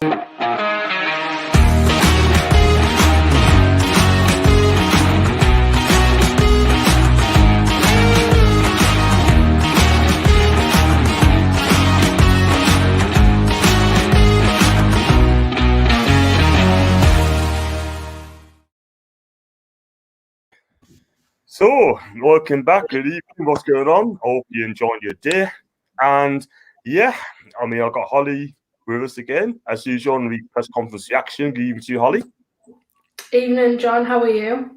So, welcome back. Good evening. What's going on? I hope you enjoyed your day. And yeah, I mean, I've got Holly with us again, as usual, on the press conference reaction. Good evening to you, Holly. Evening, John. How are you?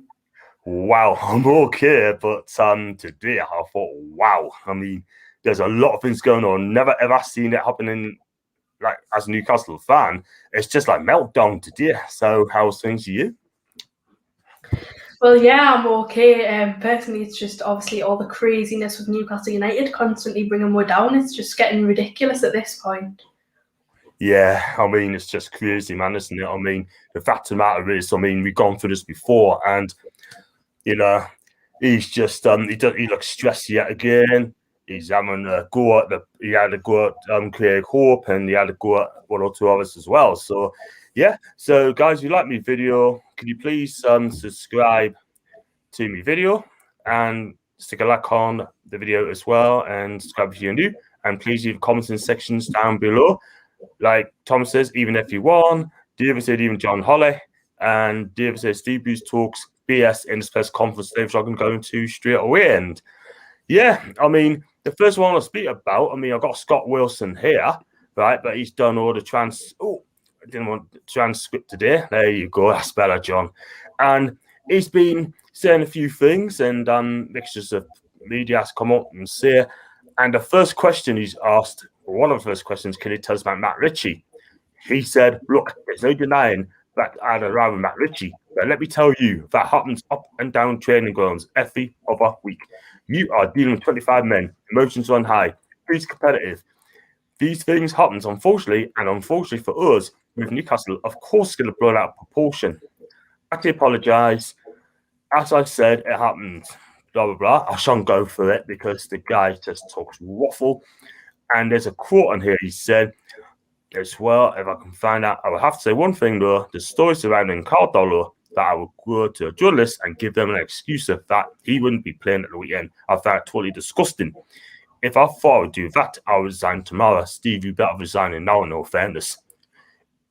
Wow, I'm okay. But today I thought, wow, I mean, there's a lot of things going on. Never ever seen it happening, like, as a Newcastle fan. It's just like meltdown today. So, how's things for you? Well, yeah, I'm okay. Personally, it's just obviously all the craziness with Newcastle United constantly bringing me down. It's just getting ridiculous at this point. Yeah, I mean, it's just crazy, man, isn't it? I mean, the fact of the matter is, I mean, we've gone through this before, and, you know, he's just, he looks stressed yet again. He's having a go at he had a go at Craig Hope, and he had a go at one or two others as well. So, yeah. So, guys, if you like my video, can you please subscribe to my video and stick a like on the video as well, and subscribe if you're new, and please leave comments in sections down below. Like Tom says, even if you won, David said even John Holly, and David says Steve Bruce talks BS in this press conference, which I'm going to straight away. And yeah, I mean, the first one I'll speak about, I mean, I've got Scott Wilson here, right? But he's done all the I didn't want the transcript today. There you go. That's better, John. And he's been saying a few things, and mixtures of media has come up and say. And the first question he's asked, one of the first questions, can you tell us about Matt Ritchie? He said, look, there's no denying that I'd rather Matt Ritchie, but let me tell you, that happens up and down training grounds every other week. You are dealing with 25 men, emotions on high, who's competitive. These things happen, unfortunately, and unfortunately for us, with Newcastle, of course, it's going to blow out of proportion. I actually apologise. As I said, it happened, blah, blah, blah. I shan't go for it because the guy just talks waffle. And there's a quote on here. He said, as well, if I can find out, I will have to say one thing, though. The story surrounding Carl Dollar, that I will go to a journalist and give them an excuse of that he wouldn't be playing at the weekend. I found it totally disgusting. If I thought I would do that, I would resign tomorrow. Steve, you better resign now, no fairness.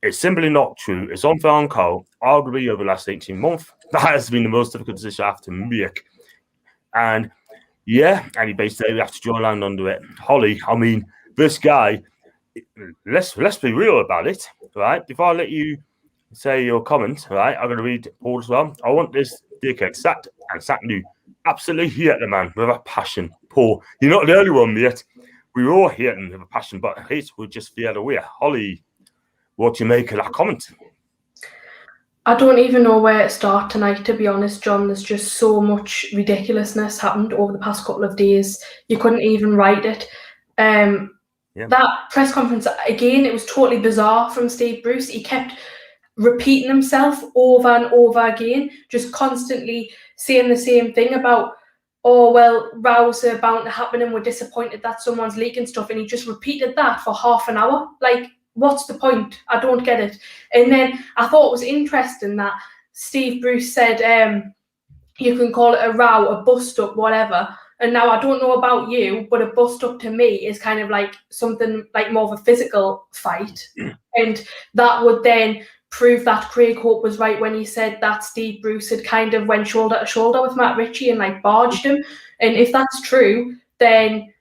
It's simply not true. It's unfair on Carl. Arguably, over the last 18 months, that has been the most difficult decision I have to make. And yeah, and he basically has to draw a line under it. Holly, I mean, this guy, let's be real about it, right? Before I let you say your comment, right, I'm going to read Paul as well. I want this dickhead sacked and sacked new. Absolutely hate the man with a passion. Paul, you're not the only one, mate. We all hate him with a passion, but hate would just the other way. Holly, what do you make of that comment? I don't even know where to start tonight, to be honest, John. There's just so much ridiculousness happened over the past couple of days. You couldn't even write it. That press conference, again, it was totally bizarre from Steve Bruce. He kept repeating himself over and over again, just constantly saying the same thing about, oh, well, rows are bound to happen and we're disappointed that someone's leaking stuff. And he just repeated that for half an hour. Like, what's the point? I don't get it. And then I thought it was interesting that Steve Bruce said, you can call it a row, a bust-up, whatever. And now I don't know about you, but a bust-up to me is kind of like something like more of a physical fight. And that would then prove that Craig Hope was right when he said that Steve Bruce had kind of went shoulder to shoulder with Matt Ritchie and like barged him. And if that's true, then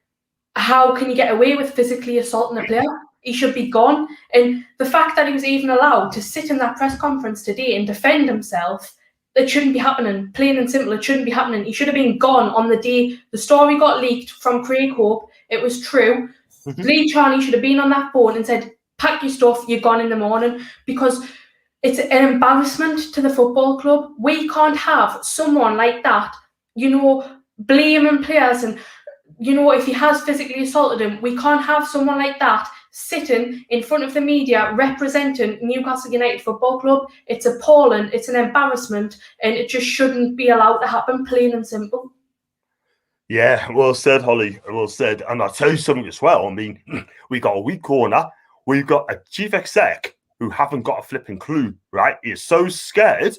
how can you get away with physically assaulting a player? He should be gone. And the fact that he was even allowed to sit in that press conference today and defend himself, it shouldn't be happening. Plain and simple, it shouldn't be happening. He should have been gone on the day the story got leaked from Craig Hope. It was true. Lee Charney should have been on that phone and said, pack your stuff, you're gone in the morning, because it's an embarrassment to the football club. We can't have someone like that, blaming players and, if he has physically assaulted him, we can't have someone like that sitting in front of the media representing Newcastle United Football Club. It's appalling, it's an embarrassment, and it just shouldn't be allowed to happen, plain and simple. Yeah, well said, Holly. Well said. And I'll tell you something as well. I mean, we got a weak corner. We've got a chief exec who haven't got a flipping clue, right? He is so scared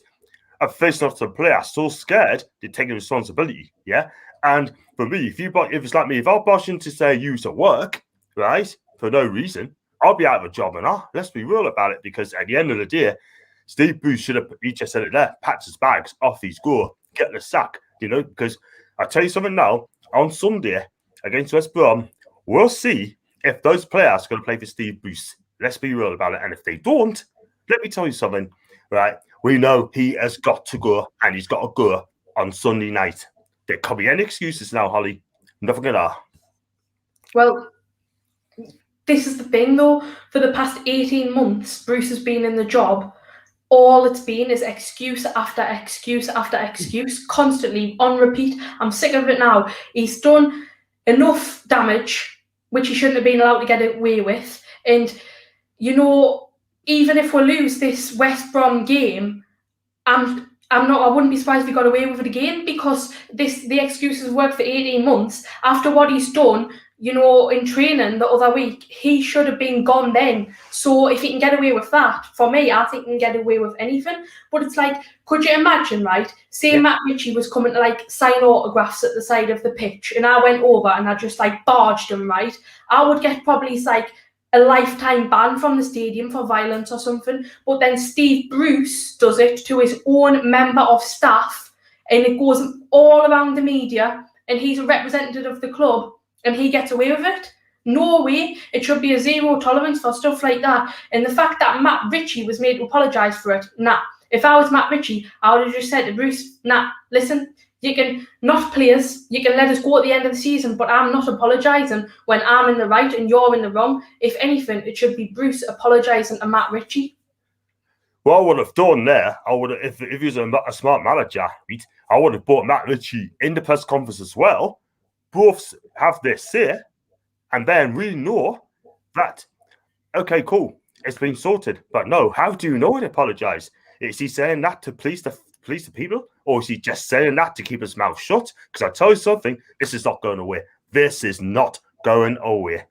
of facing up to the player, so scared they're taking responsibility, yeah? And for me, if it's like me, if I'm boshing to say use at work, right, for no reason, I'll be out of a job. And let's be real about it, because at the end of the day, Steve Bruce should have, he just said it there, packs his bags, off he's go, get the sack, because I tell you something now, on Sunday against West Brom, we'll see if those players are going to play for Steve Bruce. Let's be real about it. And if they don't, let me tell you something, right? We know he has got to go, and he's got to go on Sunday night. There can't be any excuses now, Holly. Nothing at all. Well, this is the thing, though. For the past 18 months, Bruce has been in the job. All it's been is excuse after excuse after excuse, constantly on repeat. I'm sick of it now. He's done enough damage, which he shouldn't have been allowed to get away with. And, even if we lose this West Brom game, I wouldn't be surprised if he got away with it again, because the excuses worked for 18 months. After what he's done, in training the other week, he should have been gone then. So if he can get away with that, for me, I think he can get away with anything. But it's like, could you imagine, right? Say Matt Ritchie was coming to sign autographs at the side of the pitch, and I went over and I just barged him, right? I would get probably a lifetime ban from the stadium for violence or something. But then Steve Bruce does it to his own member of staff, and it goes all around the media, and he's a representative of the club, and he gets away with it. No way. It should be a zero tolerance for stuff like that. And the fact that Matt Ritchie was made to apologise for it, nah. If I was Matt Ritchie, I would have just said to Bruce, nah, listen, you can not play us, you can let us go at the end of the season, but I'm not apologising when I'm in the right and you're in the wrong. If anything, it should be Bruce apologising to Matt Ritchie. What I would have done there, if he was a smart manager, right, I would have brought Matt Ritchie in the press conference as well. Both have their say, and then we know that, okay, cool, it's been sorted. But no, how do you know to apologise? Is he saying that to please the people, or is he just saying that to keep his mouth shut? Because I tell you something, this is not going away. This is not going away.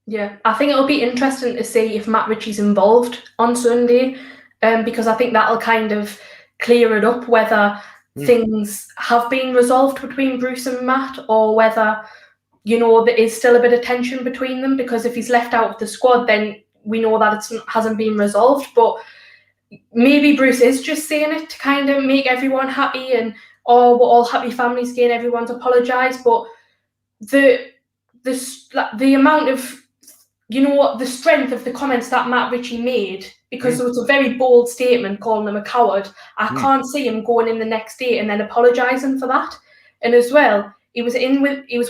Yeah, I think it'll be interesting to see if Matt Ritchie's involved on Sunday, because I think that'll kind of clear it up, whether things have been resolved between Bruce and Matt, or whether, there is still a bit of tension between them. Because if he's left out of the squad, then we know that it hasn't been resolved. But maybe Bruce is just saying it to kind of make everyone happy, and we're all happy families again, everyone's apologised. But the amount of, the strength of the comments that Matt Ritchie made, because it was a very bold statement calling him a coward, I can't see him going in the next day and then apologising for that. And as well, he was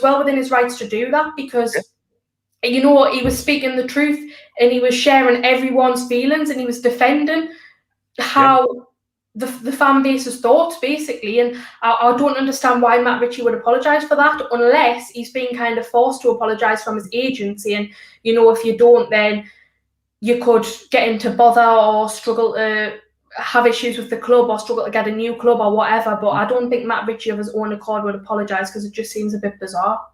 well within his rights to do that, because he was speaking the truth, and he was sharing everyone's feelings, and he was defending how the fan base's thoughts, basically. And I don't understand why Matt Ritchie would apologise for that, unless he's been kind of forced to apologise from his agency. And if you don't, then you could get into bother or struggle to have issues with the club, or struggle to get a new club or whatever. But I don't think Matt Ritchie of his own accord would apologise, because it just seems a bit bizarre.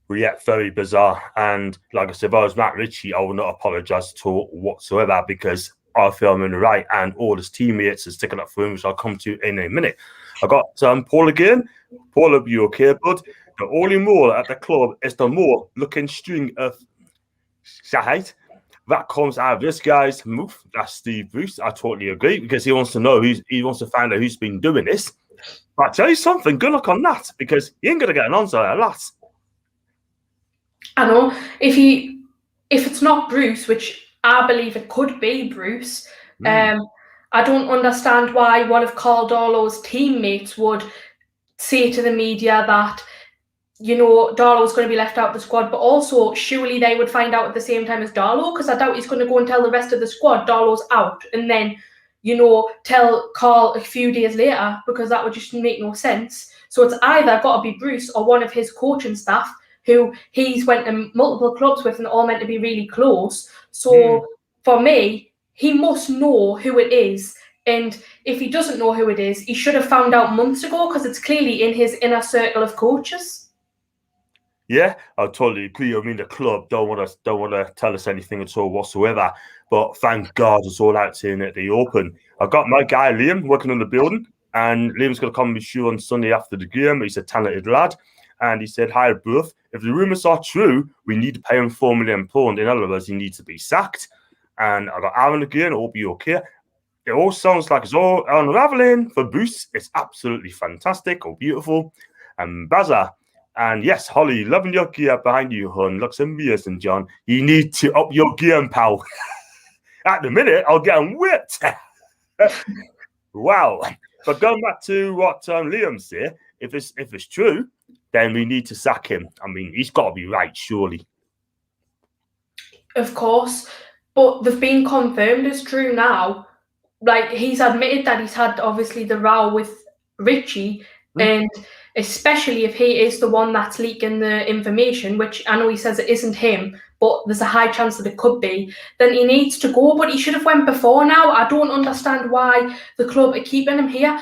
Well, yeah, very bizarre. And like I said, if I was Matt Ritchie, I would not apologise at all whatsoever, because I feel I'm in the right, and all his teammates are sticking up for him, which I'll come to in a minute. I got Paul again. Paul, are you okay, bud? The only more at the club is the more looking string of shite that comes out of this guy's mouth. That's Steve Bruce. I totally agree, because he wants to know he wants to find out who's been doing this. But I tell you something, good luck on that, because he ain't gonna get an answer at last. I know if it's not Bruce, which I believe it could be Bruce. I don't understand why one of Carl Darlow's teammates would say to the media that, Darlow's going to be left out of the squad, but also surely they would find out at the same time as Darlow, because I doubt he's going to go and tell the rest of the squad Darlow's out, and then, tell Carl a few days later, because that would just make no sense. So it's either got to be Bruce or one of his coaching staff, who he's went to multiple clubs with and all meant to be really close. So for me, he must know who it is. And if he doesn't know who it is, he should have found out months ago, because it's clearly in his inner circle of coaches. Yeah, I totally agree. I mean, the club don't want to tell us anything at all whatsoever. But thank God it's all out here at the open. I've got my guy Liam working on the building, and Liam's going to come with you on Sunday after the game. He's a talented lad, and he said, "Hi, Bruff. If the rumours are true, we need to pay him £4 million. In other words, he needs to be sacked." And I got Aaron again. It'll be okay. It all sounds like it's all unraveling for Bruce. It's absolutely fantastic or beautiful. And Baza. And yes, Holly, loving your gear behind you, hon. Looks amazing, John. You need to up your gear, pal. At the minute, I'll get him whipped. Wow. But going back to what Liam said, if it's true, then we need to sack him. I mean, he's got to be right, surely. Of course. But they've been confirmed as true now. Like, he's admitted that he's had, obviously, the row with Richie, and especially if he is the one that's leaking the information, which I know he says it isn't him, but there's a high chance that it could be, then he needs to go. But he should have went before now. I don't understand why the club are keeping him here.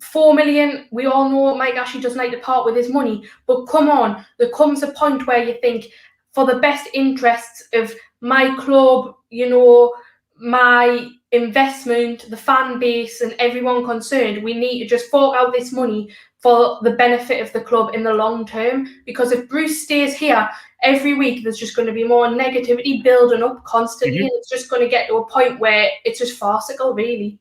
4 million, we all know Mike Ashley doesn't like to part with his money, but come on, there comes a point where you think, for the best interests of my club, you know, my investment, the fan base, and everyone concerned, we need to just fork out this money for the benefit of the club in the long term. Because if Bruce stays here, every week there's just going to be more negativity building up constantly, and it's just going to get to a point where it's just farcical, really.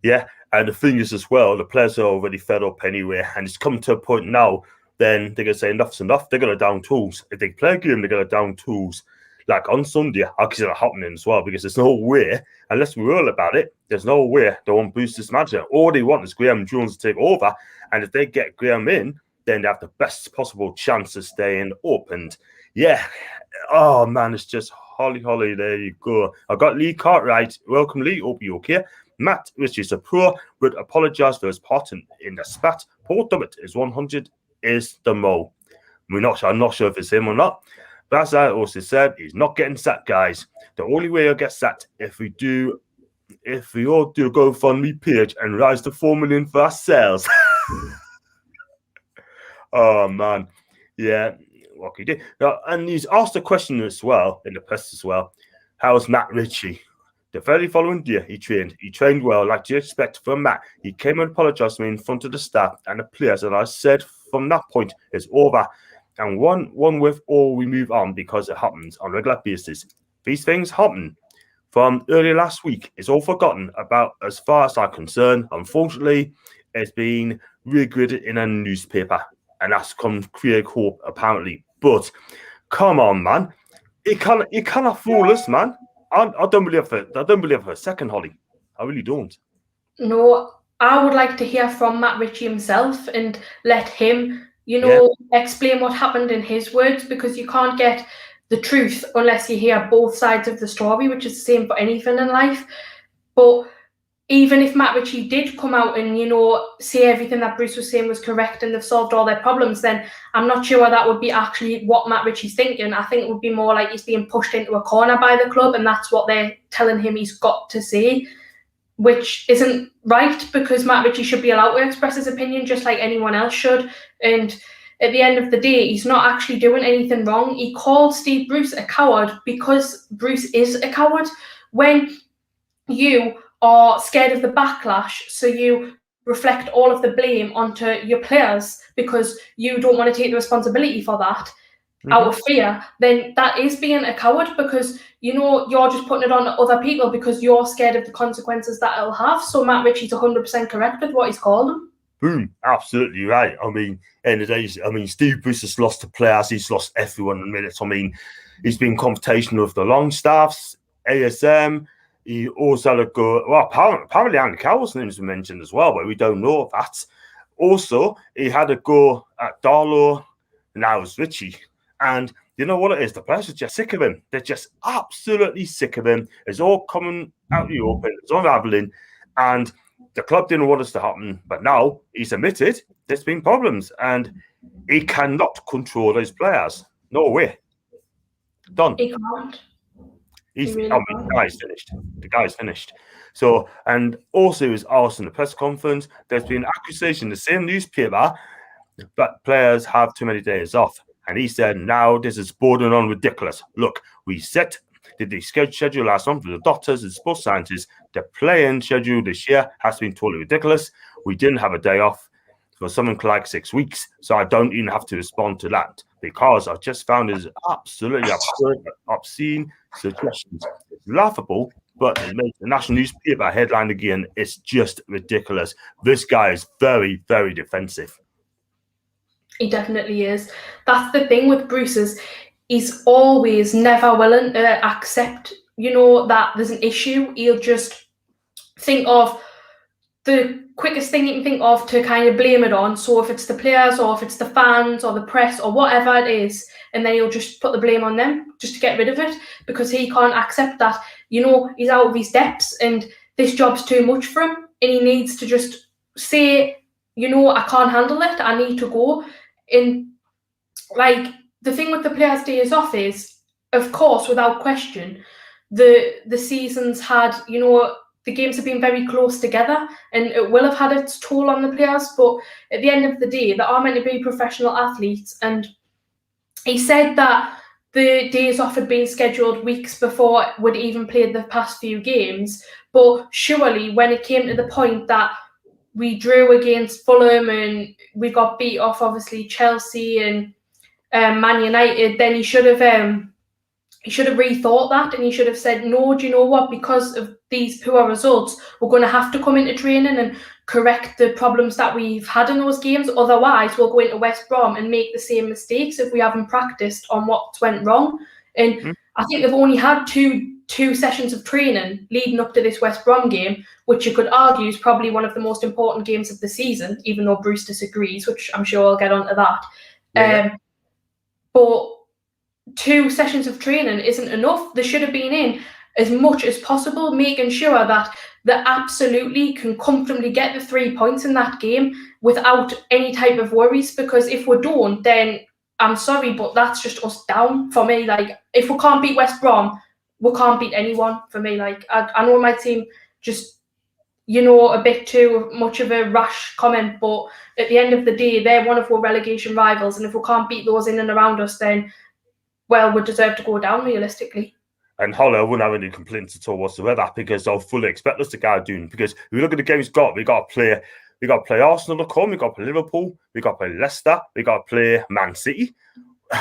Yeah, and the thing is as well, the players are already fed up anyway, and it's come to a point now, then they're going to say enough's enough. They're going to down tools. If they play a game, they're going to down tools. Like on Sunday, I consider it happening as well, because there's no way, unless we're all about it, there's no way they won't boost this manager. All they want is Graham Jones to take over, and if they get Graham in, then they have the best possible chance of staying opened. Yeah. Oh, man, it's just Holly, there you go. I got Lee Cartwright. Welcome, Lee. Hope you're okay. Matt, which is a pro, would apologise for his part in the spat. Paul Dummett is 100 is the mole. I'm not sure if it's him or not. But as I also said, he's not getting sacked, guys. The only way he'll get sacked if we all do a GoFundMe page and rise to 4 million for ourselves. Oh man. Yeah. What he did. Now, and he's asked a question as well in the press as well. How's Matt Ritchie? The very following day, he trained well, like you expect from Matt. He came and apologised to me in front of the staff and the players, and I said from that point, it's over. And one with all, we move on because it happens on a regular basis. These things happen. From earlier last week, it's all forgotten about as far as I'm concerned. Unfortunately, it's been regraded in a newspaper, and that's come create hope, apparently. But come on, man. You cannot fool us, man. I don't believe it. I don't believe for a second, Holly. I really don't. No, I would like to hear from Matt Ritchie himself and let him, explain what happened in his words, because you can't get the truth unless you hear both sides of the story, which is the same for anything in life. But even if Matt Ritchie did come out and, say everything that Bruce was saying was correct and they've solved all their problems, then I'm not sure that would be actually what Matt Ritchie's thinking. I think it would be more like he's being pushed into a corner by the club, and that's what they're telling him he's got to say, which isn't right, because Matt Ritchie should be allowed to express his opinion just like anyone else should. And at the end of the day, he's not actually doing anything wrong. He called Steve Bruce a coward because Bruce is a coward. When you are scared of the backlash, so you reflect all of the blame onto your players because you don't want to take the responsibility for that out of fear, then that is being a coward, because you're just putting it on other people because you're scared of the consequences that it'll have. So Matt Ritchie's 100% correct with what he's called him. Boom, absolutely right. I mean, end of the day, Steve Bruce has lost the players, he's lost everyone in minutes. I mean, he's been confrontational with the long staffs, ASM. He also had a go. Well, apparently Andy Carroll's name has been mentioned as well, but we don't know that. Also, he had a go at Darlow, and now it's Ritchie. And you know what it is? The players are just sick of him. They're just absolutely sick of him. It's all coming out in the open. It's unraveling. And the club didn't want this to happen. But now he's admitted there's been problems. And he cannot control those players. No way. Done. He can't. The guy's finished. The guy's finished. So, and also he was asked in the press conference, there's been an accusation in the same newspaper that players have too many days off. And he said, now this is bordering on ridiculous. Look, we did the schedule last month with the doctors and sports scientists. The playing schedule this year has been totally ridiculous. We didn't have a day off for something like 6 weeks. So I don't even have to respond to that because I just found it absolutely absurd, obscene suggestions. It's laughable, but it makes the national newspaper headline again. It's just ridiculous. This guy is very, very defensive. He definitely is. That's the thing with Bruce is he's always never willing to accept, that there's an issue. He'll just think of the quickest thing you can think of to kind of blame it on. So if it's the players or if it's the fans or the press or whatever it is, and then he'll just put the blame on them just to get rid of it because he can't accept that, he's out of his depths and this job's too much for him and he needs to just say, I can't handle it, I need to go. And like the thing with the players' days off is, of course, without question, the seasons had, the games have been very close together and it will have had its toll on the players. But at the end of the day, they are meant to be professional athletes. And he said that the days off had been scheduled weeks before we'd even played the past few games. But surely when it came to the point that we drew against Fulham and we got beat off, obviously, Chelsea and Man United, then he should have rethought that and he should have said, no, do you know what? Because of these poor results, we're going to have to come into training and correct the problems that we've had in those games. Otherwise, we'll go into West Brom and make the same mistakes if we haven't practiced on what's went wrong. And I think they've only had two sessions of training leading up to this West Brom game, which you could argue is probably one of the most important games of the season, even though Bruce disagrees, which I'm sure I'll get onto that. Yeah. But 2 sessions of training isn't enough. They should have been in as much as possible, making sure that they absolutely can comfortably get the 3 points in that game without any type of worries, because if we don't, then I'm sorry, but that's just us down for me. Like, if we can't beat West Brom, we can't beat anyone for me. Like, I know my team just, a bit too much of a rash comment, but at the end of the day, they're one of our relegation rivals, and if we can't beat those in and around us, then, well, we deserve to go down realistically. And Hollow, I wouldn't have any complaints at all whatsoever because I'll fully expect us to go doing. Because if we look at the games we got to play Arsenal at home, we got to play Liverpool, we got to play Leicester, we got to play Man City.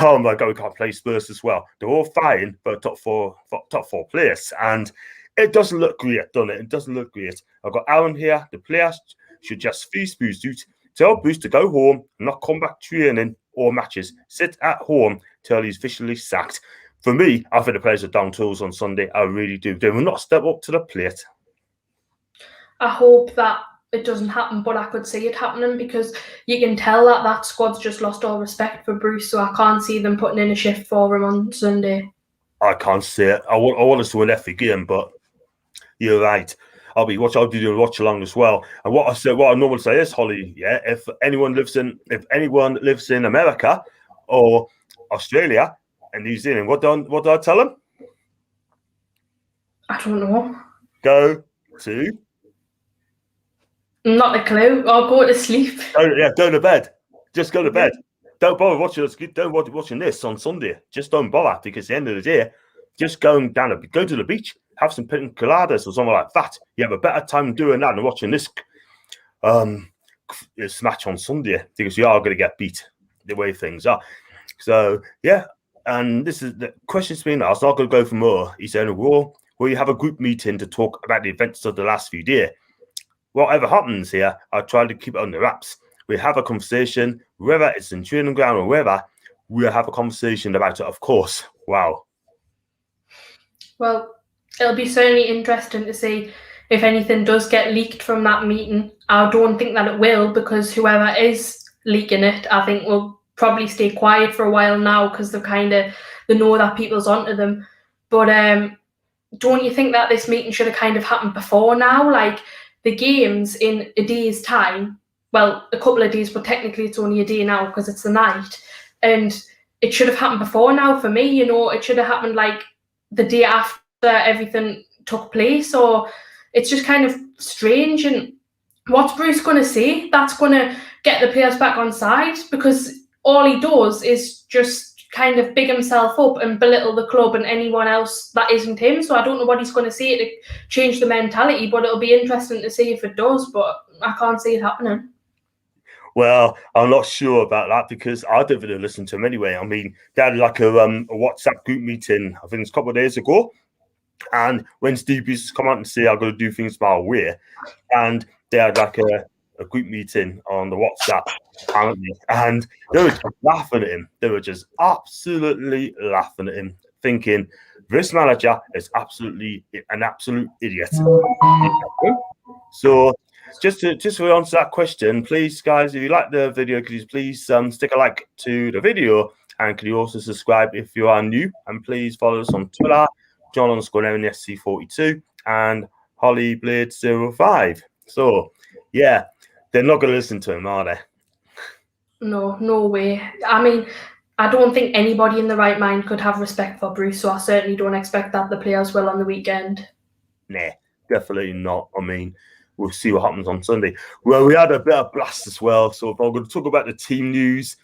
Oh my God, we got to play Spurs as well. They're all fighting for top four place, and it doesn't look great, doesn't it? It doesn't look great. I've got Aaron here. The players should just freeze Bruce out. Tell Bruce to go home, not come back training or matches. Sit at home till he's officially sacked. For me, I think the players are down tools on Sunday. I really do. They will not step up to the plate. I hope that it doesn't happen, but I could see it happening because you can tell that squad's just lost all respect for Bruce, so I can't see them putting in a shift for him on Sunday. I can't see it. I want us to win every game, but you're right. I'll be doing watch along as well. And what I normally say is, Holly, yeah, if anyone lives in America or Australia and New Zealand, what do I tell them? I don't know. Go to. Not a clue. I'll go to sleep. Go to bed. Just go to bed. Don't bother watching us. Don't bother watching this on Sunday. Just don't bother because at the end of the day, just go to the beach, have some pina coladas or something like that. You have a better time doing that than watching this match on Sunday because you are going to get beat the way things are. So yeah, and this is the question's been asked. I'm not going to go for more. He's saying, "Will you have a group meeting to talk about the events of the last few days? Whatever happens here, I try to keep it under wraps. We have a conversation, whether it's in training ground or wherever. We'll have a conversation about it, of course." Wow. Well, it'll be certainly interesting to see if anything does get leaked from that meeting. I don't think that it will, because whoever is leaking it, I think will probably stay quiet for a while now because they know that people's onto them. But don't you think that this meeting should have kind of happened before now? Like, the game's in a day's time. Well, a couple of days, but technically it's only a day now because it's the night. And it should have happened before now for me. It should have happened like the day after everything took place. Or it's just kind of strange. And what's Bruce going to say that's going to get the players back on side? Because all he does is just kind of big himself up and belittle the club and anyone else that isn't him. So I don't know what he's going to say to change the mentality, but it'll be interesting to see if it does, but I can't see it happening. Well, I'm not sure about that because I don't really listen to him anyway. I mean, they had like a WhatsApp group meeting, I think it's a couple of days ago. And when Steve Bruce come out and say, I'm going to do things my way, and they had like a group meeting on the WhatsApp, apparently, and they were just laughing at him. They were just absolutely laughing at him, thinking, this manager is absolutely an absolute idiot. So, just to answer that question, please, guys, if you like the video, could you please stick a like to the video, and could you also subscribe if you are new, and please follow us on Twitter, John_NSC42 and HollyBlade05. So, yeah, they're not going to listen to him, are they? No way. I mean, I don't think anybody in the right mind could have respect for Bruce, so I certainly don't expect that the players will on the weekend. Nah, definitely not. I mean, we'll see what happens on Sunday. Well, we had a bit of blast as well. So if I'm going to talk about the team news,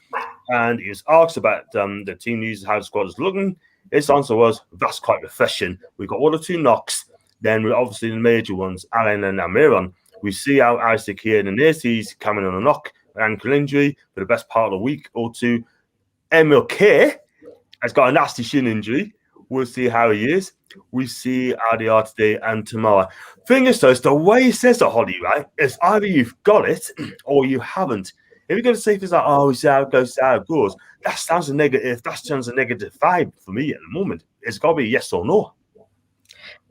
and he was asked about the team news, how the squad is looking, his answer was, that's quite refreshing. We've got 1 or 2 knocks. Then we're obviously the major ones, Alan and Almiron. We see how Isaac here and he's coming on a knock, an ankle injury for the best part of the week or two. Emil K has got a nasty shin injury. We'll see how he is. We see how they are today and tomorrow. Thing is, though, it's the way he says it, Holly, right? It's either you've got it or you haven't. If you're going to say things like, oh, we see how it goes, how it goes, that sounds a negative vibe for me at the moment. It's got to be yes or no.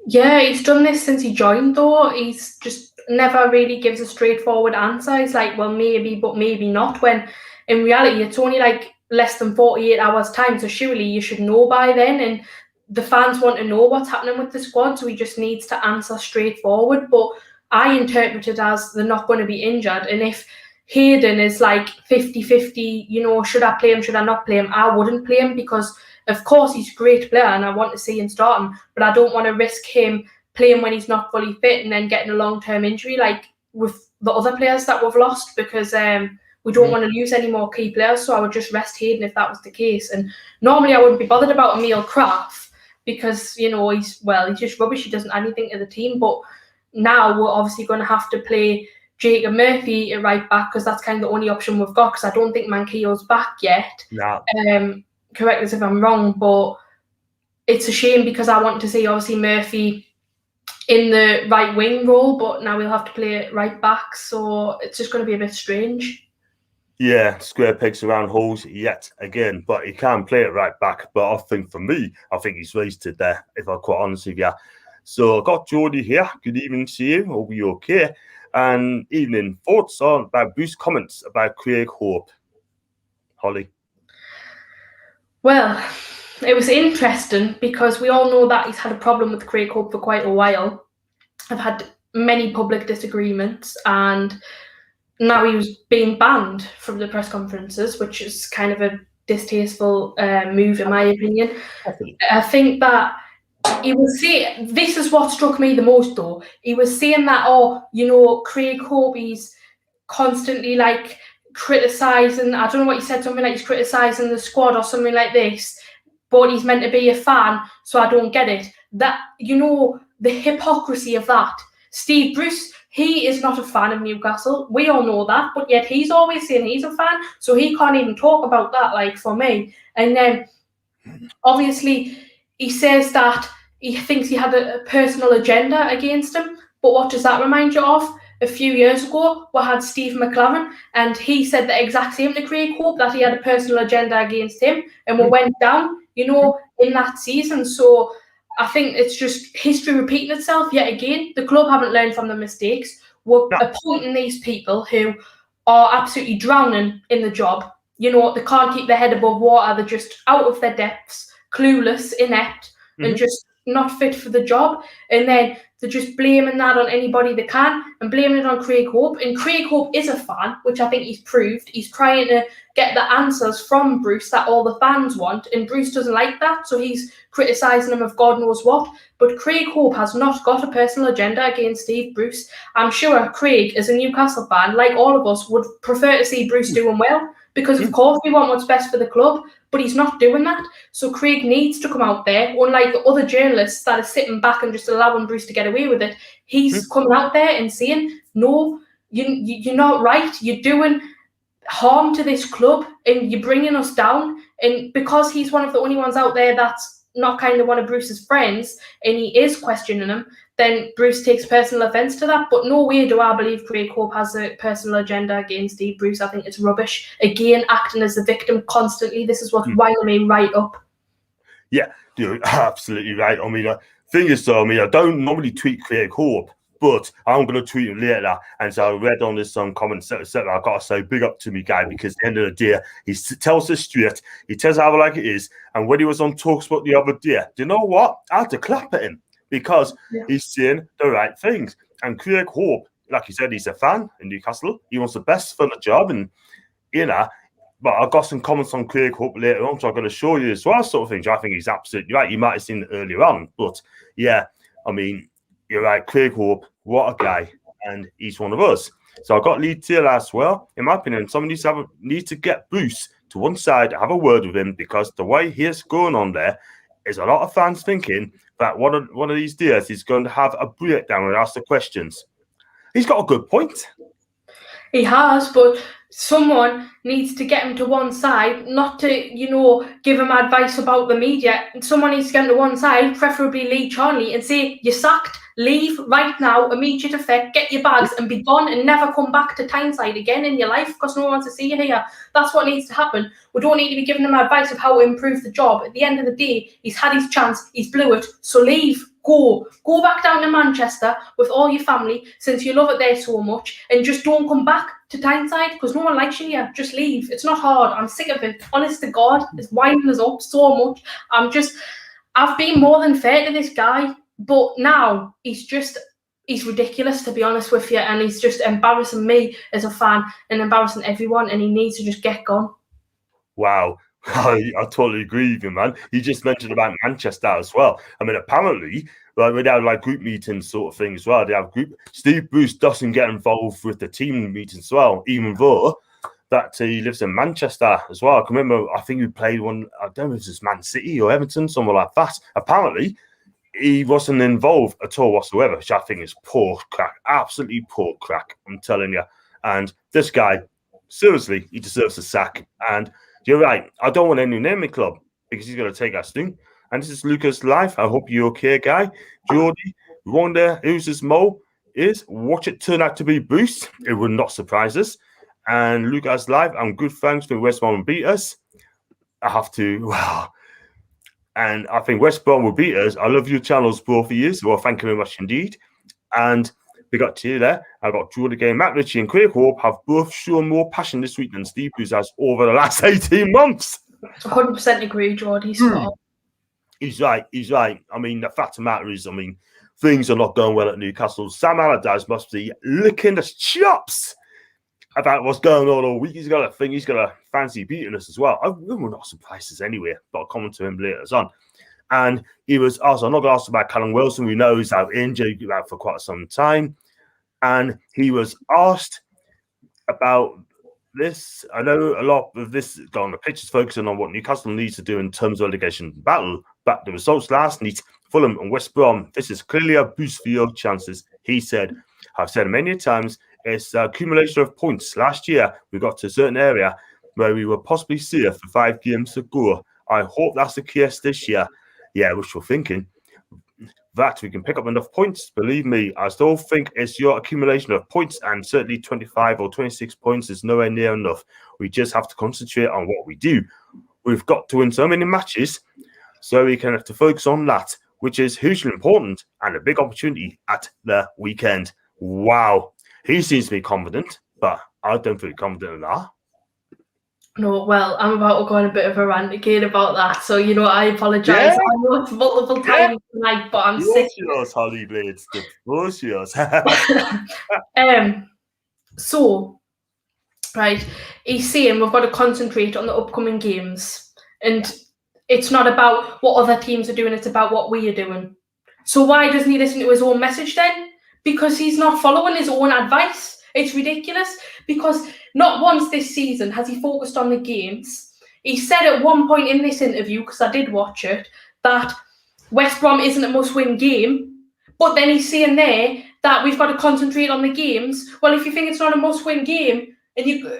Yeah, he's done this since he joined, though. He's just never really gives a straightforward answer. He's like, well, maybe, but maybe not, when in reality, it's only like less than 48 hours time, so surely you should know by then, and the fans want to know what's happening with the squad, so he just needs to answer straightforward. But I interpret it as they're not going to be injured, and if Hayden is like 50-50, you know, should I play him, should I not play him, I wouldn't play him, because of course he's a great player and I want to see him starting, but I don't want to risk him playing when he's not fully fit and then getting a long-term injury like with the other players that we've lost, because we don't want to lose any more key players. So I would just rest Hayden if that was the case. And normally I wouldn't be bothered about Emil Kraft because, you know, he's just rubbish. He doesn't add anything to the team. But now we're obviously going to have to play Jacob Murphy at right back because that's kind of the only option we've got, because I don't think Manquillo's back yet. No. Correct us if I'm wrong, but it's a shame because I want to see obviously Murphy in the right wing role, but now we'll have to play it right back, so it's just going to be a bit strange. Yeah, square pegs around holes yet again, but he can play it right back. But I think for me, I think he's wasted there, if I'm quite honest with you. So I got Geordie here. Good evening to you. Hope you're okay. And evening. Thoughts on about Bruce's comments about Craig Hope? Holly? Well, it was interesting because we all know that he's had a problem with Craig Hope for quite a while. I've had many public disagreements, and now he was being banned from the press conferences, which is kind of a distasteful move, in my opinion. I think that he was saying, this is what struck me the most, though. He was saying that, Craig Hope, he's constantly like criticising, I don't know what he said, something like he's criticising the squad or something like this, but he's meant to be a fan, so I don't get it. That, the hypocrisy of that. Steve Bruce, he is not a fan of Newcastle. We all know that, but yet he's always saying he's a fan, so he can't even talk about that, like, for me. And then, obviously, he says that he thinks he had a personal agenda against him, but what does that remind you of? A few years ago, we had Steve McLaren, and he said the exact same to Craig Hope, that he had a personal agenda against him, and we went down, in that season. So I think it's just history repeating itself yet again. The club haven't learned from the mistakes. We're appointing these people who are absolutely drowning in the job. They can't keep their head above water. They're just out of their depths, clueless, inept, and just not fit for the job. And then they're just blaming that on anybody they can and blaming it on Craig Hope. And Craig Hope is a fan, which I think he's proved. He's trying to get the answers from Bruce that all the fans want, and Bruce doesn't like that, so he's criticising him of God knows what. But Craig Hope has not got a personal agenda against Steve Bruce. I'm sure Craig, as a Newcastle fan, like all of us, would prefer to see Bruce doing well. because of course we want what's best for the club, but he's not doing that. So Craig needs to come out there, unlike the other journalists that are sitting back and just allowing Bruce to get away with it. He's coming out there and saying, no, you're not right. You're doing harm to this club and you're bringing us down. And because he's one of the only ones out there that's not kind of one of Bruce's friends and he is questioning him, then Bruce takes personal offence to that. But no way do I believe Craig Hope has a personal agenda against Steve Bruce. I think it's rubbish. Again, acting as the victim constantly. This is what's winding me right up. Yeah, you're absolutely right. I mean, thing is, though, I mean, I don't normally tweet Craig Hope, but I'm going to tweet him later. And so I read on this comment, etc. I've got to say, big up to me, guy, because at the end of the day, he tells us straight. He tells how like it is. And when he was on TalkSport the other day, do you know what? I had to clap at him because he's saying the right things. And Craig Hope, like you said, he's a fan in Newcastle. He wants the best for the job. And, you know, but I've got some comments on Craig Hope later on, so I'm going to show you as well, sort of things. I think he's absolutely right. You might have seen it earlier on. But, yeah, I mean, you're right, Craig Hope, what a guy, and he's one of us. So I've got Lee Taylor as well. In my opinion, someone needs to get Bruce to one side, have a word with him, because the way he's going on there is a lot of fans thinking that one of these days he's going to have a breakdown and ask the questions. He's got a good point. He has, but someone needs to get him to one side, not to, give him advice about the media. Someone needs to get him to one side, preferably Lee Charnley, and say, you're sacked, leave right now, immediate effect, get your bags and be gone and never come back to Tyneside again in your life because no one wants to see you here. That's what needs to happen. We don't need to be giving him advice of how to improve the job. At the end of the day, he's had his chance, he's blew it, so leave. Go back down to Manchester with all your family since you love it there so much, and just don't come back to Tyneside because no one likes you here. Just leave. It's not hard. I'm sick of it. Honest to God, it's winding us up so much. I've been more than fair to this guy, but now he's ridiculous, to be honest with you, and he's just embarrassing me as a fan and embarrassing everyone, and he needs to just get gone. Wow. I totally agree with you, man. You just mentioned about Manchester as well. I mean, apparently, they have group meetings sort of thing as well. They have Steve Bruce doesn't get involved with the team meetings as well, even though that he lives in Manchester as well. I can remember, I think he played one, I don't know if it was Man City or Everton, somewhere like that. Apparently, he wasn't involved at all whatsoever, which I think is poor crack, absolutely poor crack, I'm telling you. And this guy, seriously, he deserves a sack. And you're right. I don't want any name in the club because he's going to take us through. And this is Lucas Live. I hope you're okay, guy. Jordy, wonder who's this Mo is. Watch it turn out to be Bruce. It would not surprise us. And Lucas Live, I'm good thanks when West Brom beat us. I have to, wow. And I think West Brom will beat us. I love your channels, both of you. Well, thank you very much indeed. And we got to you there. I got Jordy again. Matt Ritchie and Craig Hope have both shown more passion this week than Steve Bruce has over the last 18 months. 100% agree, Jordy. He's right. He's right. I mean, the fact of the matter is, things are not going well at Newcastle. Sam Allardyce must be licking the chops about what's going on all week. He's got a fancy beating us as well. We're not surprised anyway, but I'll comment to him later on. And he was asked, I'm not going to ask about Callum Wilson. We know he's out injured, out for quite some time. And he was asked about this. I know a lot of this on the pitch is focusing on what Newcastle needs to do in terms of relegation battle. But the results last night, Fulham and West Brom, this is clearly a boost for your chances. He said, I've said many times, it's the accumulation of points. Last year, we got to a certain area where we were possibly safe for 5 games to go. I hope that's the case this year. Yeah, wishful thinking. That we can pick up enough points. Believe me, I still think it's your accumulation of points, and certainly 25 or 26 points is nowhere near enough. We just have to concentrate on what we do. We've got to win so many matches, so we can have to focus on that, which is hugely important and a big opportunity at the weekend. Wow. He seems to be confident, but I don't feel confident in that. No, well, I'm about to go on a bit of a rant again about that. So, I apologise. I know it's multiple times tonight, but I'm sick. Yours, Holly Blades. The floor's yours. So, right, he's saying we've got to concentrate on the upcoming games. And it's not about what other teams are doing, it's about what we are doing. So why doesn't he listen to his own message then? Because he's not following his own advice. It's ridiculous because not once this season has he focused on the games. He said at one point in this interview, because I did watch it, that West Brom isn't a must-win game, but then he's saying there that we've got to concentrate on the games. Well, if you think it's not a must-win game,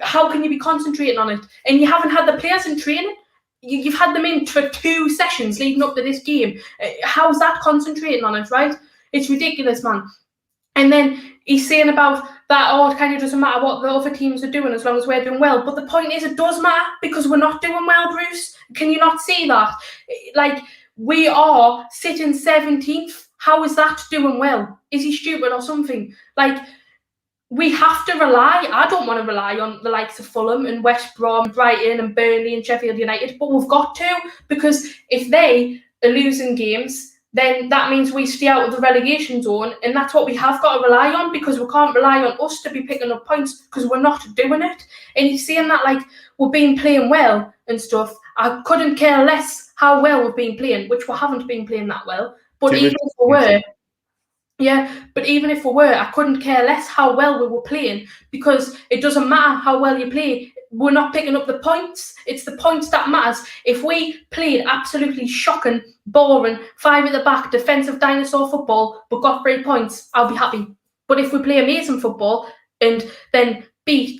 how can you be concentrating on it? And you haven't had the players in training. You've had them in for 2 sessions leading up to this game. How's that concentrating on it, right? It's ridiculous, man. And then he's saying about that, it kind of doesn't matter what the other teams are doing as long as we're doing well. But the point is, it does matter because we're not doing well, Bruce. Can you not see that? Like, we are sitting 17th. How is that doing well? Is he stupid or something? Like, we have to rely. I don't want to rely on the likes of Fulham and West Brom, Brighton and Burnley and Sheffield United, but we've got to, because if they are losing games, then that means we stay out of the relegation zone, and that's what we have got to rely on, because we can't rely on us to be picking up points because we're not doing it. And he's saying that like we've been playing well and stuff. I couldn't care less how well we've been playing, which we haven't been playing that well. But even if we were, even if we were, I couldn't care less how well we were playing, because it doesn't matter how well you play. We're not picking up the points. It's the points that matters. If we played absolutely shocking, boring, 5 at the back, defensive dinosaur football, but got 3 points, I'll be happy. But if we play amazing football and then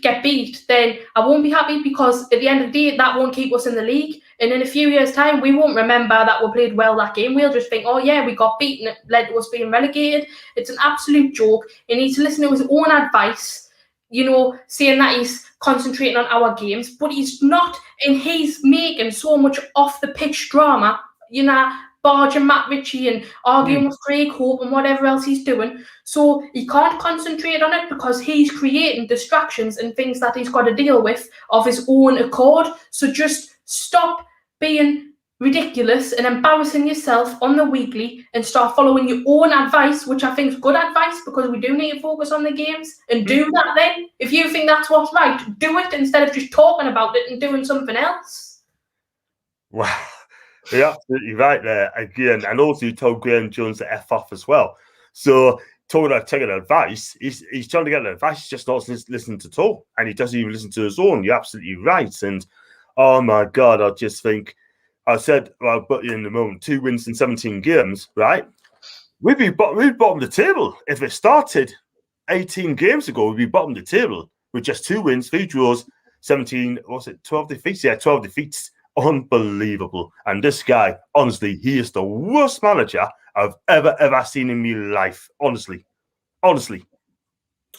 get beat, then I won't be happy, because at the end of the day, that won't keep us in the league. And in a few years' time, we won't remember that we played well that game. We'll just think, oh yeah, we got beaten. It led to us being relegated. It's an absolute joke. He needs to listen to his own advice, saying that he's concentrating on our games, but he's not, and he's making so much off the pitch drama, barging Matt Ritchie and arguing with Craig Hope and whatever else he's doing. So he can't concentrate on it because he's creating distractions and things that he's got to deal with of his own accord. So just stop being ridiculous and embarrassing yourself on the weekly and start following your own advice, which I think is good advice, because we do need to focus on the games and do that then. If you think that's what's right, do it instead of just talking about it and doing something else. Wow. You're absolutely right there again. And also you told Graham Jones to F off as well. So talking about taking advice, he's trying to get advice, he's just not listening to talk, and he doesn't even listen to his own. You're absolutely right. And oh my God, I just think, I said, well, but in the moment, 2 wins in 17 games, right? We'd be bottom of the table. If it started 18 games ago, we'd be bottom of the table with just 2 wins, 3 draws, 12 defeats? Yeah, 12 defeats. Unbelievable. And this guy, honestly, he is the worst manager I've ever seen in my life. Honestly.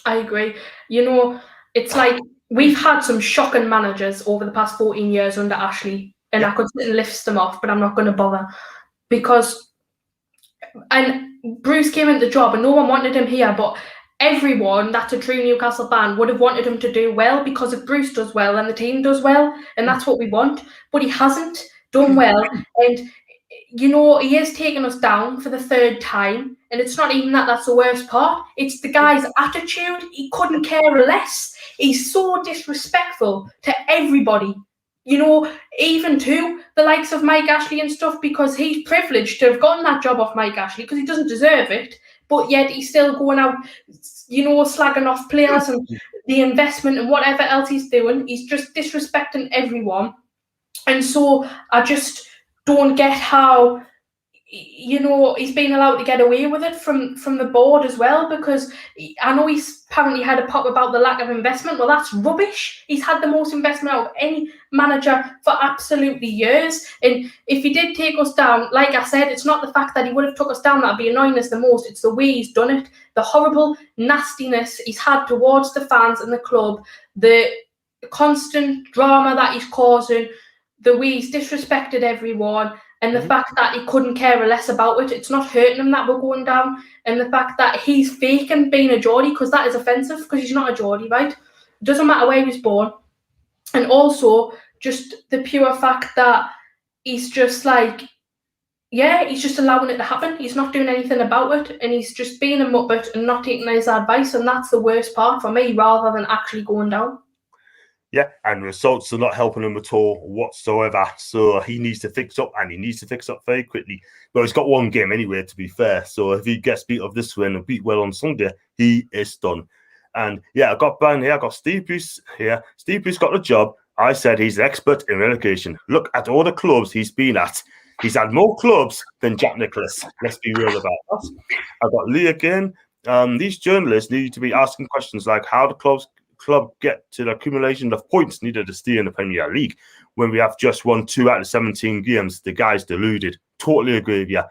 I agree. It's like we've had some shocking managers over the past 14 years under Ashley, and I could sit and list them off, but I'm not going to bother, and Bruce came into the job and no one wanted him here, but everyone that's a true Newcastle fan would have wanted him to do well, because if Bruce does well, then the team does well, and that's what we want. But he hasn't done well, and he is taking us down for the 3rd time, and it's not even that's the worst part. It's the guy's attitude. He couldn't care less. He's so disrespectful to everybody. Even to the likes of Mike Ashley and stuff, because he's privileged to have gotten that job off Mike Ashley, because he doesn't deserve it. But yet he's still going out, slagging off players and the investment and whatever else he's doing. He's just disrespecting everyone. And so I just don't get how, he's been allowed to get away with it from the board as well, because I know he's apparently had a pop about the lack of investment. Well, that's rubbish. He's had the most investment out of any manager for absolutely years. And if he did take us down, like I said, it's not the fact that he would have took us down that'd be annoying us the most. It's the way he's done it, the horrible nastiness he's had towards the fans and the club, the constant drama that he's causing, the way he's disrespected everyone, and the fact that he couldn't care less about it. It's not hurting him that we're going down. And the fact that he's faking being a Geordie, because that is offensive, because he's not a Geordie, right? It doesn't matter where he was born. And also, just the pure fact that he's just like, he's just allowing it to happen. He's not doing anything about it. And he's just being a muppet and not taking his advice. And that's the worst part for me, rather than actually going down. Yeah, and results are not helping him at all whatsoever. So he needs to fix up, and he needs to fix up very quickly. But he's got 1 game anyway, to be fair. So if he gets beat off this win and beat well on Sunday, he is done. And yeah, I got Ben here. I got Steve Bruce here. Steve Bruce got the job. I said he's an expert in relegation. Look at all the clubs he's been at. He's had more clubs than Jack Nicklaus. Let's be real about that. I've got Lee again. These journalists need to be asking questions like how the club get to the accumulation of points needed to stay in the Premier League when we have just won 2 out of 17 games. The guy's deluded. Totally agree with you.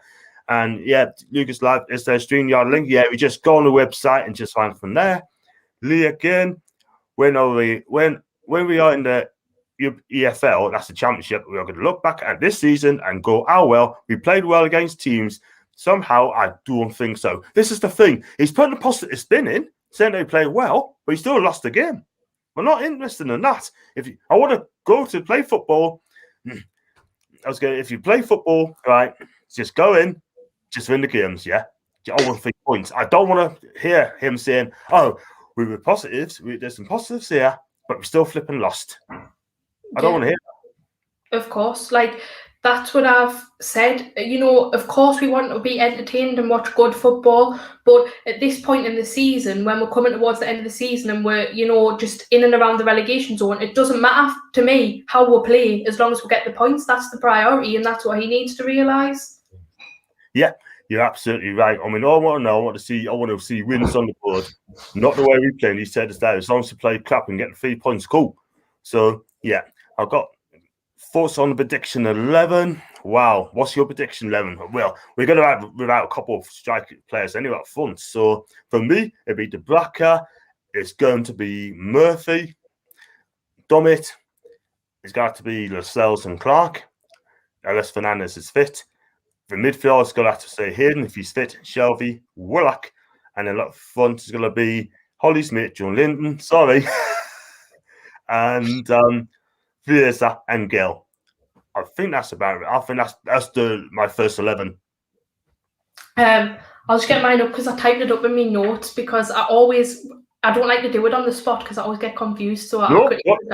And yeah, Lucas Live, is there a StreamYard link? Yeah, we just go on the website and just find from there. Lee again. When we are in the EFL, that's the championship, we are going to look back at this season and go, oh, well, we played well against teams. Somehow, I don't think so. This is the thing. He's putting a positive spin in, saying they played well, but he still lost the game. We're not interested in that. I want to go to play football, if you play football, right, just go in, just win the games, yeah? I want 3 points. I don't want to hear him saying, oh, we were positives, there's some positives here, but we still flipping lost. I don't want to hear that. Of course. Like, that's what I've said. Of course we want to be entertained and watch good football, but at this point in the season, when we're coming towards the end of the season and we're, just in and around the relegation zone, it doesn't matter to me how we play as long as we get the points. That's the priority, and that's what he needs to realise. Yeah, you're absolutely right. I mean, all I want to know, I want to see wins on the board, not the way we play. And he said that as long as we play crap and get the 3 points, cool. So yeah, I've got thoughts on the prediction 11. Wow, what's your prediction 11? Well, we're going to have without a couple of striker players anyway up front. So for me, it'd be DeBraka. It's going to be Murphy. Dummett. It's got to be Lascelles and Clark. Ellis Fernandez is fit. The midfield is going to have to say Hayden if he's fit, Shelby, Willock, and then up front is going to be Holly Smith, John Linden, sorry, and Fiesa and Gill. I think that's about it. I think that's my first 11. I'll just get mine up because I typed it up in my notes because I don't like to do it on the spot because I always get confused. So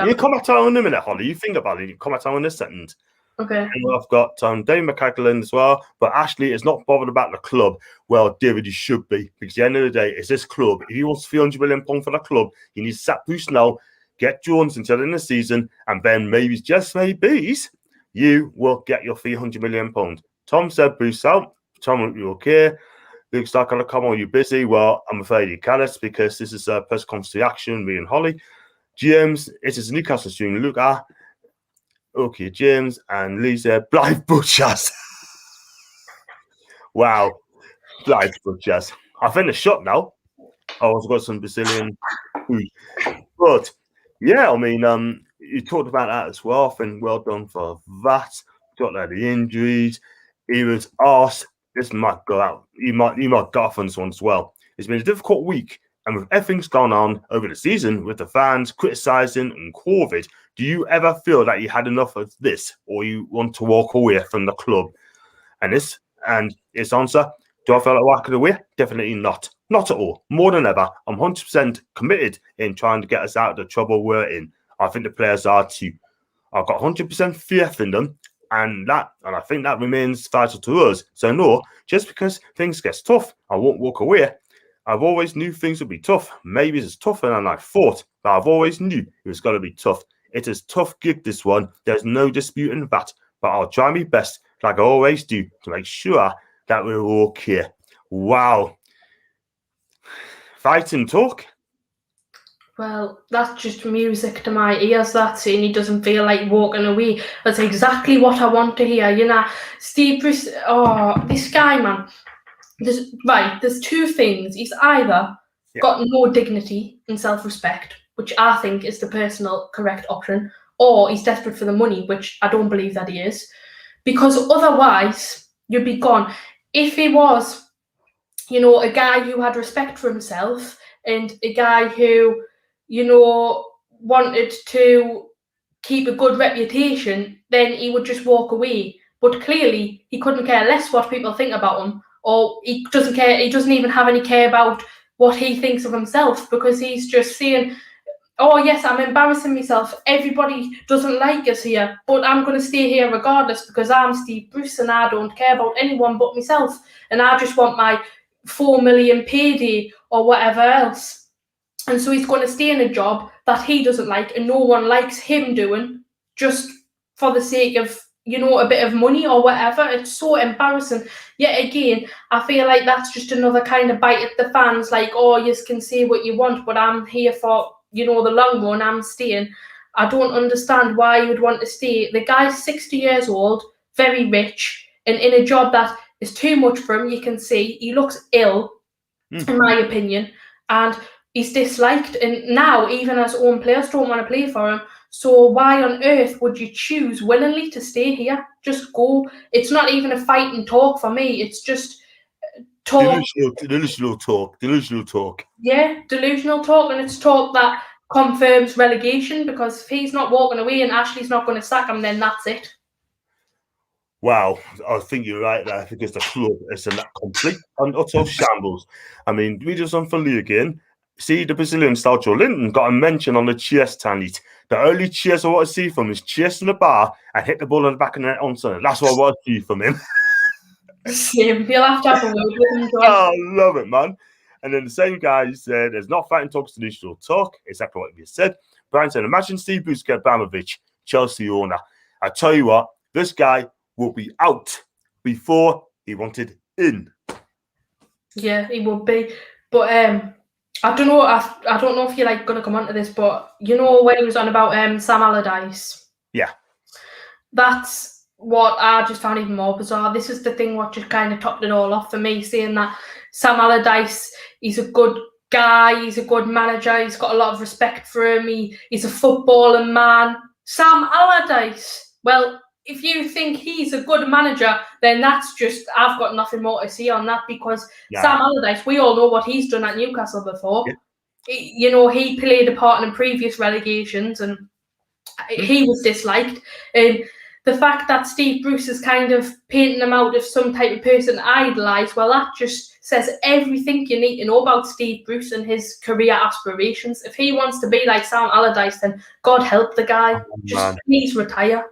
you come back to that in a minute, Holly. You think about it. You come back to that in a second. Okay. And I've got Dave McCaglin as well, but Ashley is not bothered about the club. Well, David, you should be, because at the end of the day, it's this club. If he wants £300 million for the club, he needs to sack Bruce now, get Jones until the end of the season, and then maybe, just maybe, you will get your £300 million. Tom said Bruce out. Tom, are you okay? Luke's not going to come on. Are you busy? Well, I'm afraid you can't, because this is a press conference reaction, me and Holly. James, it is a Newcastle stream. Luke, okay, James and Lisa, Blythe Butchers. Wow, Blythe Butchers. I think it's shot now. I've got some Brazilian food. But yeah, I mean, you talked about that as well. I think well done for that. Got that the injuries. He was asked. This might go out. You might go off on this one as well. It's been a difficult week, and with everything's gone on over the season with the fans criticizing and COVID, do you ever feel that you had enough of this, or you want to walk away from the club? And his answer: do I feel like walking away? Definitely not. Not at all. More than ever, I'm 100% committed in trying to get us out of the trouble we're in. I think the players are too. I've got 100% faith in them, and I think that remains vital to us. So no, just because things get tough, I won't walk away. I've always knew things would be tough. Maybe it's tougher than I thought, but I've always knew it was going to be tough. It is a tough gig, this one. There's no disputing that, but I'll try my best, like I always do, to make sure that we're okay. Wow. Fighting talk. Well, that's just music to my ears, that saying he doesn't feel like walking away. That's exactly what I want to hear. Steve Bruce, this guy, man. There's two things. He's either got no dignity and self-respect, which I think is the personal correct option, or he's desperate for the money, which I don't believe that he is. Because otherwise, you'd be gone. If he was, a guy who had respect for himself and a guy who, wanted to keep a good reputation, then he would just walk away. But clearly, he couldn't care less what people think about him, or he doesn't care. He doesn't even have any care about what he thinks of himself, because he's just saying, oh yes, I'm embarrassing myself. Everybody doesn't like us here, but I'm going to stay here regardless because I'm Steve Bruce and I don't care about anyone but myself, and I just want my 4 million payday or whatever else. And so he's going to stay in a job that he doesn't like and no one likes him doing, just for the sake of, a bit of money or whatever. It's so embarrassing. Yet again, I feel like that's just another kind of bite at the fans, like, oh, you can say what you want, but I'm here for, the long run, I'm staying. I don't understand why you would want to stay. The guy's 60 years old, very rich, and in a job that is too much for him. You can see he looks ill, in my opinion, and he's disliked. And now, even as own players don't want to play for him. So why on earth would you choose willingly to stay here? Just go. It's not even a fight and talk for me. It's just talk. Delusional talk. Yeah, delusional talk, and it's talk that confirms relegation, because if he's not walking away and Ashley's not going to sack him, then that's it. Wow, I think you're right there, because the club is in that complete and utter shambles. I mean, we just on for Lee again. See, the Brazilian star Joe Linton got a mention on the cheers tonight. The only cheers I want to see from him is cheers from the bar and hit the ball in the back of the net on Sunday. That's what I want to see from him. Same. You'll have to have a word with him, John. Oh, I love it, man. And then the same guy said, there's not fighting talk, delusional talk. Exactly what he said. Brian said, imagine Steve Bruce get Abramovich, Chelsea owner. I tell you what, this guy will be out before he wanted in. Yeah, he would be. But I don't know. I don't know if you're going to come onto this, but when he was on about Sam Allardyce. Yeah. That's what I just found even more bizarre. This is the thing what just kind of topped it all off for me, saying that Sam Allardyce, he's a good guy, he's a good manager, he's got a lot of respect for him, he's a footballing man. Sam Allardyce. Well, if you think he's a good manager, then that's just, I've got nothing more to say on that, because Sam Allardyce, we all know what he's done at Newcastle before. Yeah. He played a part in previous relegations and he was disliked. And the fact that Steve Bruce is kind of painting him out as some type of person to idolise, well, that just says everything you need to know about Steve Bruce and his career aspirations. If he wants to be like Sam Allardyce, then God help the guy. Please retire.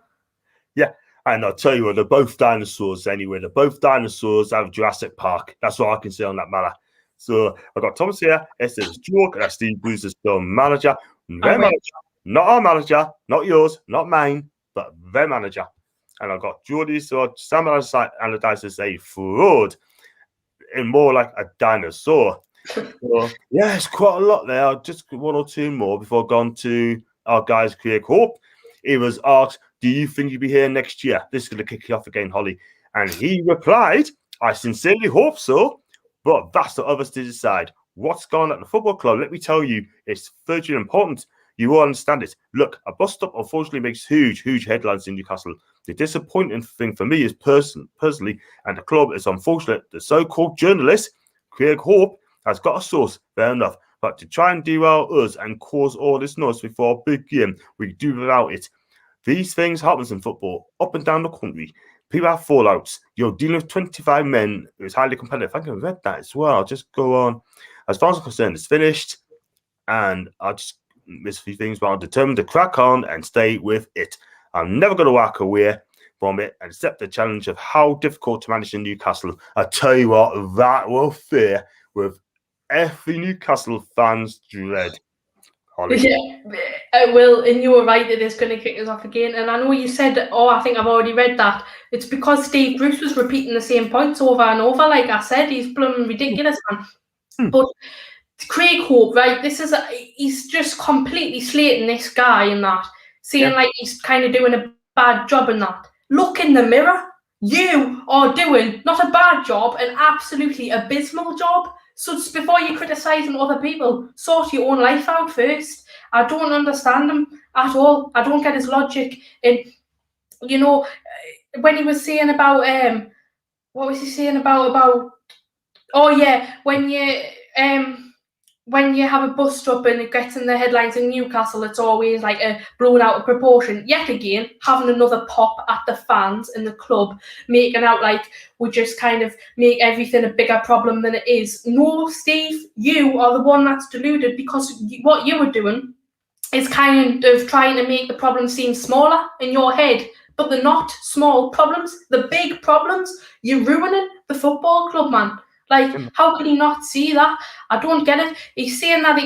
Yeah, and I'll tell you what, they're both dinosaurs anyway. They're both dinosaurs out of Jurassic Park. That's what I can say on that matter. So I've got Thomas here. It says joke that Steve Bruce is still manager. Their manager. Not our manager, not yours, not mine, but their manager. And I've got Geordie, so Sam Allardyce is a fraud and more like a dinosaur. So, yeah, it's quite a lot there. Just one or two more before going to our guys, Craig Hope. He was asked, do you think you'll be here next year? This is going to kick you off again, Holly. And he replied, I sincerely hope so, but that's the others to decide. What's going on at the football club? Let me tell you, it's virtually important. You will understand it. Look, a bust up unfortunately makes huge headlines in Newcastle. The disappointing thing for me is personally, and the club is unfortunate, the so-called journalist, Craig Hope, has got a source, fair enough. But to try and derail us and cause all this noise before a big game, we do without it. These things happen in football, up and down the country. People have fallouts. You're dealing with 25 men. It's highly competitive. I can read that as well. I'll just go on. As far as I'm concerned, it's finished. And I'll just miss a few things, but I'm determined to crack on and stay with it. I'm never going to walk away from it and accept the challenge of how difficult to manage in Newcastle. I tell you what, that will fear with every Newcastle fan's dread. Holly. Yeah, it will, and you were right, it is going to kick us off again. And I know you said, I think I've already read that. It's because Steve Bruce was repeating the same points over and over. Like I said, he's blooming ridiculous, man. But Craig Hope, right? He's just completely slating this guy in that, saying like he's kind of doing a bad job in that. Look in the mirror. You are doing not a bad job, an absolutely abysmal job. So just before you're criticising other people, sort your own life out first. I don't understand him at all. I don't get his logic. And when he was saying about what was he saying about? Oh yeah, when you have a bust up and it gets in the headlines in Newcastle, it's always like blown out of proportion. Yet again, having another pop at the fans in the club, making out like we just kind of make everything a bigger problem than it is. No, Steve, you are the one that's deluded, because what you were doing is kind of trying to make the problem seem smaller in your head. But they're not small problems. The big problems, you're ruining the football club, man. Like, how can he not see that? I don't get it. He's saying that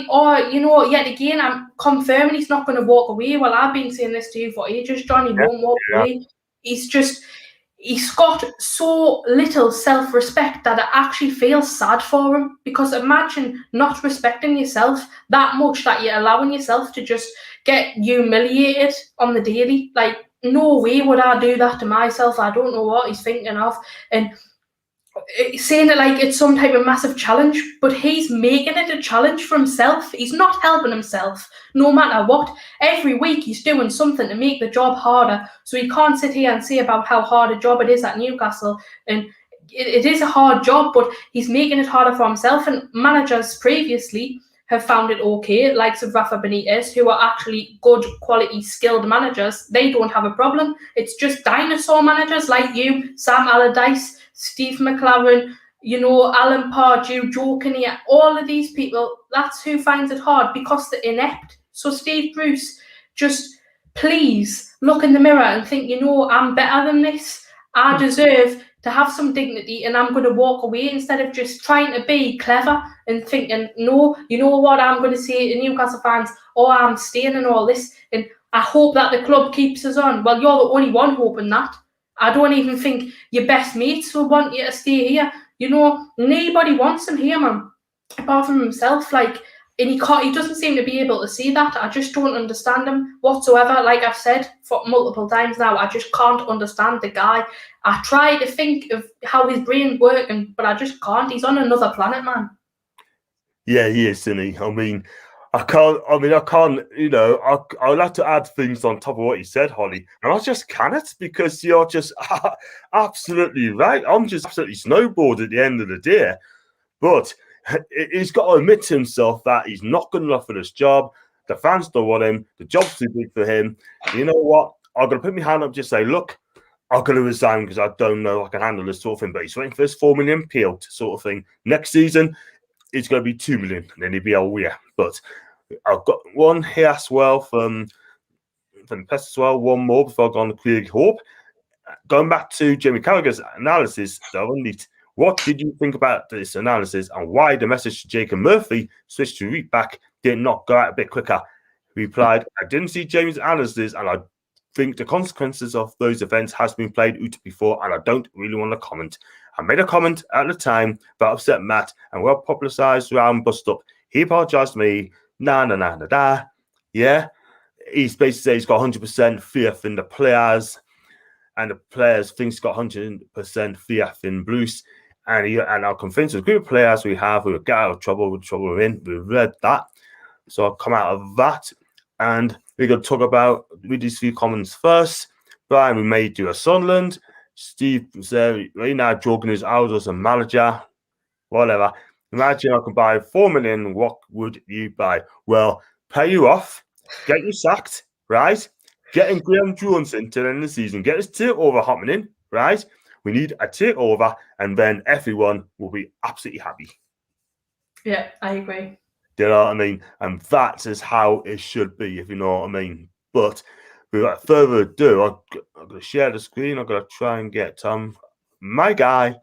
yet again, I'm confirming he's not going to walk away. Well, I've been saying this to you for ages, John. He won't walk away. He's got so little self-respect that it actually feels sad for him. Because imagine not respecting yourself that much that you're allowing yourself to just get humiliated on the daily. Like, no way would I do that to myself. I don't know what he's thinking of. And saying it like it's some type of massive challenge, but he's making it a challenge for himself. He's not helping himself, no matter what. Every week he's doing something to make the job harder. So he can't sit here and say about how hard a job it is at Newcastle. And it is a hard job, but he's making it harder for himself. And managers previously have found it okay, likes of Rafa Benitez, who are actually good, quality, skilled managers. They don't have a problem. It's just dinosaur managers like you, Sam Allardyce, Steve McLaren, Alan Pardew, Joe Kinnear, all of these people, that's who finds it hard because they're inept. So Steve Bruce, just please look in the mirror and think, I'm better than this. I deserve to have some dignity and I'm going to walk away instead of just trying to be clever and thinking, no, you know what, I'm going to say to Newcastle fans, I'm staying and all this and I hope that the club keeps us on. Well, you're the only one hoping that. I don't even think your best mates will want you to stay here. Nobody wants him here, man, apart from himself. And he doesn't seem to be able to see that. I just don't understand him whatsoever. Like I've said for multiple times now, I just can't understand the guy. I try to think of how his brain's working, but I just can't. He's on another planet, man. Yeah, he is, isn't he? I can't, I'll have to add things on top of what you said, Holly, and I just cannot because you're just absolutely right. I'm just absolutely snowboard at the end of the day. But he's got to admit to himself that he's not good enough for this job. The fans don't want him. The job's too big for him. You know what? I'm going to put my hand up and just say, look, I'm going to resign because I don't know I can handle this sort of thing. But he's waiting for his 4 million peeled sort of thing. Next season, it's going to be 2 million. And then he'll be But I've got one here as well from Pest as well. One more before I go on to Craig Hope. Going back to Jamie Carragher's analysis, what did you think about this analysis and why the message to Jacob Murphy switched to read back did not go out a bit quicker? He replied, I didn't see Jamie's analysis and I think the consequences of those events has been played out before and I don't really want to comment. I made a comment at the time that upset Matt and well publicised around bust up. He apologised to me. Nah. Yeah. He's basically said he's got 100% faith in the players and the players think he's got 100% faith in Bruce. And I'm convinced with a group of players we have who will get out of trouble with trouble we're in. We've read that. So I'll come out of that. And we're going to talk about, read these few comments first. Brian, we may do a Sunderland. Steve said, right now, Jorgen is out as a manager. Whatever. Imagine I can buy 4 million. What would you buy? Well, pay you off, get you sacked, right? Getting Graham Jones in till the end of the season, get this takeover happening, right? We need a takeover, and then everyone will be absolutely happy. Yeah, I agree. Do you know what I mean? And that is how it should be, if you know what I mean. But without further ado, I'm going to share the screen. I'm going to try and get my guy,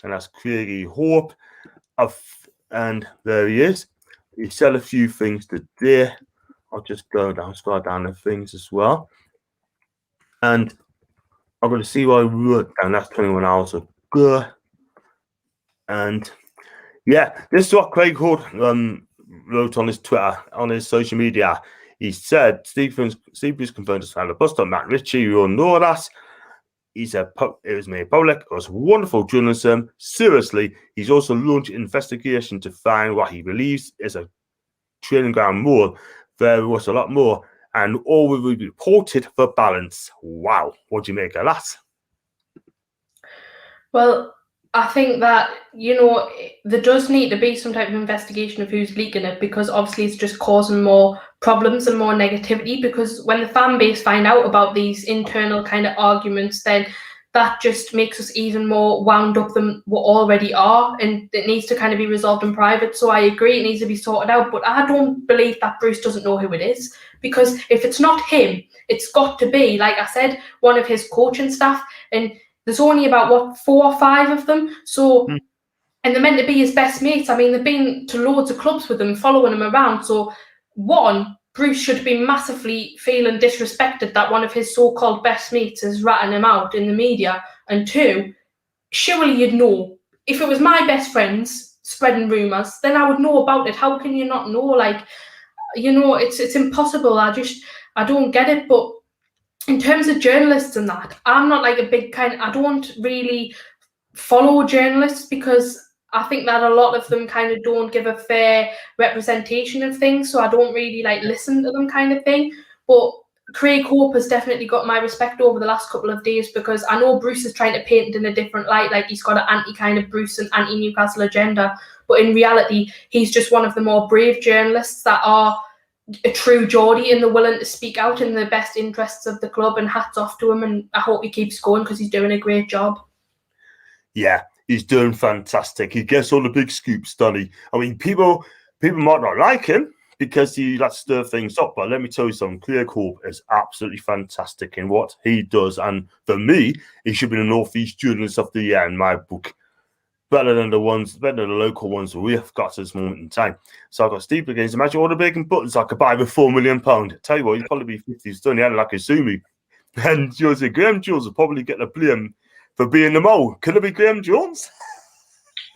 and that's Craig Hope. And there he is. He said a few things today. I'll just scroll down the things as well. And I'm going to see what I wrote down. That's 21 hours ago. And yeah, this is what Craig Hope wrote on his Twitter, on his social media. He said, Steve Bruce confirmed his fan of bust up Matt Ritchie. You all know that. He said it was made public. It was wonderful journalism. Seriously, he's also launched an investigation to find what he believes is a training ground more. There was a lot more, and all will be reported for balance. Wow, what do you make of that? Well, I think that, there does need to be some type of investigation of who's leaking it, because obviously it's just causing more problems and more negativity, because when the fan base find out about these internal kind of arguments, then that just makes us even more wound up than we already are, and it needs to kind of be resolved in private. So I agree it needs to be sorted out, but I don't believe that Bruce doesn't know who it is, because if it's not him, it's got to be, like I said, one of his coaching staff, and there's only about 4 or 5 of them. So and they're meant to be his best mates. I mean, they've been to loads of clubs with him, following him around. So, one, Bruce should be massively feeling disrespected that one of his so-called best mates is ratting him out in the media. And two, surely you'd know. If it was my best friends spreading rumours, then I would know about it. How can you not know? Like, it's impossible. I don't get it. But in terms of journalists and that, I'm not like a big I don't really follow journalists because I think that a lot of them kind of don't give a fair representation of things, so I don't really like listen to them kind of thing. But Craig Hope has definitely got my respect over the last couple of days because I know Bruce is trying to paint it in a different light, like he's got an anti kind of Bruce and anti-Newcastle agenda, but in reality, he's just one of the more brave journalists that are a true Geordie and they're willing to speak out in the best interests of the club, and hats off to him, and I hope he keeps going because he's doing a great job. Yeah, he's doing fantastic. He gets all the big scoops, doesn't he? I mean, people might not like him because he likes to stir things up, but let me tell you something, Craig Hope is absolutely fantastic in what he does, and for me, he should be the North East Journalist of the Year in my book. Better than the local ones we have got at this moment in time. So I've got Steve against. Imagine all the bacon buttons I could buy with £4 million. Tell you what, he'd probably be 50 stone. He had like a Sumi. And Graham Jones will probably get the blame for being the mole. Could it be Graham Jones?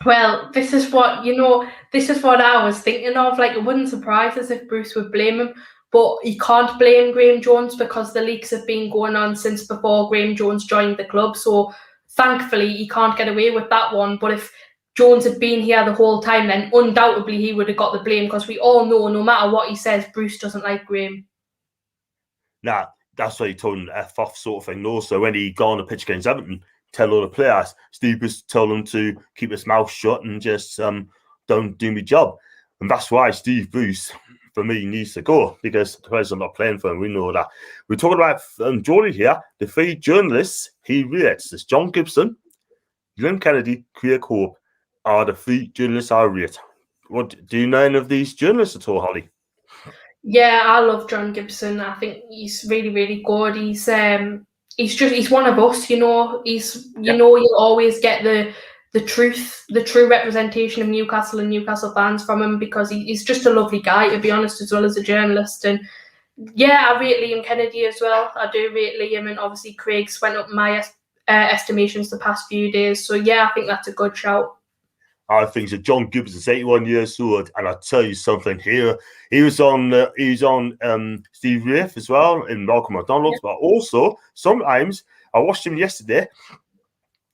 Well, this is what I was thinking of. Like, it wouldn't surprise us if Bruce would blame him, but you can't blame Graham Jones because the leaks have been going on since before Graham Jones joined the club. So thankfully, he can't get away with that one. But if Jones had been here the whole time, then undoubtedly he would have got the blame because we all know no matter what he says, Bruce doesn't like Graham. Nah, that's why he told him to F off sort of thing. Also, when he got on the pitch against Everton, tell all the players, Steve Bruce told them to keep his mouth shut and just don't do my job. And that's why Steve Bruce, for me, needs to go because the players are not playing for him. We know that. We're talking about Geordie here. The three journalists he rates. There's John Gibson, Glenn Kennedy, Craig Hope are the three journalists I rate. What do you know any of these journalists at all, Holly? Yeah, I love John Gibson. I think he's really, really good. He's one of us, you know. You'll always get the true representation of Newcastle and Newcastle fans from him because he's just a lovely guy, to be honest, as well as a journalist. And yeah, I rate Liam Kennedy as well. I do rate Liam, and obviously Craig's went up my estimations the past few days. So yeah, I think that's a good shout. I think so. John Gibson's 81 years old, and I'll tell you something here. He was on Steve Rafe as well in Malcolm McDonald's, but also sometimes I watched him yesterday.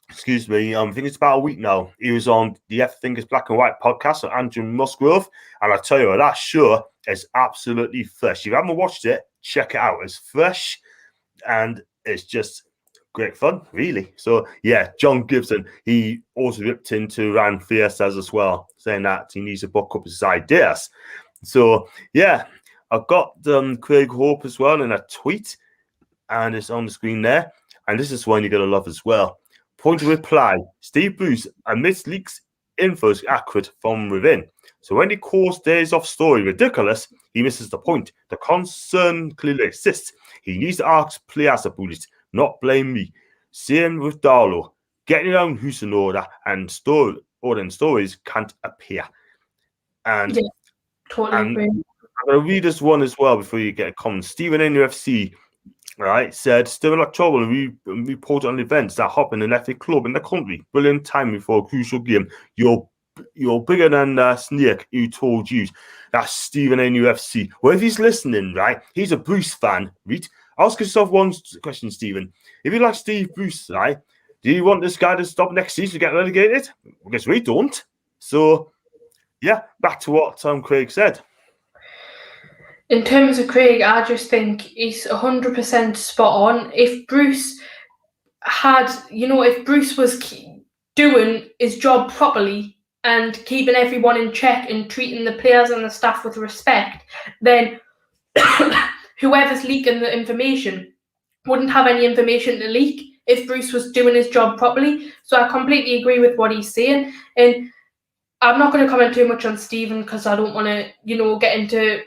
Excuse me, I think it's about a week now. He was on the Everything is Black and White podcast with Andrew Musgrove, and I tell you, that show is absolutely fresh. If you haven't watched it, check it out. It's fresh, and it's just great fun, really. So, yeah, John Gibson, he also ripped into Ryan Fiersters as well, saying that he needs to buck up his ideas. So, yeah, I've got Craig Hope as well in a tweet, and it's on the screen there. And this is one you're going to love as well. Point of reply, Steve Bruce admits leaks info is accurate from within. So when he calls Days Off story ridiculous, he misses the point. The concern clearly exists. He needs to ask players about it, not blame me. Same with Darlow. Getting around who's in order and stories can't appear. And, yeah, totally agree. I'm going to read this one as well before you get a comment. Stephen NFC, right, said, still in like trouble and reported on events that happen in every club in the country. Brilliant timing for a crucial game. You're bigger than Snake, who told you. That's Stephen NFC. Well, if he's listening, right, he's a Bruce fan, right? Ask yourself one question, Stephen. If you like Steve Bruce, right, do you want this guy to stop next season to get relegated? I guess we don't. So, yeah, back to what Craig said. In terms of Craig, I just think he's 100% spot on. If Bruce was doing his job properly and keeping everyone in check and treating the players and the staff with respect, then whoever's leaking the information wouldn't have any information to leak if Bruce was doing his job properly. So I completely agree with what he's saying. And I'm not going to comment too much on Stephen because I don't want to, get into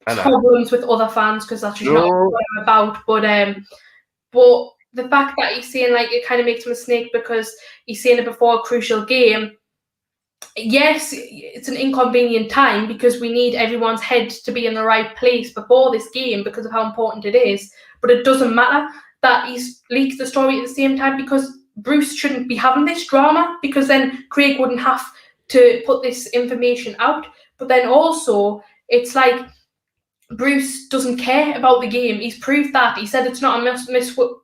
problems with other fans because that's just not what I'm about. But the fact that he's saying like it kind of makes him a snake because he's saying it before a crucial game, yes, it's an inconvenient time because we need everyone's head to be in the right place before this game because of how important it is. But it doesn't matter that he's leaked the story at the same time because Bruce shouldn't be having this drama because then Craig wouldn't have to put this information out. But then also, it's like Bruce doesn't care about the game. He's proved that. He said it's not a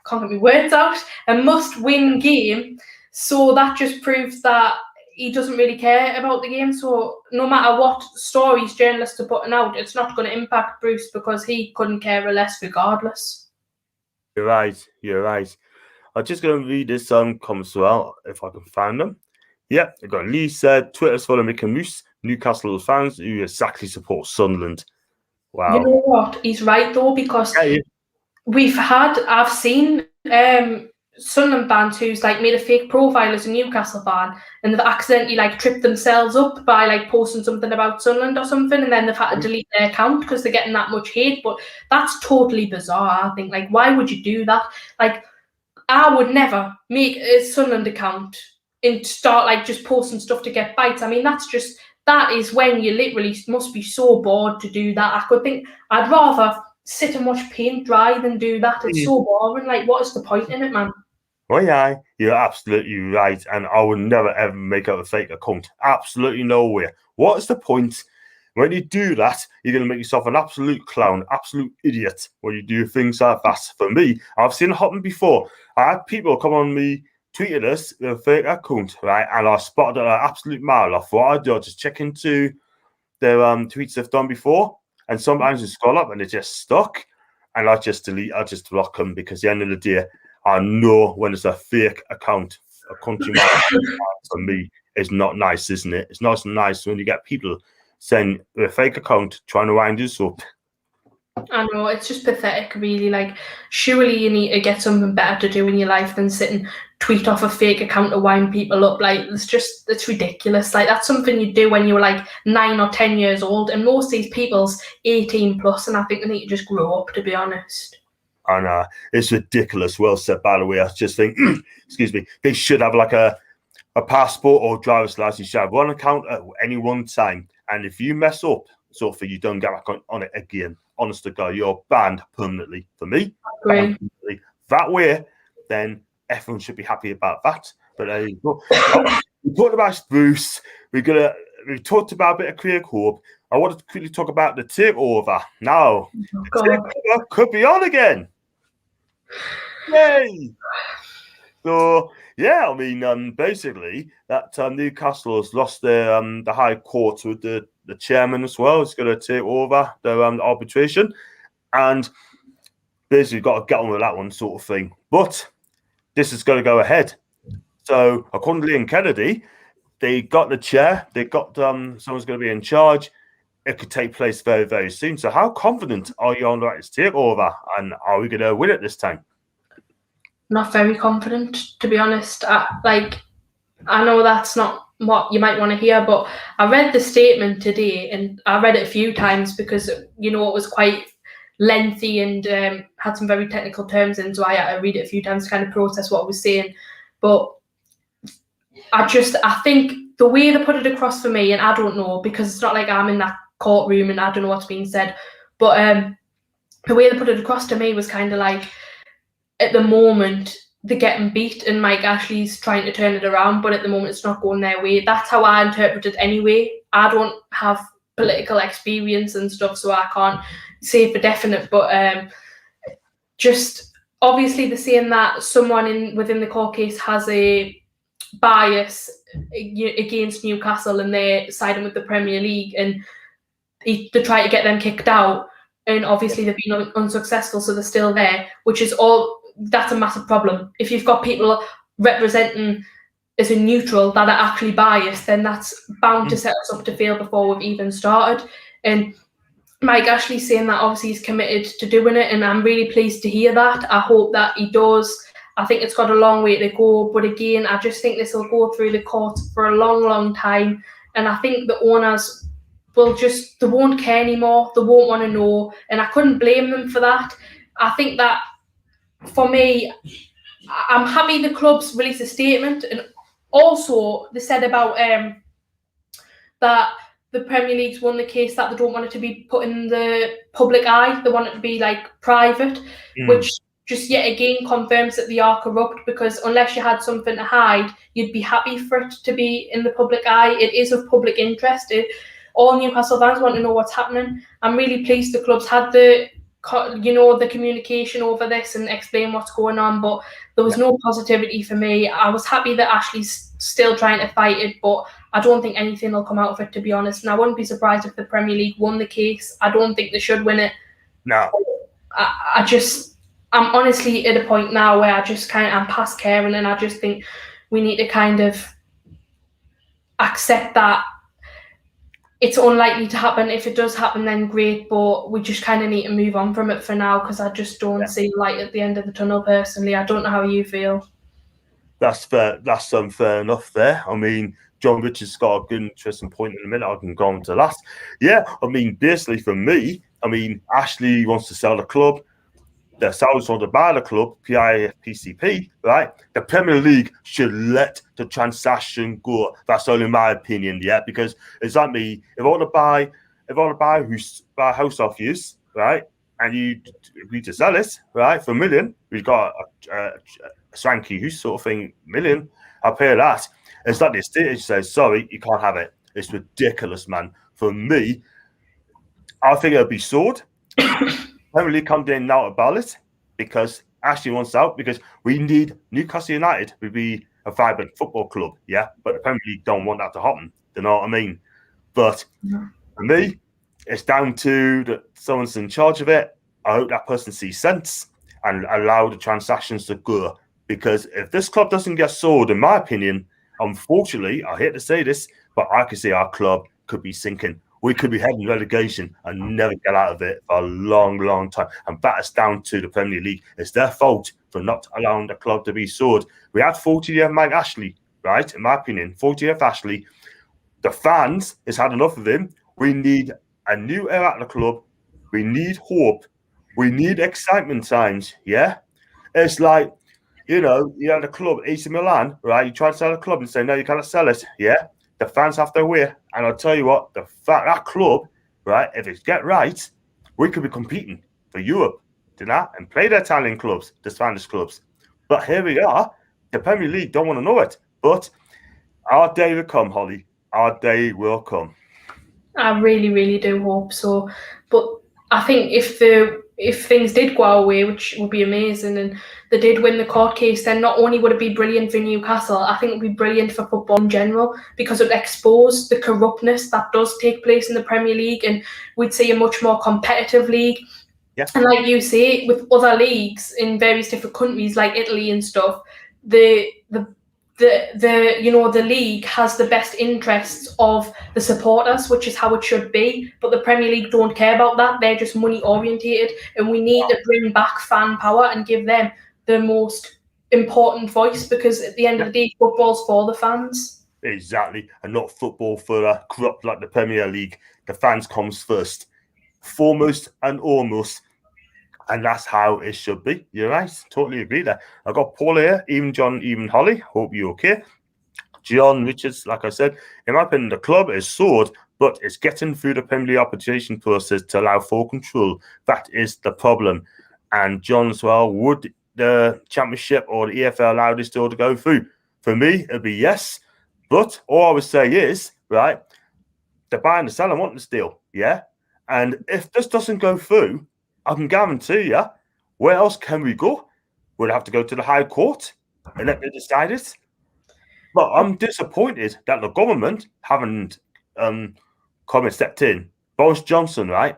can't get my words out, a must-win game. So that just proves that he doesn't really care about the game. So no matter what stories journalists are putting out, it's not going to impact Bruce because he couldn't care less regardless. You're right. I'm just going to read this comments as well, if I can find them. Yeah, I got Lee said, Twitter's full of Mickey Moose, Newcastle fans who exactly support Sunderland. Wow. You know what? He's right though, because I've seen Sunderland fans who's like made a fake profile as a Newcastle fan and they've accidentally like tripped themselves up by like posting something about Sunderland or something, and then they've had to delete their account because they're getting that much hate. But that's totally bizarre. I think, like, why would you do that? Like, I would never make a Sunderland account and start like just posting stuff to get bites. I mean, that is when you literally must be so bored to do that. I could think I'd rather sit and watch paint dry than do that. It's so boring. Like, what is the point in it, man? Well, yeah, you're absolutely right. And I would never ever make up a fake account. Absolutely nowhere. What is the point? When you do that, you're going to make yourself an absolute clown, absolute idiot when you do things like that. For me, I've seen it happen before. I had people come on me, tweeted us with a fake account, right? And I spotted an absolute mile off. What I do, I just check into their tweets they've done before. And sometimes they scroll up and they're just stuck. And I just block them because at the end of the day, I know when it's a fake account, a country mile for me is not nice, isn't it? It's not nice when you get people saying a fake account trying to wind us up. I know, it's just pathetic, really. Like, surely you need to get something better to do in your life than sit and tweet off a fake account to wind people up. Like, it's ridiculous. Like, that's something you do when you were like 9 or 10 years old, and most of these people's 18 plus, and I think they need to just grow up, to be honest. And it's ridiculous. Well said, by the way. I just think, excuse me, they should have like a passport or driver's license. You should have one account at any one time. And if you mess up, you don't get back on it again. Honest to God, you're banned permanently. For me, that way, then everyone should be happy about that. But there you go. We talked about Bruce. We talked about a bit of Craig Hope. I wanted to quickly talk about the takeover. Now, the takeover could be on again. Yay! So, yeah, I mean, basically, that Newcastle has lost their the High Court with the chairman as well. It's going to take over the arbitration. And basically, got to get on with that one sort of thing. But this is going to go ahead. So, according to Liam Kennedy, they got the chair. They got someone's going to be in charge. It could take place very, very soon. So how confident are you on the right to take over? And are we going to win it this time? Not very confident, to be honest. I know that's not what you might want to hear, but I read the statement today and I read it a few times because, you know, it was quite lengthy and had some very technical terms in, so I had to read it a few times to kind of process what I was saying. But I think the way they put it across for me, and I don't know, because it's not like I'm in that courtroom and I don't know what's being said, but the way they put it across to me was kind of like, at the moment they're getting beat and Mike Ashley's trying to turn it around, but at the moment it's not going their way. That's how I interpret it anyway. I don't have political experience and stuff, so I can't say for definite, but just obviously they're saying that someone within the court case has a bias against Newcastle and they're siding with the Premier League and they try to get them kicked out, and obviously they've been unsuccessful, so they're still there, that's a massive problem. If you've got people representing as a neutral that are actually biased, then that's bound to set us up to fail before we've even started. And Mike Ashley's saying that obviously he's committed to doing it, and I'm really pleased to hear that. I hope that he does. I think it's got a long way to go, but again, I just think this will go through the courts for a long, long time, and I think the owners they won't care anymore. They won't want to know, and I couldn't blame them for that. I think that, for me, I'm happy the clubs released a statement, and also they said about that the Premier League's won the case that they don't want it to be put in the public eye. They want it to be like private, which just yet again confirms that they are corrupt, because unless you had something to hide, you'd be happy for it to be in the public eye. It is of public interest. All Newcastle fans want to know what's happening. I'm really pleased the club's had the communication over this and explain what's going on, but there was no positivity for me. I was happy that Ashley's still trying to fight it, but I don't think anything will come out of it, to be honest. And I wouldn't be surprised if the Premier League won the case. I don't think they should win it. No. I'm honestly at a point now where I'm past caring, and I just think we need to kind of accept that it's unlikely to happen. If it does happen, then great, but we just kind of need to move on from it for now, because I just don't see light at the end of the tunnel personally. I don't know how you feel. That's fair. That's fair enough there. I mean, John Richards got a good, interesting point in a minute. I can go on to that. Yeah, I mean, basically for me, I mean, Ashley wants to sell the club. The Saudis want to buy the club, PIF, PCP, right? The Premier League should let the transaction go. That's only my opinion, yeah, because it's like me. If I want to buy a house off you, right, and you agree to sell it, right, for $1 million, we've got a swanky house sort of thing, $1 million, I'll pay that. It's like the estate agent says, sorry, you can't have it. It's ridiculous, man. For me, I think it'll be sold. Premier League come in now about it because Ashley wants out, because we need Newcastle United to be a vibrant football club, yeah. But the Premier League don't want that to happen. You know what I mean? But for me, it's down to someone's in charge of it. I hope that person sees sense and allow the transactions to go. Because if this club doesn't get sold, in my opinion, unfortunately, I hate to say this, but I could see our club could be sinking. We could be heading relegation and never get out of it for a long, long time. And that is down to the Premier League. It's their fault for not allowing the club to be sold. We had 40-year Mike Ashley, right? In my opinion, 40-year Ashley. The fans has had enough of him. We need a new era at the club. We need hope. We need excitement times, yeah? It's like, you know, you had a club, AC Milan, right? You try to sell a club and say, no, you cannot sell it, yeah? The fans have their way. And I'll tell you what, that club, right, if it get right, we could be competing for Europe, and play the Italian clubs, the Spanish clubs. But here we are. The Premier League don't want to know it. But our day will come, Holly. Our day will come. I really, really do hope so. But I think if things did go our way, which would be amazing, and they did win the court case, then not only would it be brilliant for Newcastle, I think it would be brilliant for football in general, because it would expose the corruptness that does take place in the Premier League, and we'd see a much more competitive league. Yeah. And like you say, with other leagues in various different countries like Italy and stuff, the league has the best interests of the supporters, which is how it should be. But the Premier League don't care about that. They're just money orientated, and we need to bring back fan power and give them the most important voice, because at the end of the day, football's for the fans. Exactly, and not football for a corrupt like the Premier League. The fans comes first, foremost and almost. And that's how it should be. You're right. Totally agree there. I got Paul here, even John, even Holly. Hope you're okay. John Richards, like I said, in my opinion, the club is sold, but it's getting through the Premier League application process to allow full control. That is the problem. And John as well, would the Championship or the EFL allow this deal to go through? For me, it'd be yes. But all I would say is, right, the buyer and the seller want this deal, yeah? And if this doesn't go through, I can guarantee you, where else can we go? We'd have to go to the High Court and let them decide it. But I'm disappointed that the government haven't come and stepped in. Boris Johnson, right,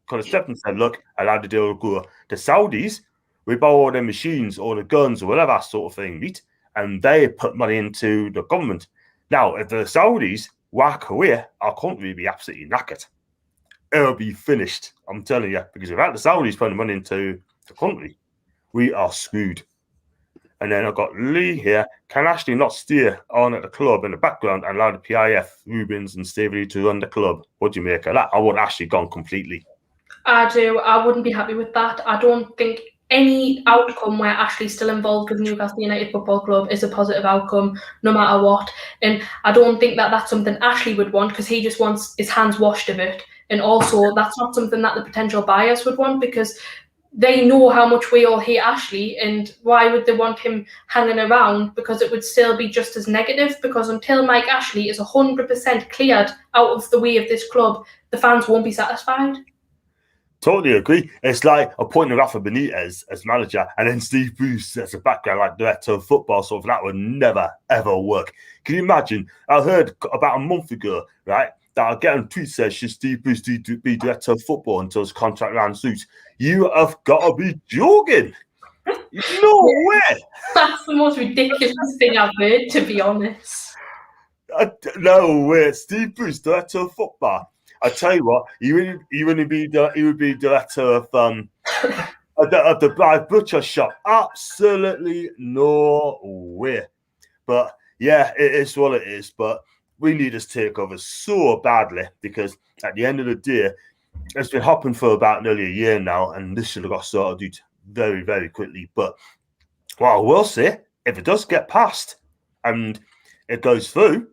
could have stepped and said, look, allow the deal to go. The Saudis, we buy all their machines or the guns or whatever sort of thing, right? And they put money into the government. Now, if the Saudis whack away, our country would be absolutely knackered. It'll be finished, I'm telling you, because without the Saudis putting money into the country, we are screwed. And then I've got Lee here. Can Ashley not steer on at the club in the background and allow the PIF, Rubins and Stavely to run the club? What do you make of that? I want Ashley gone completely. I do. I wouldn't be happy with that. I don't think any outcome where Ashley's still involved with Newcastle United Football Club is a positive outcome, no matter what. And I don't think that that's something Ashley would want, because he just wants his hands washed of it. And also, that's not something that the potential buyers would want, because they know how much we all hate Ashley, and why would they want him hanging around? Because it would still be just as negative, because until Mike Ashley is 100% cleared out of the way of this club, the fans won't be satisfied. Totally agree. It's like appointing Rafa Benitez as manager and then Steve Bruce as a background like director of football. So that would never, ever work. Can you imagine? I heard about a month ago, right, that I get on tweet says, should Steve Bruce be director of football until his contract runs out? You have got to be joking. No way. That's the most ridiculous thing I've heard, to be honest. No way. Steve Bruce, director of football. I tell you what, he would be director of the Bride Butcher shop. Absolutely no way. But yeah, it is what it is. But we need this takeover so badly, because at the end of the day, it's been happening for about nearly a year now, and this should have got sorted out very, very quickly. But what I will say, if it does get passed and it goes through,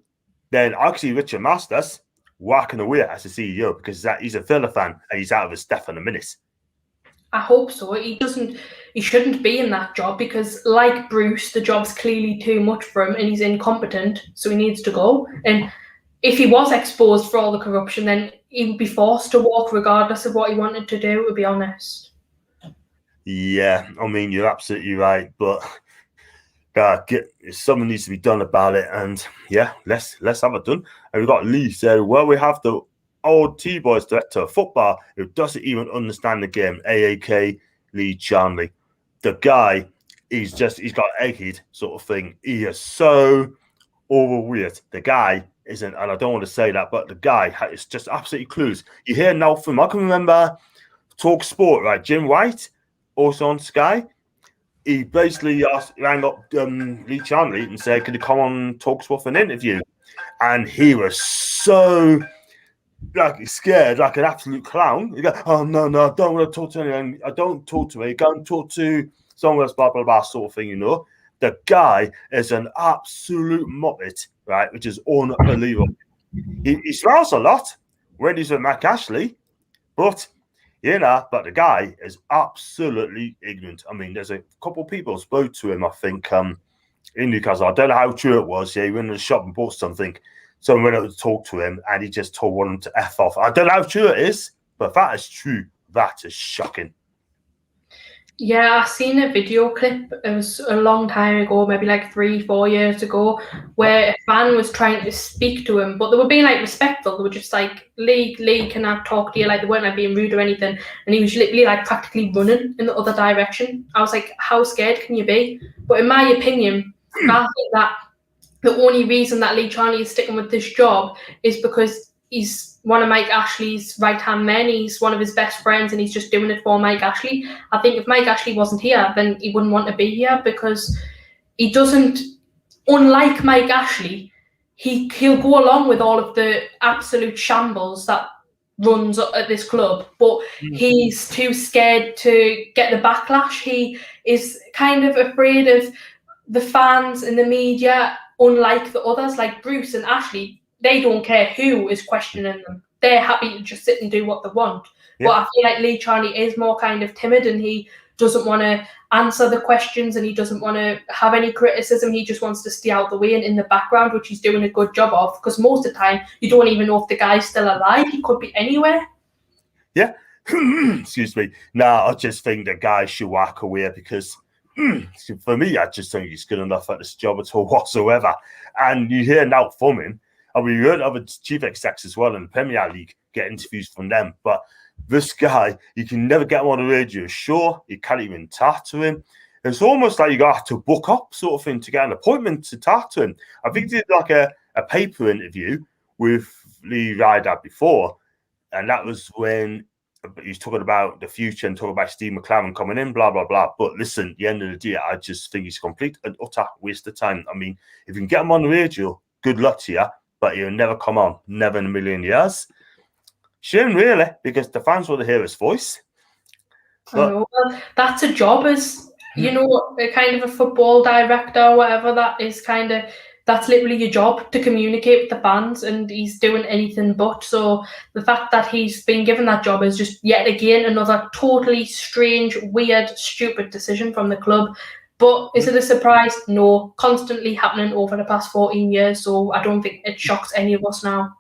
then actually Richard Masters walking away as a CEO, because he's a Villa fan and he's out of his depth in a minute. I hope so. He shouldn't be in that job, because like Bruce, the job's clearly too much for him and he's incompetent, so he needs to go. And if he was exposed for all the corruption, then he would be forced to walk regardless of what he wanted to do, to be honest. Yeah, I mean, you're absolutely right, but something needs to be done about it, and yeah, let's have it done. And we've got Lee said, well, we have the old T-Boys director of football who doesn't even understand the game, AAK Lee Charnley. The guy, he's got egghead sort of thing. He is so overweight. The guy isn't, and I don't want to say that, but the guy is just absolutely clueless. You hear now from, I can remember Talk Sport, right? Jim White, also on Sky. He basically rang up Lee Charnley and said, could he come on Talk Sport for an interview? And he was so scared, like an absolute clown. He goes, oh, no, I don't want to talk to anyone. I don't talk to me. Go and talk to someone else, blah, blah, blah, sort of thing, you know. The guy is an absolute muppet, right, which is unbelievable. He smiles a lot when he's with Mike Ashley, but the guy is absolutely ignorant. I mean, there's a couple of people spoke to him, I think, in Newcastle. I don't know how true it was. Yeah, he went in the shop and bought something. Someone went out to talk to him, and he just told one of them to F off. I don't know how true it is, but if that is true, that is shocking. Yeah, I seen a video clip. It was a long time ago, maybe like 3-4 years ago, where a fan was trying to speak to him, but they were being like respectful. They were just like, Lee, can I talk to you? Like, they weren't like being rude or anything. And he was literally like practically running in the other direction. I was like, how scared can you be? But in my opinion, I think that the only reason that Lee Charnley is sticking with this job is because he's one of Mike Ashley's right-hand men. He's one of his best friends, and he's just doing it for Mike Ashley. I think if Mike Ashley wasn't here, then he wouldn't want to be here, because he doesn't, unlike Mike Ashley, he'll go along with all of the absolute shambles that runs at this club, but he's too scared to get the backlash. He is kind of afraid of the fans and the media, unlike the others, like Bruce and Ashley. They don't care who is questioning them. They're happy to just sit and do what they want. Yeah. But I feel like Lee Charnley is more kind of timid, and he doesn't want to answer the questions, and he doesn't want to have any criticism. He just wants to stay out the way and in the background, which he's doing a good job of, because most of the time you don't even know if the guy's still alive. He could be anywhere. Yeah. Excuse me. No, I just think the guy should walk away, because for me, I just think he's good enough at this job at all whatsoever. And you hear now from him, and we heard other chief execs as well in the Premier League get interviews from them. But this guy, you can never get him on the radio show. You can't even talk to him. It's almost like you got to book up sort of thing to get an appointment to talk to him. I think he did like a paper interview with Lee Ryder before, and that was when he's talking about the future and talking about Steve McLaren coming in, blah, blah, blah. But listen, at the end of the day, I just think he's a complete and utter waste of time. I mean, if you can get him on the radio, good luck to you, but he'll never come on, never in a million years. Shame, really, because the fans want to hear his voice. I know. Well, that's a job as, you know, a kind of a football director or whatever. That's literally your job, to communicate with the fans, and he's doing anything but. So the fact that he's been given that job is just yet again another totally strange, weird, stupid decision from the club. But is it a surprise? No. Constantly happening over the past 14 years, so I don't think it shocks any of us now.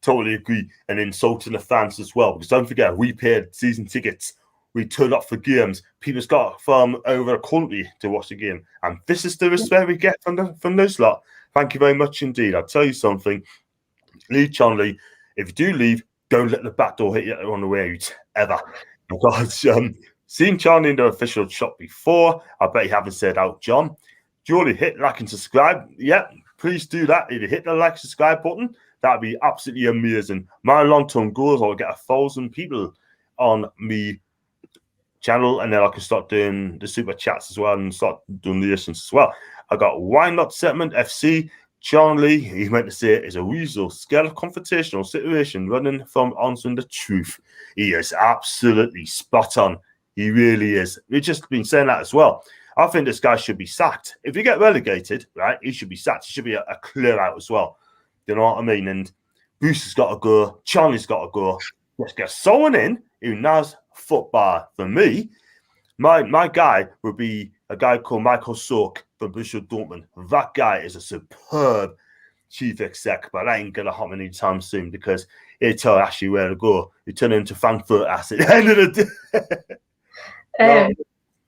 Totally agree. And insulting the fans as well, because don't forget, we paid season tickets. We turned up for games. People's got from over the country to watch the game. And this is the respect we get from those lot. Thank you very much indeed. I'll tell you something. Leave Charlie. If you do leave, don't let the back door hit you on the way out, ever. Because seeing Charlie in the official shop before, I bet you haven't said out, John. Do you already hit like and subscribe? Yeah, please do that. If you hit the like, subscribe button, that'd be absolutely amazing. My long-term goal is I'll get 1,000 people on me channel, and then I can start doing the super chats as well and start doing the listens as well. I got Why Not Settlement FC. Charlie, he meant to say it is a weasel, scared of confrontational situation, running from answering the truth. He is absolutely spot on. He really is. We've just been saying that as well. I think this guy should be sacked. If you get relegated, right, he should be sacked. He should be a clear out as well. You know what I mean? And Bruce has got to go. Charlie's got to go. Let's get someone in who knows football. For me, my guy would be a guy called Michael Sork from Borussia Dortmund. That guy is a superb chief exec, but that ain't going to happen anytime soon because he'll tell Ashley where to go. He turn into Frankfurt at the end of the day.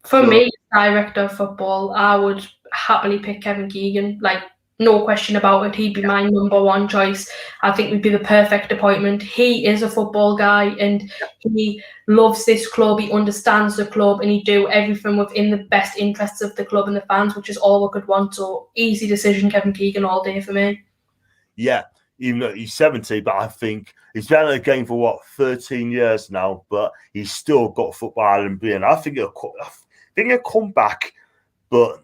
For me, director of football, I would happily pick Kevin Keegan. Like, no question about it. He'd be my number one choice. I think we'd be the perfect appointment. He is a football guy and he loves this club. He understands the club and he'd do everything within the best interests of the club and the fans, which is all we could want. So easy decision, Kevin Keegan, all day for me. Yeah, even though he's 70, but I think he's been in the game for 13 years now, but he's still got football and being. I think he'll come back, but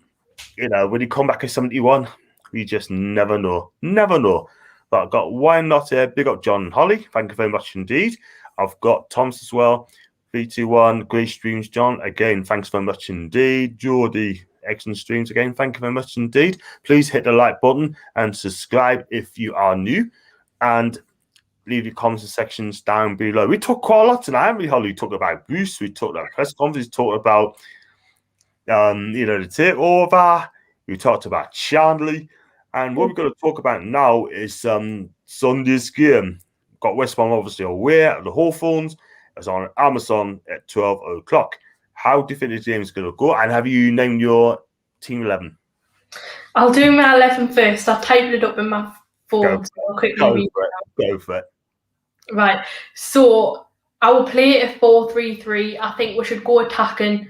you know, when he come back at 71, we just never know. Never know. But I've got Why Not here. Big up John and Holly. Thank you very much indeed. I've got Thomas as well. 321. Great streams, John. Again, thanks very much indeed. Geordie, excellent streams again. Thank you very much indeed. Please hit the like button and subscribe if you are new. And leave your comments and sections down below. We talked quite a lot tonight, haven't we, Holly? We talked about Bruce. We talked about press conference. We talked about the takeover. We talked about Chandley. And what we're going to talk about now is Sunday's game. Got West Brom obviously away at the Hawthorns. It's on Amazon at 12 o'clock. How do you think this game is going to go? And have you named your team 11? I'll do my 11 first. I've typed it up in my phone. So I'll quickly read it. Go for it. Right. So I will play a 4-3-3. I think we should go attacking.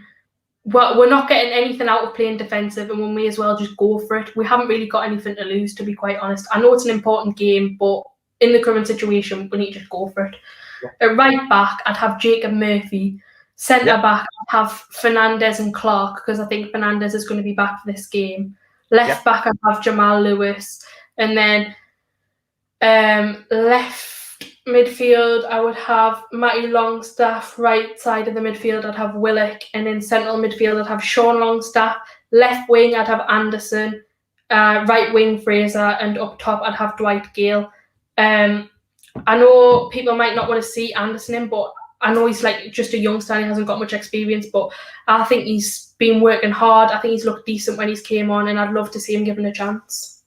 Well, we're not getting anything out of playing defensive, and we may as well just go for it. We haven't really got anything to lose, to be quite honest. I know it's an important game, but in the current situation, we need to just go for it. Yeah. Right back, I'd have Jacob Murphy. Centre back, I'd have Fernandez and Clark, because I think Fernandez is going to be back for this game. Left back, I'd have Jamal Lewis. And then left midfield, I would have Matty Longstaff. Right side of the midfield, I'd have Willock. And in central midfield, I'd have Sean Longstaff. Left wing, I'd have Anderson. Right wing, Fraser. And up top, I'd have Dwight Gale. I know people might not want to see Anderson in, but I know he's like just a youngster and he hasn't got much experience, but I think he's been working hard. I think he's looked decent when he's came on, and I'd love to see him given a chance.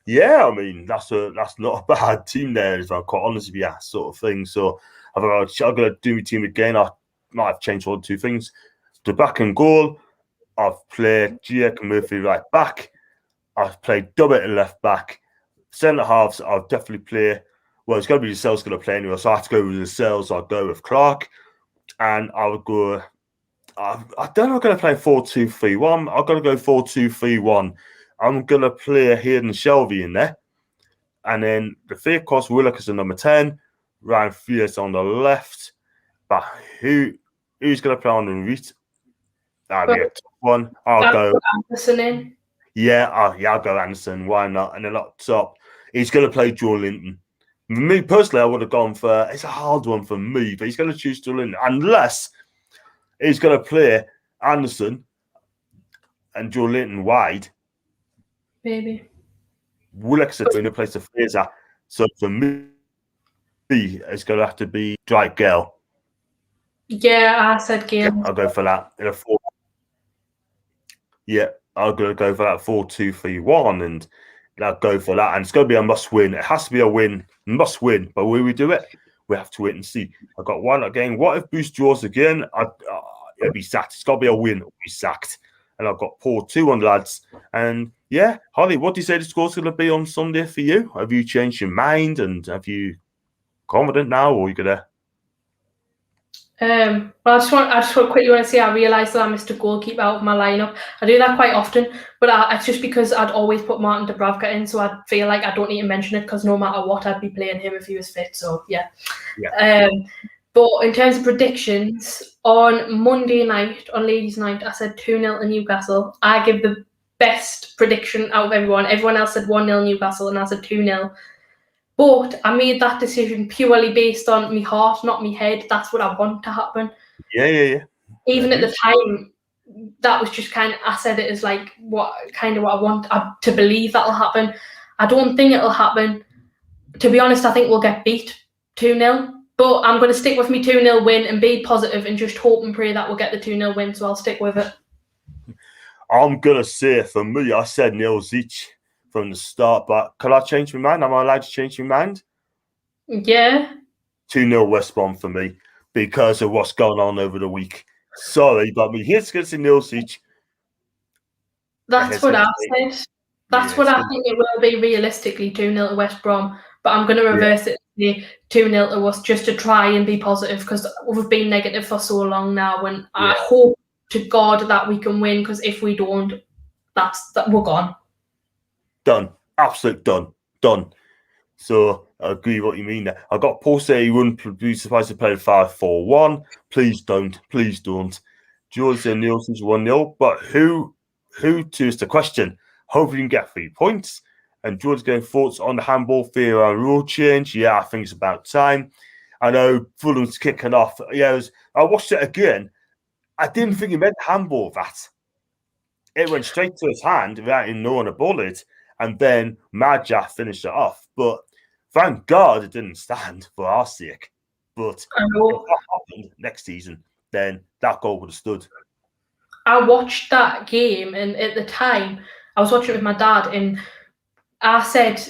Yeah, I mean, that's not a bad team there, if I'm quite honest with you, sort of thing. So I'm going to do my team again. I might have changed one or two things. The back and goal, I've played Jacob Murphy right back. I've played Dubbett at left back. Centre halves, I'll definitely play. Well, it's going to be Lascelles going to play anyway, so I have to go with Lascelles. I'll go with Clark. And I would go. I don't know, I'm going to play 4-2-3-1. I'm going to go 4-2-3-1. I'm going to play Hayden Shelby in there. And then the third cross, Willock is the number 10. Ryan Fierce on the left. But who's going to play on the right? That'll be a tough one. I'll go Anderson in. Yeah, I'll go Anderson. Why not? And then up top, he's going to play Joe Linton. Me personally, I would have gone for. It's a hard one for me, but he's going to choose Joe Linton unless He's going to play Anderson and Joe Linton wide. Maybe. Willock's going to place the Fraser. So for me, it's going to have to be Dwight Gale. Yeah, I said Gale. Yeah, I'll go for that. In a 4. Yeah, I'm going to go for that 4-2-3-1, and I'll go for that. And it's going to be a must-win. It has to be a win, must-win. But will we do it? We have to wait and see. I've got one again. What if Boost draws again? It'll be sacked. It's got to be a win. It'll be sacked. And I've got Paul 2 on, lads. And yeah, Holly, what do you say the score's going to be on Sunday for you? Have you changed your mind, and have you confident now, or are you going to? Well, I just want quickly want to say I realised that I missed a goalkeeper out of my lineup. I do that quite often, but it's just because I'd always put Martin Dubravka in, so I feel like I don't need to mention it because no matter what, I'd be playing him if he was fit. So yeah. But in terms of predictions, on Monday night, on Ladies' Night, I said 2-0 to Newcastle. I give the best prediction out of everyone. Everyone else said 1-0 Newcastle, and I said 2-0. But I made that decision purely based on my heart, not my head. That's what I want to happen. Yeah. Even at the time, that was just kind of, I said it as like what I want to believe that'll happen. I don't think it'll happen. To be honest, I think we'll get beat 2-0. But I'm going to stick with me 2-0 win and be positive and just hope and pray that we'll get the 2-0 win. So I'll stick with it. I'm going to say, for me, I said nils each from the start, but can I change my mind? Am I allowed to change my mind? Yeah. 2-0 West Brom for me because of what's going on over the week. Sorry, but me here's going to say nils each. That's what I said. That's what I think it will be realistically, 2-0 to West Brom. But I'm going to reverse it to 2-0 to us just to try and be positive because we've been negative for so long now. And I hope to God that we can win because if we don't, we're gone. Done. Absolute done. So I agree with what you mean there. I got Paul say he wouldn't be surprised to play 5-4-1. Please don't. George said Nielsen's 1-0. But who to is the question? Hopefully you can get 3 points. And George getting thoughts on the handball fear and rule change. Yeah, I think it's about time. I know Fulham's kicking off. Yeah, I watched it again. I didn't think he meant handball that. It went straight to his hand without him knowing about it. And then Madja finished it off. But thank God it didn't stand for our sake. But if that happened next season, then that goal would have stood. I watched that game, and at the time, I was watching it with my dad, and I said,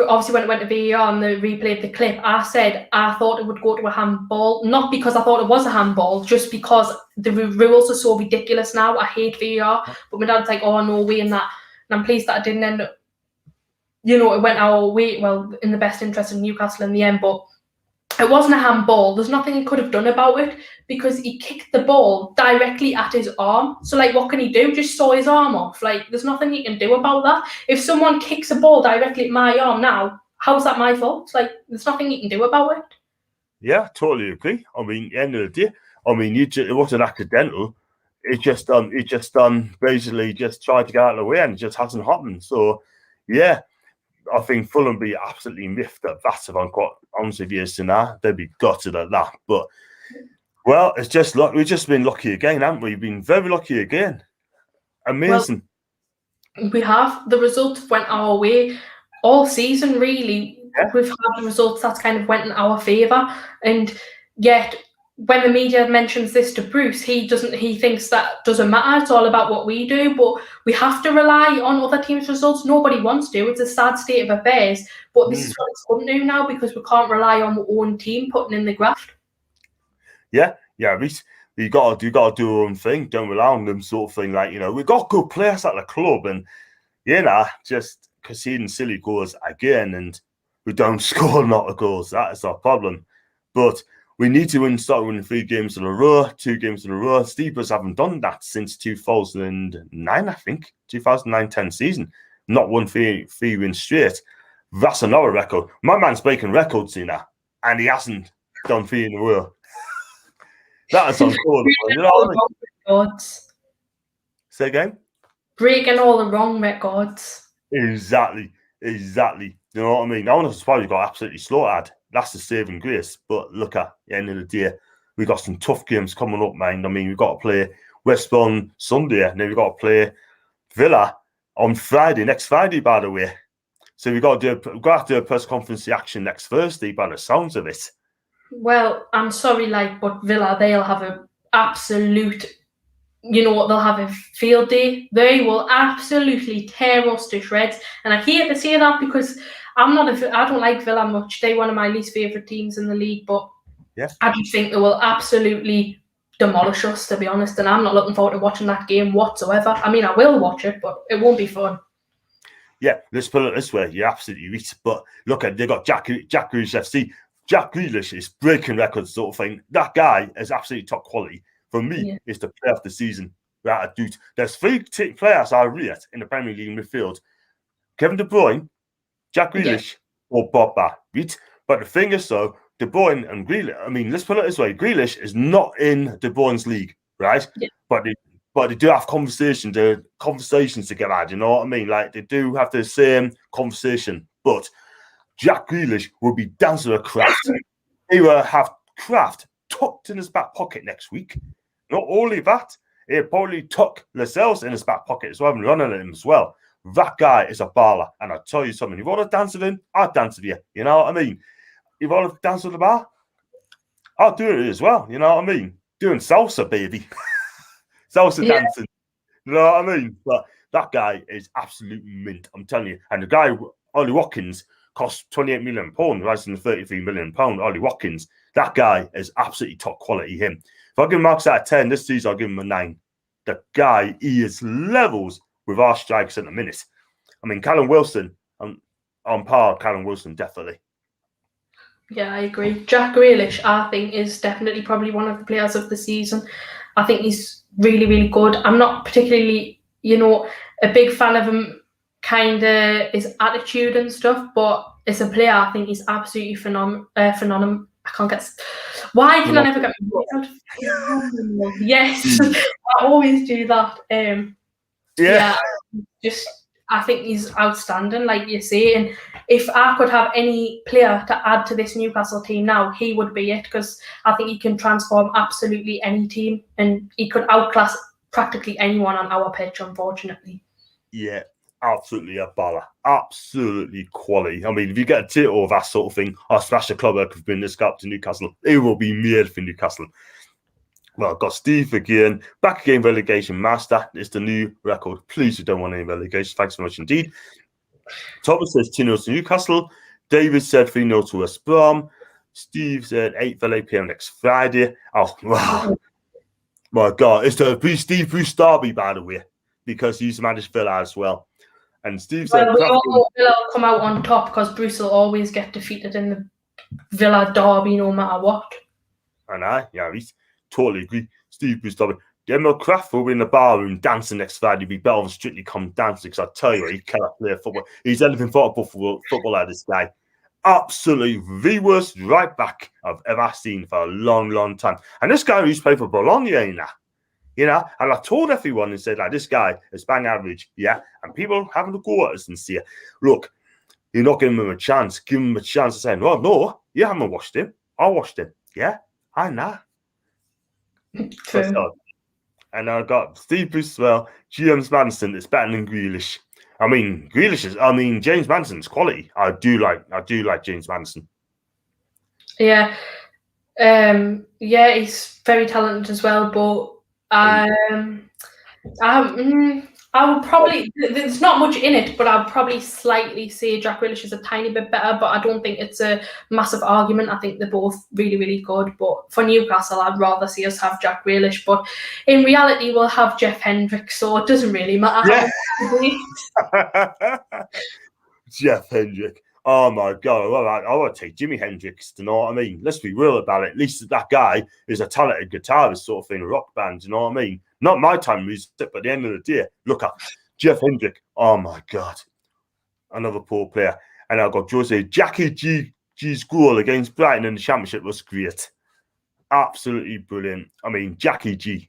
obviously when it went to VAR and they replayed the clip, I said I thought it would go to a handball, not because I thought it was a handball, just because the rules are so ridiculous now. I hate VAR, but my dad's like, oh, no way in that. And I'm pleased that I didn't end up, it went our way, well, in the best interest of Newcastle in the end, but it wasn't a handball. There's nothing he could have done about it because he kicked the ball directly at his arm. So, what can he do? Just saw his arm off. There's nothing he can do about that. If someone kicks a ball directly at my arm now, how's that my fault? There's nothing he can do about it. Yeah, totally agree. I mean, at the end of the day, it wasn't accidental. It just basically just tried to get out of the way and it just hasn't happened. So, yeah. I think Fulham be absolutely miffed at that, if I'm quite honest with you, Sinner. They'd be gutted at that. But, well, it's just luck. We've just been lucky again, haven't we? We've been very lucky again. Amazing. Well, we have. The results went our way all season, really. Yeah. We've had results that kind of went in our favour. And yet, when the media mentions this to Bruce, he thinks that doesn't matter. It's all about what we do, but we have to rely on other teams' results. Nobody wants to. It's a sad state of affairs, but this is what it's come to now because we can't rely on our own team putting in the graft. Yeah. We got to do our own thing. Don't rely on them sort of thing. We've got good players at the club, and just conceding silly goals again, and we don't score a lot of goals. That is our problem, but. We need to start winning 3 games in a row, 2 games in a row. Steepers haven't done that since 2009, I think. 2009-10 season. Not won 3 wins straight. That's another record. My man's breaking records in that, and he hasn't done 3 in a row. That is uncalled for. You know what I mean? Say again? Breaking all the wrong records. Exactly. You know what I mean? I was surprised you got absolutely slaughtered. That's the saving grace. But look at the end of the day, we've got some tough games coming up, man. I mean, we've got to play West Brom Sunday, and then we've got to play Villa on Friday, next Friday, by the way. So we've got to do a press conference reaction next Thursday, by the sounds of it. Well, I'm sorry, but Villa, they'll have an absolute, they'll have a field day. They will absolutely tear us to shreds. And I hate to say that because I don't like Villa much. They're one of my least favourite teams in the league, but I just think they will absolutely demolish us, to be honest. And I'm not looking forward to watching that game whatsoever. I mean, I will watch it, but it won't be fun. Yeah, let's put it this way. You're absolutely right. But look, they got Jack Grealish FC. Jack Grealish is breaking records, sort of thing. That guy is absolutely top quality. For me, it's the player of the season. Right, dude. There's 3 players I rate in the Premier League midfield: Kevin De Bruyne, Jack Grealish, or Pogba. Right? But the thing is, though, De Bruyne and Grealish. I mean, let's put it this way: Grealish is not in De Bruyne's league, right? Yeah. But they do have conversations to get at. You know what I mean? Like they do have the same conversation. But Jack Grealish will be dancing with Kraft. He will have Kraft tucked in his back pocket next week. Not only that, he'll probably tuck Lascelles in his back pocket as well and running at him as well. That guy is a baller. And I'll tell you something. You want to dance with him? I'll dance with you. You know what I mean? You want to dance with the bar? I'll do it as well. You know what I mean? Doing salsa, baby. Salsa dancing. You know what I mean? But that guy is absolute mint. I'm telling you. And the guy, Ollie Watkins, cost £28 million, rather than £33 million. Ollie Watkins, that guy is absolutely top quality. Him. If I give him marks out of 10 this season, I'll give him a 9. The guy, he is levels with our strikers in a minute. I mean, Callum Wilson, on par. Callum Wilson, definitely. Yeah, I agree. Jack Grealish, I think, is definitely probably one of the players of the season. I think he's really, really good. I'm not particularly, a big fan of him, kind of his attitude and stuff, but as a player, I think he's absolutely phenomenal. I can't get. Why can I never get my voice out? Yes, I always do that. I think he's outstanding, like you say. And if I could have any player to add to this Newcastle team now, he would be it, because I think he can transform absolutely any team and he could outclass practically anyone on our pitch, unfortunately. Yeah, absolutely a baller. Absolutely quality. I mean, if you get a title of that sort of thing, or smash a club that could bring this up to Newcastle, it will be made for Newcastle. Well, I've got Steve again. Back again, relegation master. It's the new record. Please, we don't want any relegation. Thanks so much indeed. Thomas says 2-0 to Newcastle. David said 3-0 to West Brom. Steve said 8 p.m. next Friday. Oh, wow. My God. It's the Steve Bruce Derby, by the way, because he's managed Villa as well. And Steve said... Well, we all know Villa will come out on top because Bruce will always get defeated in the Villa Derby no matter what. And he's totally agree. Steve Bruce Derby. Gemma Kraft will be in the bar room dancing next Friday. Be better than Strictly Come Dancing, because I tell you, he cannot play football. He's anything but a footballer, this guy. Absolutely the worst right back I've ever seen for a long, long time. And this guy used to play for Bologna, and I told everyone and said, like, this guy is bang average, and people having to go at us and say, look, you're not giving him a chance. Give him a chance of saying, well, no, you haven't watched him. I watched him. Yeah, I know. And I got Steve Bruce as well. James Maddison is better than Grealish. I mean, James Maddison's quality. I do like James Maddison. Yeah. He's very talented as well, but I would probably, there's not much in it, but I'd probably slightly say Jack Grealish is a tiny bit better, but I don't think it's a massive argument. I think they're both really, really good. But for Newcastle, I'd rather see us have Jack Grealish. But in reality, we'll have Jeff Hendrick, so it doesn't really matter. Yeah. Jeff Hendrick. Oh my God. Well, I want to take Jimi Hendrix, you know what I mean? Let's be real about it. At least that guy is a talented guitarist sort of thing, rock band, you know what I mean? Not my time music, but at the end of the day, look at Jeff Hendrick. Oh my God. Another poor player. And I've got Jose. Jackie G's goal against Brighton in the Championship was great. Absolutely brilliant. I mean, Jackie G,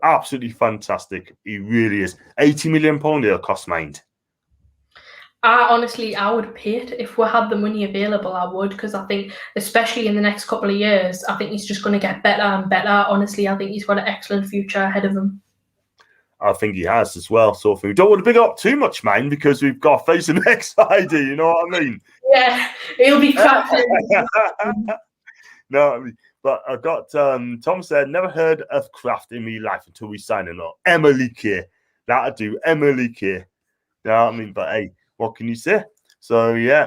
absolutely fantastic. He really is. £80 million it'll cost, mind. I would pay it if we had the money available. I would, because I think, especially in the next couple of years, I think he's just going to get better and better. Honestly, I think he's got an excellent future ahead of him. I think he has as well. So we don't want to big up too much, man, because we've got facing next Friday. You know what I mean? Yeah, he'll be crap. No, I mean, but I got Tom said never heard of Kraft in my life until we sign him up. Emily K. That'll do. Emily K. You know what I mean? But hey, what can you say? So yeah.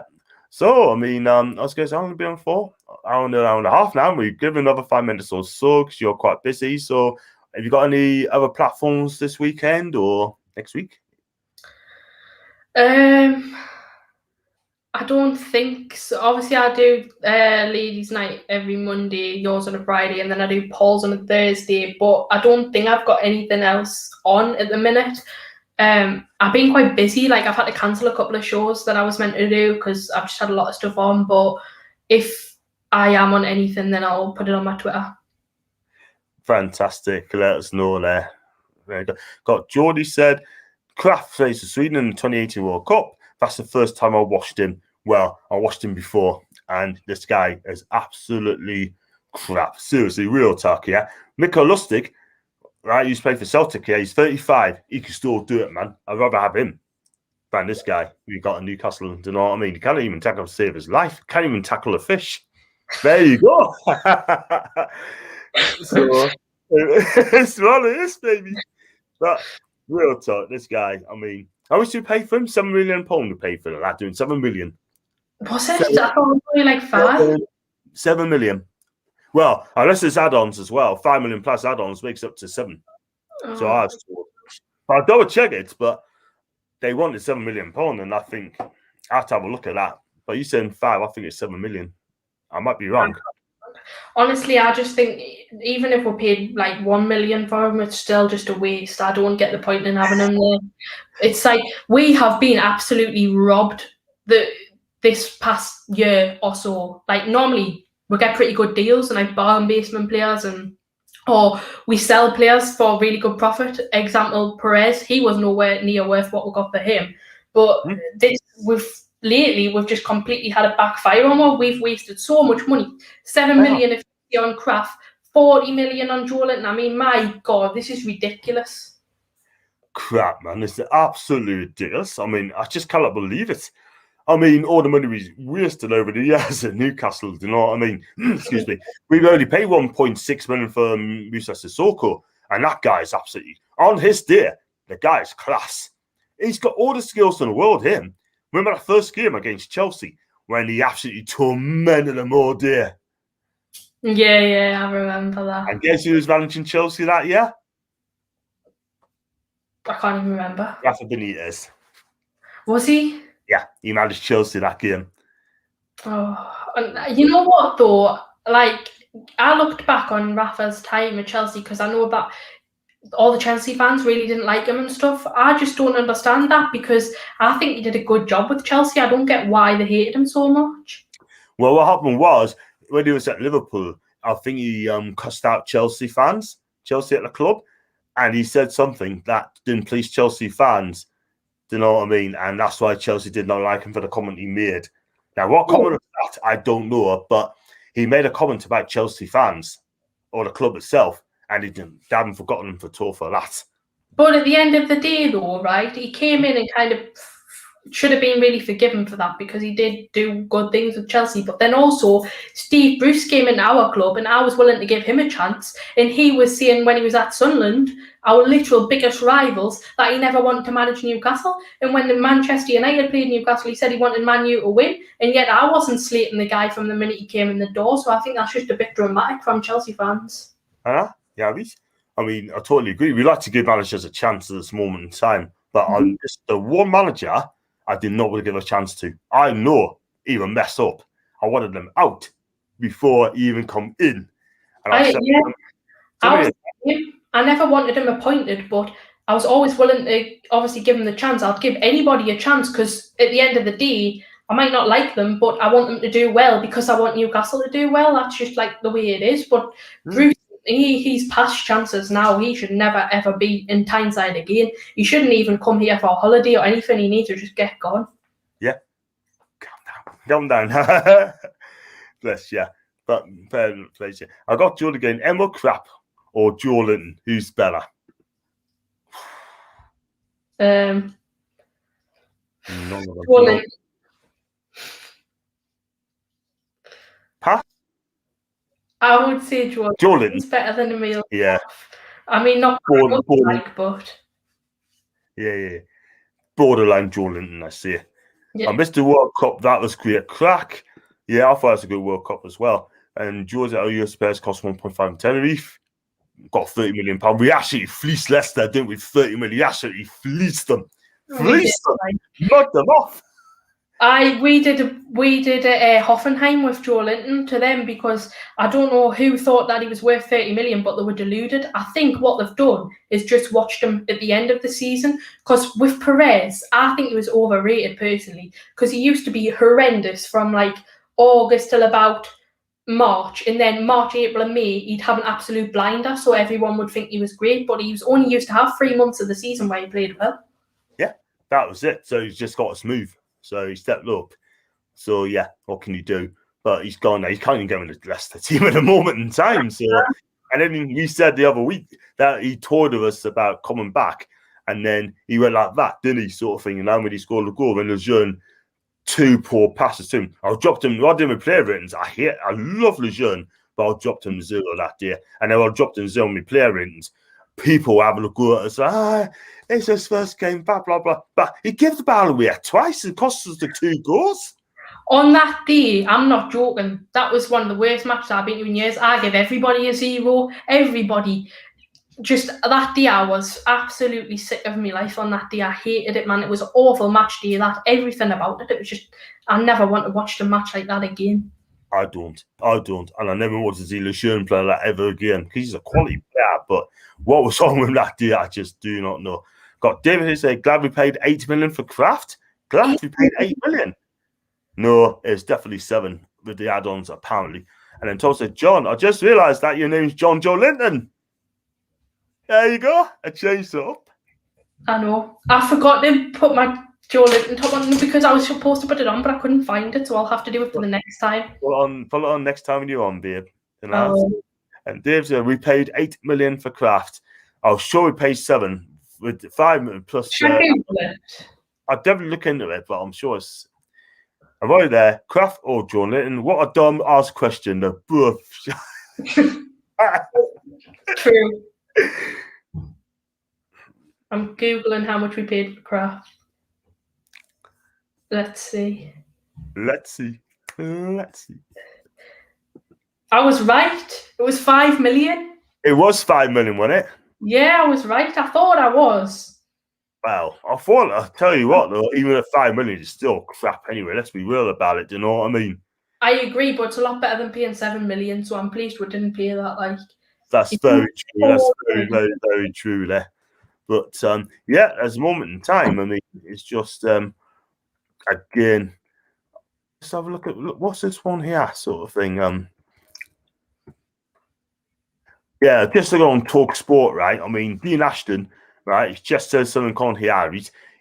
So I mean, I was going to say I'm going to be on for hour and a half now. We've given another 5 minutes or so because you're quite busy. So have you got any other platforms this weekend or next week? I don't think so. Obviously, I do ladies' night every Monday, yours on a Friday, and then I do Paul's on a Thursday. But I don't think I've got anything else on at the minute. I've been quite busy. Like, I've had to cancel a couple of shows that I was meant to do because I've just had a lot of stuff on. But if I am on anything, then I'll put it on my Twitter. Fantastic. Let us know there. There you go. Got Geordie said, Kraft plays for Sweden in the 2018 World Cup. That's the first time I watched him. Well, I watched him before, and this guy is absolutely crap. Seriously, real talk, yeah. Mikko Lustig, right, he's played for Celtic, yeah, he's 35. He can still do it, man. I'd rather have him than this guy we got in Newcastle. Do you know what I mean? He can't even tackle to save his life. Can't even tackle a fish. There you go. So, it's what it is, baby. But real talk, this guy, I mean, how much do you pay for him? £7 million to pay for that, doing 7 million. Was it? I thought it was only like 5. 7 million. Well, unless there's add-ons as well, 5 million plus add-ons makes up to 7. Oh. So I was told. But I double check it, but they wanted £7 million, and I think I have to have a look at that. But you saying 5, I think it's 7 million. I might be wrong. Honestly, I just think even if we paid like 1 million for him, it's still just a waste. I don't get the point in having him there. It's like we have been absolutely robbed this past year or so. Like, normally we get pretty good deals and like bar and basement players, or we sell players for really good profit. Example, Perez, he was nowhere near worth what we got for him. But we've just completely had a backfire on what we've wasted so much money. 7 million if you're on Kraft, 40 million on Joelinton. I mean, my God, this is ridiculous. Crap, man. It's absolutely ridiculous. I mean, I just cannot believe it. I mean, all the money we wasted over the years at Newcastle, do you know what I mean? Excuse me. We've only paid 1.6 million for Musa Sissoko, and that guy is absolutely, on his day, the guy's class. He's got all the skills in the world, him. Remember that first game against Chelsea when he absolutely tormented them all day? Yeah, I remember that. And guess who was managing Chelsea that year? I can't even remember. Rafa Benitez. Was he? Yeah, he managed Chelsea that game. Oh, and you know what though? Like, I looked back on Rafa's time at Chelsea because I know that all the Chelsea fans really didn't like him and stuff. I just don't understand that because I think he did a good job with Chelsea. I don't get why they hated him so much. Well, what happened was when he was at Liverpool, I think he cussed out Chelsea fans, Chelsea at the club, and he said something that didn't please Chelsea fans. Do you know what I mean? And that's why Chelsea did not like him for the comment he made. Now, what comment was that? I don't know, but he made a comment about Chelsea fans or the club itself, and they haven't forgotten him for that. But at the end of the day, though, right, he came in and kind of should have been really forgiven for that because he did do good things with Chelsea. But then also, Steve Bruce came in our club and I was willing to give him a chance. And he was saying when he was at Sunderland, our literal biggest rivals, that he never wanted to manage Newcastle. And when the Manchester United played Newcastle, he said he wanted Man U to win. And yet I wasn't slating the guy from the minute he came in the door. So I think that's just a bit dramatic from Chelsea fans. Yeah, I mean, I totally agree. We like to give managers a chance at this moment in time. But on just the one manager I did not want to give a chance to. I know he will mess up. I wanted them out before he even come in. And I never wanted him appointed, but I was always willing to obviously give him the chance. I'll give anybody a chance because at the end of the day, I might not like them, but I want them to do well because I want Newcastle to do well. That's just like the way it is. But Bruce, he's past chances now. He should never, ever be in Tyneside again. He shouldn't even come here for a holiday or anything. He needs to just get gone. Calm down. Bless you. But please, I got Jordan again. Emma Crap or Joe Linton? Who's better? Joe Linton. Pass. I would say Joe Linton's better than Emil. Yeah. I mean, not like, but yeah. Borderline Joe Linton, I say. Yeah. I missed the World Cup. That was great. Crack. Yeah, I thought it was a good World Cup as well. And Jose Aurier Spurs cost 1.5 in Tenerife. Got £30 million. We actually fleeced Leicester, didn't we? 30 million. We actually fleeced them. Knocked them off. We did a Hoffenheim with Joe Linton to them because I don't know who thought that he was worth 30 million, but they were deluded. I think what they've done is just watched him at the end of the season, because with Perez, I think he was overrated personally, because he used to be horrendous from like August till about March, and then March, April and May he'd have an absolute blinder, so everyone would think he was great, but he was only used to have 3 months of the season where he played well. Yeah, that was it. So he's just got to smooth. So he stepped up. So yeah, what can you do? But he's gone now. He can't even get in the Leicester team at the moment in time. So, and then we said the other week that he told us about coming back, and then he went like that, didn't he? Sort of thing. And then when he scored the goal, and Lejeune, 2 poor passes to him. I dropped him. I didn't player ratings. I love Lejeune, but I dropped him 0 that day, and then I dropped him 0 on my player ratings. People having a go at us, it's his first game, blah, blah, blah. But he gave the ball away twice. It cost us the 2 goals. On that day, I'm not joking, that was one of the worst matches I've been to in years. I gave everybody a 0. Everybody. Just that day, I was absolutely sick of my life on that day. I hated it, man. It was an awful match day. Everything about it. It was just, I never want to watch a match like that again. I don't. And I never want to see Lejeune play that ever again, because he's a quality player. But what was wrong with that day, I just do not know. Got David who said, glad we paid 8 million for Kraft. Glad we paid 8 million. No, it's definitely 7 with the add-ons, apparently. And then Tom said, John, I just realised that your name's John Joe Linton. There you go. I changed it up. I know. I forgot to put my Joe Linton top on because I was supposed to put it on, but I couldn't find it, so I'll have to do it for the next time. Put it on next time you're on, babe. And Dave said, we paid 8 million for Kraft. I was sure we paid 7 with 5 million plus. I'll definitely look into it, but I'm sure it's. I'm right there. Kraft or Joe Linton? What a dumb ass question. They're both. True. I'm Googling how much we paid for Kraft. Let's see. I was right. It was 5 million. It was 5 million, wasn't it? Yeah, I was right. I thought I was. Well, I'll tell you what, though, even at 5 million, it's still crap anyway. Let's be real about it. Do you know what I mean? I agree, but it's a lot better than paying 7 million, so I'm pleased we didn't pay that. That's very true. That's very, very, very true there. But yeah, as a moment in time, I mean, it's just again. Let's have a look at what's this one here, sort of thing. Yeah, just to go on Talk Sport, right? I mean, Dean Ashton, right? He just says something on here.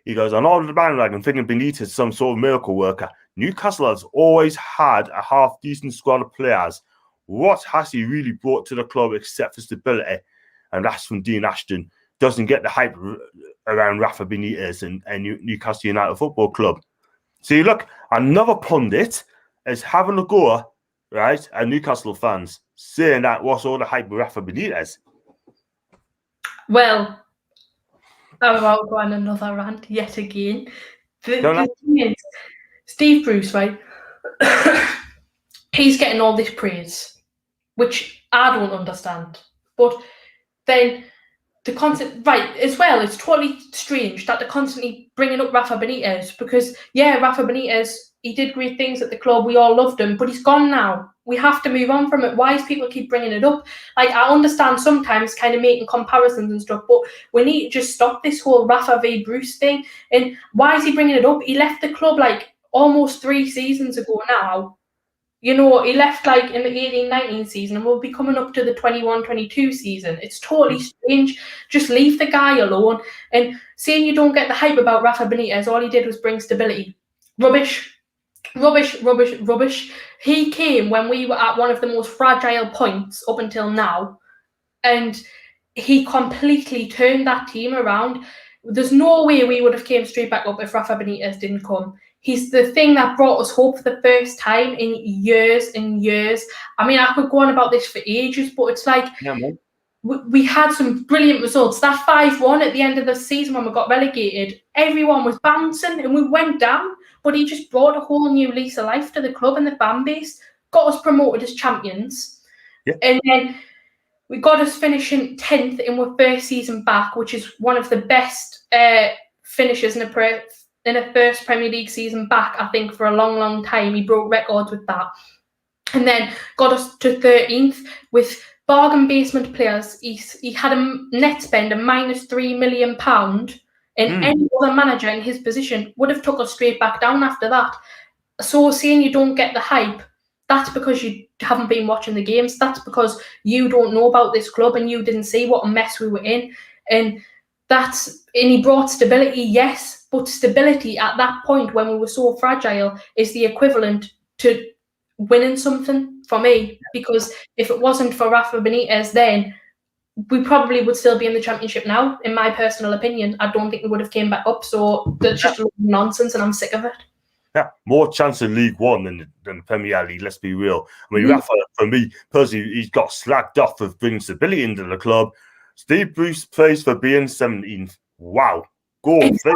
He goes, I'm on the bandwagon thinking Benitez is some sort of miracle worker. Newcastle has always had a half-decent squad of players. What has he really brought to the club except for stability? And that's from Dean Ashton. Doesn't get the hype around Rafa Benitez and Newcastle United Football Club. See, look, another pundit is having a go, right, at Newcastle fans, saying that what's all the hype with Rafa Benitez? Well, I'm about to go on another rant yet again. The thing is, Steve Bruce, right? He's getting all this praise, which I don't understand. But then the constant, right, as well, it's totally strange that they're constantly bringing up Rafa Benitez because, yeah, Rafa Benitez, he did great things at the club. We all loved him, but he's gone now. We have to move on from it. Why do people keep bringing it up? I understand sometimes kind of making comparisons and stuff, but we need to just stop this whole Rafa v Bruce thing. And why is he bringing it up? He left the club almost 3 seasons ago now. You know, he left in the 18-19 season and we'll be coming up to the 21-22 season. It's totally strange. Just leave the guy alone. And saying you don't get the hype about Rafa Benitez, all he did was bring stability. Rubbish. Rubbish. He came when we were at one of the most fragile points up until now, and he completely turned that team around. There's no way we would have came straight back up if Rafa Benitez didn't come. He's the thing that brought us hope for the first time in years and years. I mean, I could go on about this for ages, but it's like we had some brilliant results. That 5-1 at the end of the season when we got relegated, everyone was bouncing and we went down, but he just brought a whole new lease of life to the club and the fan base, got us promoted as champions. Yeah. And then we got us finishing 10th in our first season back, which is one of the best finishes in a first Premier League season back, I think, for a long, long time. He broke records with that. And then got us to 13th with bargain basement players. He had a net spend of -3 million pound, and any other manager in his position would have took us straight back down after that. So saying you don't get the hype, that's because you haven't been watching the games. That's because you don't know about this club and you didn't see what a mess we were in. And he brought stability, yes, but stability at that point when we were so fragile is the equivalent to winning something for me, because if it wasn't for Rafa Benitez then, we probably would still be in the Championship now, in my personal opinion. I don't think we would have came back up, so that's just a lot of nonsense and I'm sick of it. Yeah, more chance in League One than the Premier League, let's be real. I mean, Rafa, for me, personally, he's got slagged off of bringing stability into the club. Steve Bruce plays for being 17th. Wow. Go. Exactly.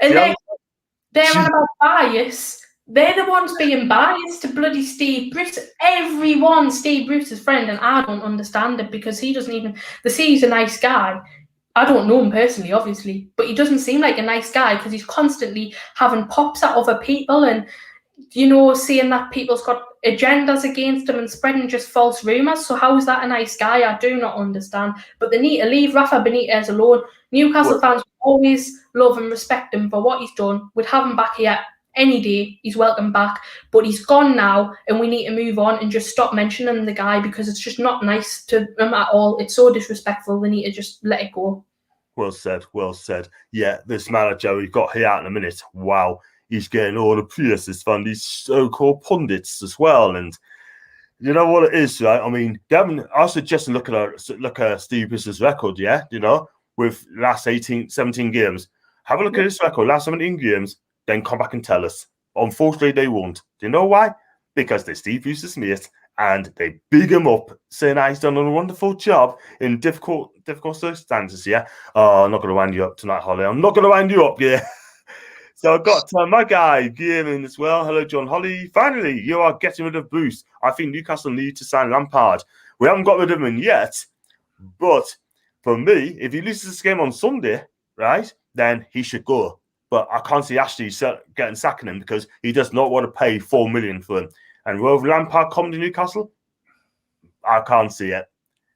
And they're on about bias. They're the ones being biased to bloody Steve Bruce. Everyone's Steve Bruce's friend, and I don't understand it because he doesn't even... He's a nice guy. I don't know him personally, obviously, but he doesn't seem like a nice guy because he's constantly having pops at other people and, saying that people's got agendas against him and spreading just false rumours. So how is that a nice guy? I do not understand. But they need to leave Rafa Benitez alone. Newcastle fans always love and respect him for what he's done. We'd have him back here any day. He's welcome back. But he's gone now and we need to move on and just stop mentioning the guy because it's just not nice to him at all. It's so disrespectful. They need to just let it go. Well said, well said. Yeah, this manager we've got here in a minute, wow, he's getting all the praises from these so-called pundits as well. And you know what it is, right? I mean, I suggest look at Steve Bruce's record, yeah, with last 17 games. Have a look at his record, last 17 games, then come back and tell us. Unfortunately, they won't. Do you know why? Because they're Steve Bruce's mate, and they big him up, saying he's done a wonderful job in difficult circumstances, yeah? Oh, I'm not going to wind you up tonight, Holly. I'm not going to wind you up, yeah? So I've got my guy, Gavin, as well. Hello, John Holly. Finally, you are getting rid of Bruce. I think Newcastle need to sign Lampard. We haven't got rid of him yet, but for me, if he loses this game on Sunday, right, then he should go. But I can't see Ashley sacking him because he does not want to pay $4 million for him. And will Lampard come to Newcastle? I can't see it.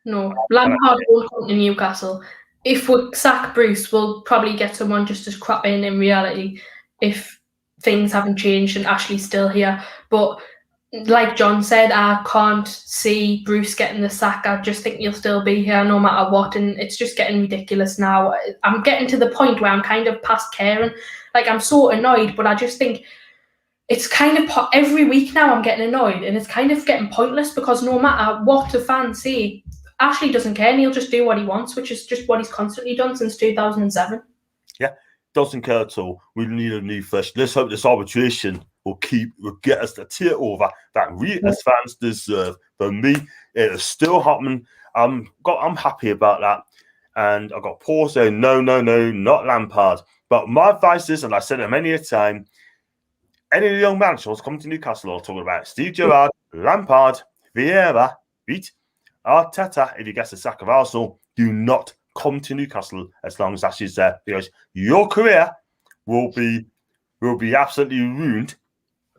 No, Lampard won't come to Newcastle. If we sack Bruce, we'll probably get someone just as crap in reality if things haven't changed and Ashley's still here. But like John said, I can't see Bruce getting the sack. I just think he'll still be here no matter what. And it's just getting ridiculous now. I'm getting to the point where I'm kind of past caring. Like, I'm so annoyed, but I just think it's kind of every week now I'm getting annoyed and it's kind of getting pointless because no matter what the fans say, Ashley doesn't care and he'll just do what he wants, which is just what he's constantly done since 2007. Yeah, doesn't care at all. We need a new flesh. Let's hope this arbitration will get us the tier over that we as fans deserve. For me, it is still happening. I'm happy about that. And I got Paul saying, no, not Lampard. But my advice is, and I said it many a time, any of the young managers coming to Newcastle are talking about Steve Gerrard, Lampard, Vieira, Arteta. If he gets the sack of Arsenal, do not come to Newcastle as long as Ashley's there, because your career will be absolutely ruined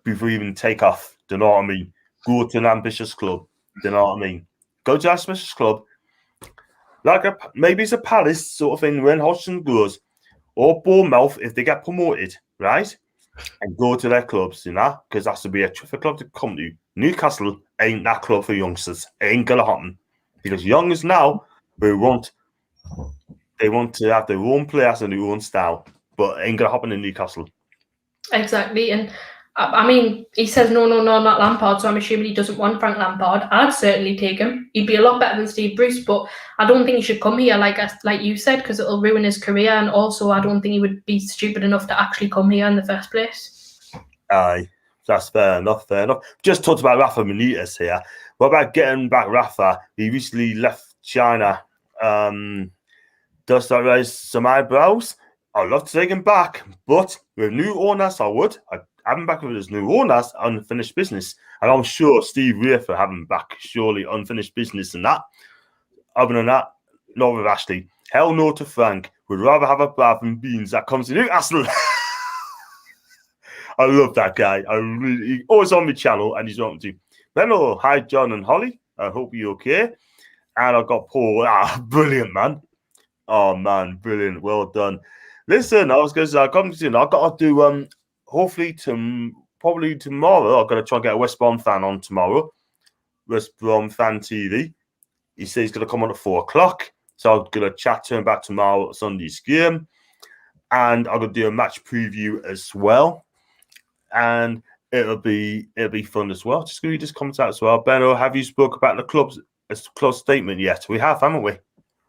before you even take off. Do you know what I mean? Go to an ambitious club. Do you know what I mean? Go to an ambitious club, like maybe it's a Palace sort of thing when Hodgson goes, or Bournemouth if they get promoted, right? And go to their clubs, because that's to be a terrific club to come to. Newcastle ain't that club for youngsters. It ain't gonna happen because youngsters now they want to have their own players and their own style, but it ain't gonna happen in Newcastle. Exactly, and I mean, he says no, not Lampard, so I'm assuming he doesn't want Frank Lampard. I'd certainly take him. He'd be a lot better than Steve Bruce, but I don't think he should come here, like you said, because it'll ruin his career, and also I don't think he would be stupid enough to actually come here in the first place. Aye, that's fair enough, Just talked about Rafa Benitez here. What about getting back Rafa? He recently left China. Does that raise some eyebrows? I'd love to take him back, but with new owners, I would. I'd have him back with his new owners, unfinished business. And I'm sure Steve Reif will have him back, surely unfinished business and that. Other than that, not with Ashley. Hell no to Frank. Would rather have a bath and beans that comes to Newcastle. I love that guy. He always on my channel and he's welcome to. Hello, hi John and Holly. I hope you're okay. And I've got Paul. Brilliant, man. Oh man, brilliant. Well done. Listen, I was going to say, I've got to do hopefully probably tomorrow. I've got to try and get a West Brom fan on tomorrow. West Brom fan TV. He says he's going to come on at 4:00. So I'm going to chat to him about tomorrow Sunday's game. And I'm going to do a match preview as well. And it'll be fun as well. Just going to read this comment out as well. Benno, have you spoke about the club's statement yet? We have, haven't we?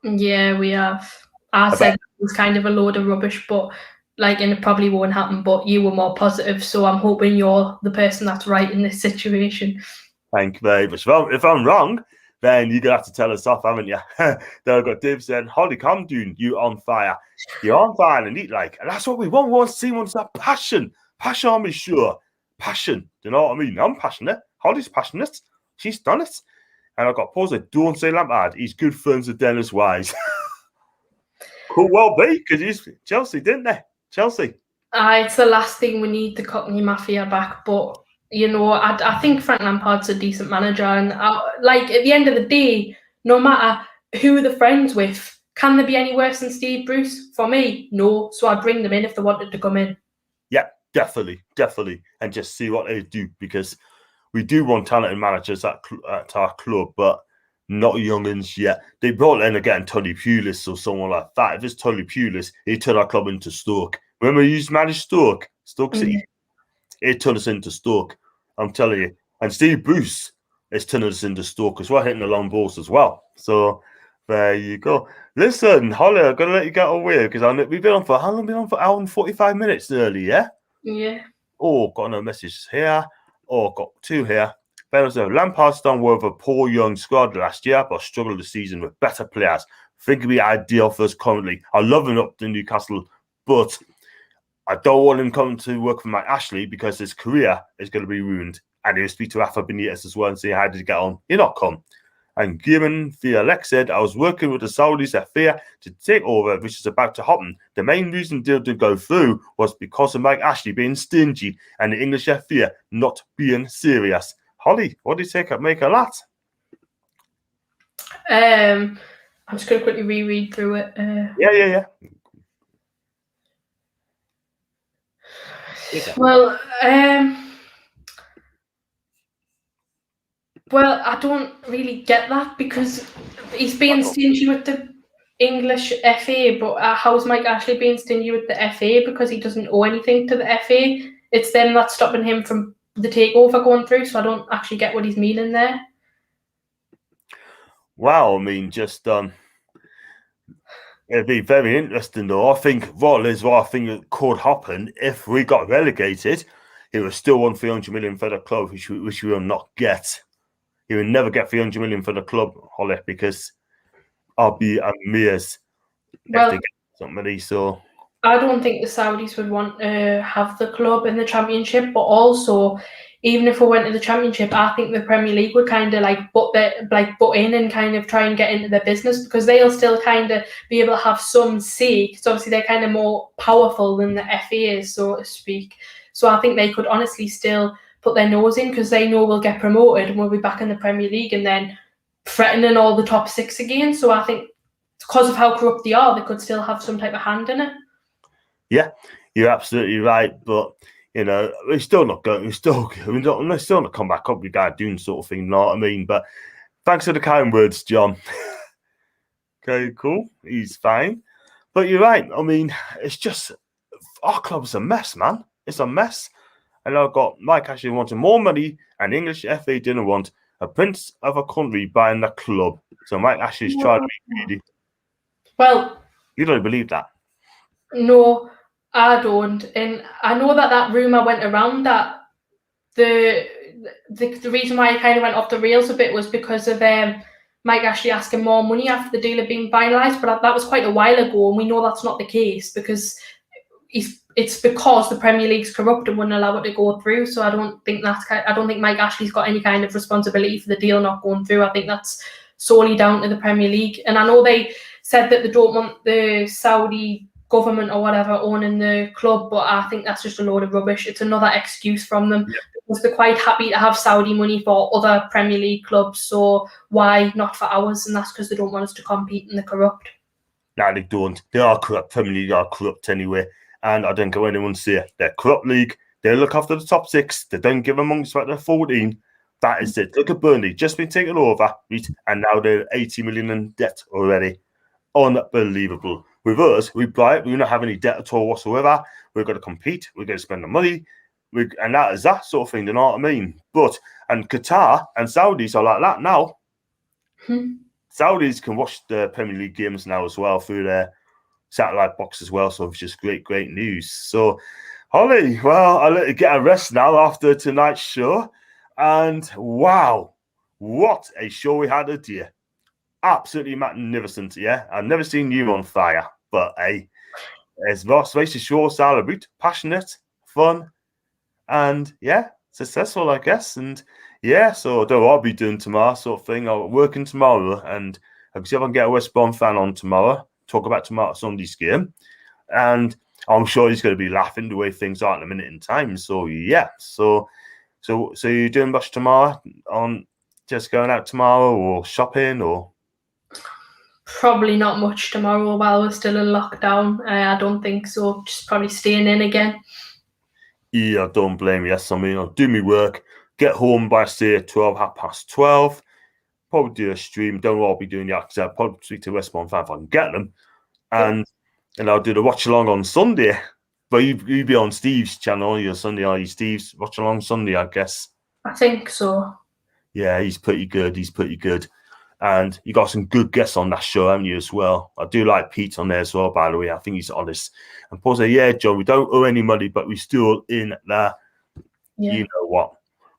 Yeah, we have. I said it was kind of a load of rubbish, but and it probably won't happen. But you were more positive, so I'm hoping you're the person that's right in this situation. Thank you very much. Well, if I'm wrong, then you're gonna have to tell us off, haven't you? Then I've got Dave saying, "Holly, come, dude, you on fire. You're on fire, and eat like." And that's what we want. We want to see what's that passion. Passion on me, sure. Passion. Do you know what I mean? I'm passionate. Holly's passionate. She's done it. And I've got Paul said, "Don't say Lampard. He's good friends with Dennis Wise." Could well be because he's Chelsea, didn't they? Chelsea. It's the last thing we need, the Cockney Mafia back. But I think Frank Lampard's a decent manager, and at the end of the day, no matter who they're friends with, can they be any worse than Steve Bruce? For me, no. So I'd bring them in if they wanted to come in. Yeah, definitely, and just see what they do because we do want talented managers at our club, but not youngins yet. They brought in again Tony Pulis or someone like that. If it's Tony Pulis, he turned our club into Stoke. Remember, he used to manage Stoke City. He turned us into Stoke. I'm telling you. And Steve Bruce is turning us into Stoke as well, hitting the long balls as well. So there you go. Listen, Holly, I'm gonna let you get away because we've been on for how long? Been on for hour and 45 minutes nearly, yeah. Yeah. Oh, got no messages here. Oh, got two here. Lampard's done well with a poor young squad last year, but struggled this season with better players. Think it'd be ideal for us currently. I love him up to Newcastle, but I don't want him coming to work for Mike Ashley because his career is going to be ruined. And he'll speak to Rafa Benitez as well and say, how did he get on? He'll not come. And Given Fialek said, I was working with the Saudis at fear to take over, which is about to happen. The main reason the deal didn't go through was because of Mike Ashley being stingy and the English FA not being serious. Holly, what do you make of that? I'm just going to quickly reread through it. Yeah. Well, I don't really get that because he's being stingy with the English FA, but how's Mike Ashley being stingy with the FA because he doesn't owe anything to the FA? It's them that's stopping him from the takeover going through, so I don't actually get what he's meaning there. Wow, I mean, just it'd be very interesting though. I think it could happen if we got relegated. He would still want 300 million for the club, which we will not get. He will never get 300 million for the club, Holly, because I'll be amazed if they get somebody. So I don't think the Saudis would want to have the club in the Championship, but also, even if we went to the Championship, I think the Premier League would kind of butt in and kind of try and get into their business because they'll still kind of be able to have some say. Because obviously they're kind of more powerful than the FA is, so to speak. So I think they could honestly still put their nose in because they know we'll get promoted and we'll be back in the Premier League and then threatening all the top six again. So I think because of how corrupt they are, they could still have some type of hand in it. Yeah, you're absolutely right, but we're still not going. We're still not come back up with guy doing sort of thing. You know what I mean? But thanks for the kind words, John. Okay, cool. He's fine, but you're right. I mean, it's just our club's a mess, man. It's a mess, And I've got Mike Ashley wanting more money, and English FA didn't want a prince of a country buying the club. So Mike Ashley's trying to be greedy. Well, you don't believe that? No, I don't. And I know that rumour went around that the reason why it kind of went off the rails a bit was because of Mike Ashley asking more money after the deal had been finalised, but that was quite a while ago, and we know that's not the case because it's because the Premier League's corrupt and wouldn't allow it to go through. So I don't think Mike Ashley's got any kind of responsibility for the deal not going through. I think that's solely down to the Premier League. And I know they said that they don't want the Saudi government or whatever owning the club, but I think that's just a load of rubbish. It's another excuse from them because they're quite happy to have Saudi money for other Premier League clubs. So why not for ours? And that's because they don't want us to compete and they're corrupt. No, they don't. They are corrupt. Premier League are corrupt anyway. And I don't go anyone say it. They're corrupt league. They look after the top 6. They don't give them money about their 14. That is it. Look at Burnley, just been taken over, right? And now they're 80 million in debt already. Unbelievable. With us, we don't have any debt at all whatsoever. We've got to compete. We've got to spend the money. And that is that sort of thing, you know what I mean? And Qatar and Saudis are like that now. Saudis can watch the Premier League games now as well through their satellite box as well. So it's just great news. So, Holly, well, I'll let you get a rest now after tonight's show. And wow, what a show we had a dear. Absolutely magnificent, yeah. I've never seen you on fire, but hey, it's Ross Race's show celebrate, passionate, fun, and yeah, successful, I guess. And yeah, so I don't know what I'll be doing tomorrow, sort of thing. I'm working tomorrow, and I'll see if I can get a West Brom fan on tomorrow, talk about tomorrow Sunday's game. And I'm sure he's going to be laughing the way things are in a minute in time. So yeah, so you're doing much tomorrow? On just going out tomorrow or shopping or? Probably not much tomorrow while we're still in lockdown. I don't think so. Just probably staying in again. Yeah, I don't blame you. Yes, I mean, I'll do my work, get home by, say, 12:30. Probably do a stream. Don't know what I'll be doing yet because I'll probably speak to West Brom fan if I can get them. And I'll do the watch along on Sunday. But you'd be on Steve's channel on Sunday, are you? Steve's watch along Sunday, I guess. I think so. Yeah, he's pretty good. And you got some good guests on that show, haven't you, as well? I do like Pete on there as well, by the way. I think he's honest. And Paul said, yeah, John, we don't owe any money, but we're still in there. Yeah. You know what?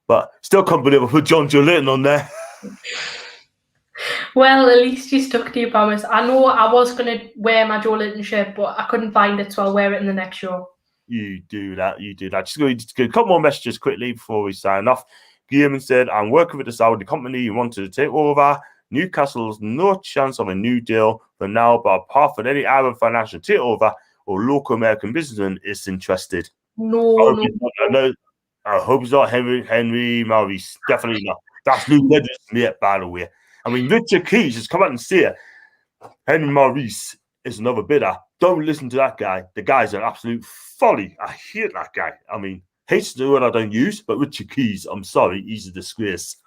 But still can't believe I put John Joe Linton on there. Well, at least you stuck to your promise. I know I was going to wear my Joe Linton shirt, but I couldn't find it, so I'll wear it in the next show. You do that. Just go a couple more messages quickly before we sign off. Guillermo said, I'm working with the Saudi company you wanted to take over. Newcastle's no chance of a new deal for now, but apart from any Arab financial takeover or local American businessman is interested. No. I hope it's not Henry Maurice. Definitely not. That's Luke Edwards' mate, by the way. I mean, Richard Keys has come out and said Henry Maurice is another bidder. Don't listen to that guy. The guy's an absolute folly. I hate that guy. I mean, hates the word I don't use, but Richard Keys, I'm sorry, he's a disgrace.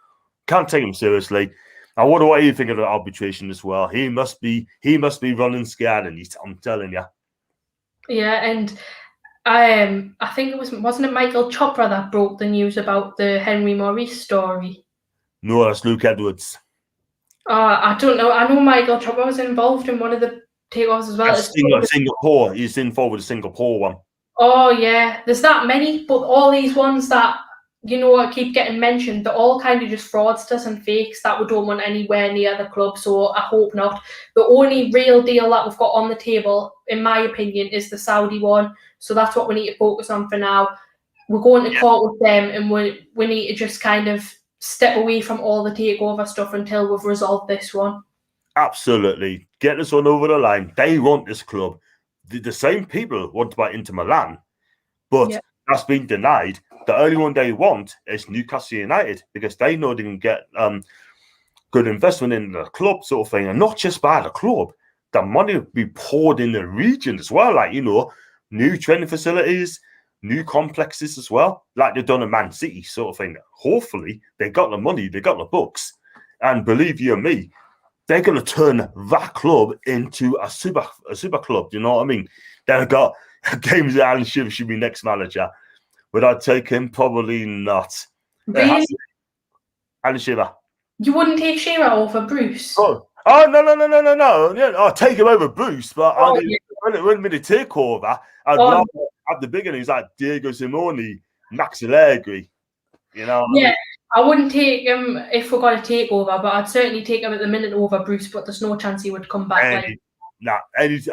Can't take him seriously. I wonder what you think of the arbitration as well. He must be running scared, and I'm telling you. Yeah, and I think wasn't it Michael Chopra that broke the news about the Henry Maurice story? No, that's Luke Edwards. I don't know. I know Michael Chopra was involved in one of the takeovers as well. Singapore. He's involved with the Singapore one. Oh yeah, there's that many, but all these ones that keep getting mentioned, they're all kind of just fraudsters and fakes that we don't want anywhere near the club, so I hope not. The only real deal that we've got on the table, in my opinion, is the Saudi one, so that's what we need to focus on for now. We're going to court with them, and we need to just kind of step away from all the takeover stuff until we've resolved this one. Absolutely. Get this one over the line. They want this club. The same people want to buy Inter Milan, but that's been denied. The only one they want is Newcastle United because they know they can get good investment in the club sort of thing, and not just by the club. The money will be poured in the region as well, like, new training facilities, new complexes as well, like they've done in Man City sort of thing. Hopefully, they got the money, they got the books, and believe you and me, they're going to turn that club into a super club. You know what I mean? They've got James Allen should be next manager. Would I take him? Probably not. Really? Alan Shearer. You wouldn't take Shearer over Bruce? Oh no! Yeah, I'll take him over Bruce, but when it wouldn't be the takeover, I'd rather have the bigger names like Diego Simone, Max Allegri. You know? Yeah, I wouldn't take him if we're going to take over, but I'd certainly take him at the minute over Bruce. But there's no chance he would come back.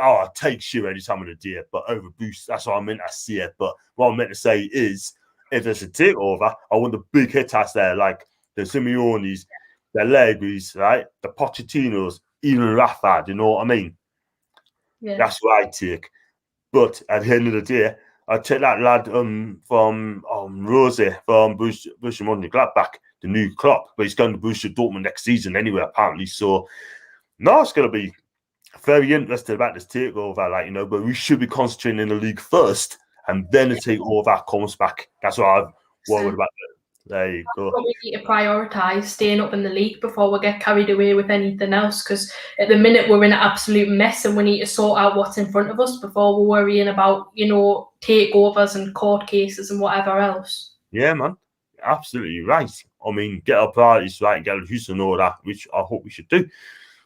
I'll take Shearer any time of the day, but over Bruce, that's what I meant to see it. But what I meant to say is, if there's a takeover, I want the big hitters there, like the Simeones, the Allegris, right? The Pochettinos, even Rafa, you know what I mean? Yeah. That's what I take. But at the end of the day, I take that lad from Rose from Borussia Mönchengladbach, the new Klopp, but he's going to Borussia Dortmund next season anyway, apparently. So, no, it's going to be very interested about this takeover, but we should be concentrating in the league first, and then the takeover comes back. That's what I'm worried about. There you go. We need to prioritise staying up in the league before we get carried away with anything else, because at the minute we're in an absolute mess and we need to sort out what's in front of us before we're worrying about, takeovers and court cases and whatever else. Yeah, man. Absolutely right. I mean, get our priorities right and get our Houston and all that, which I hope we should do.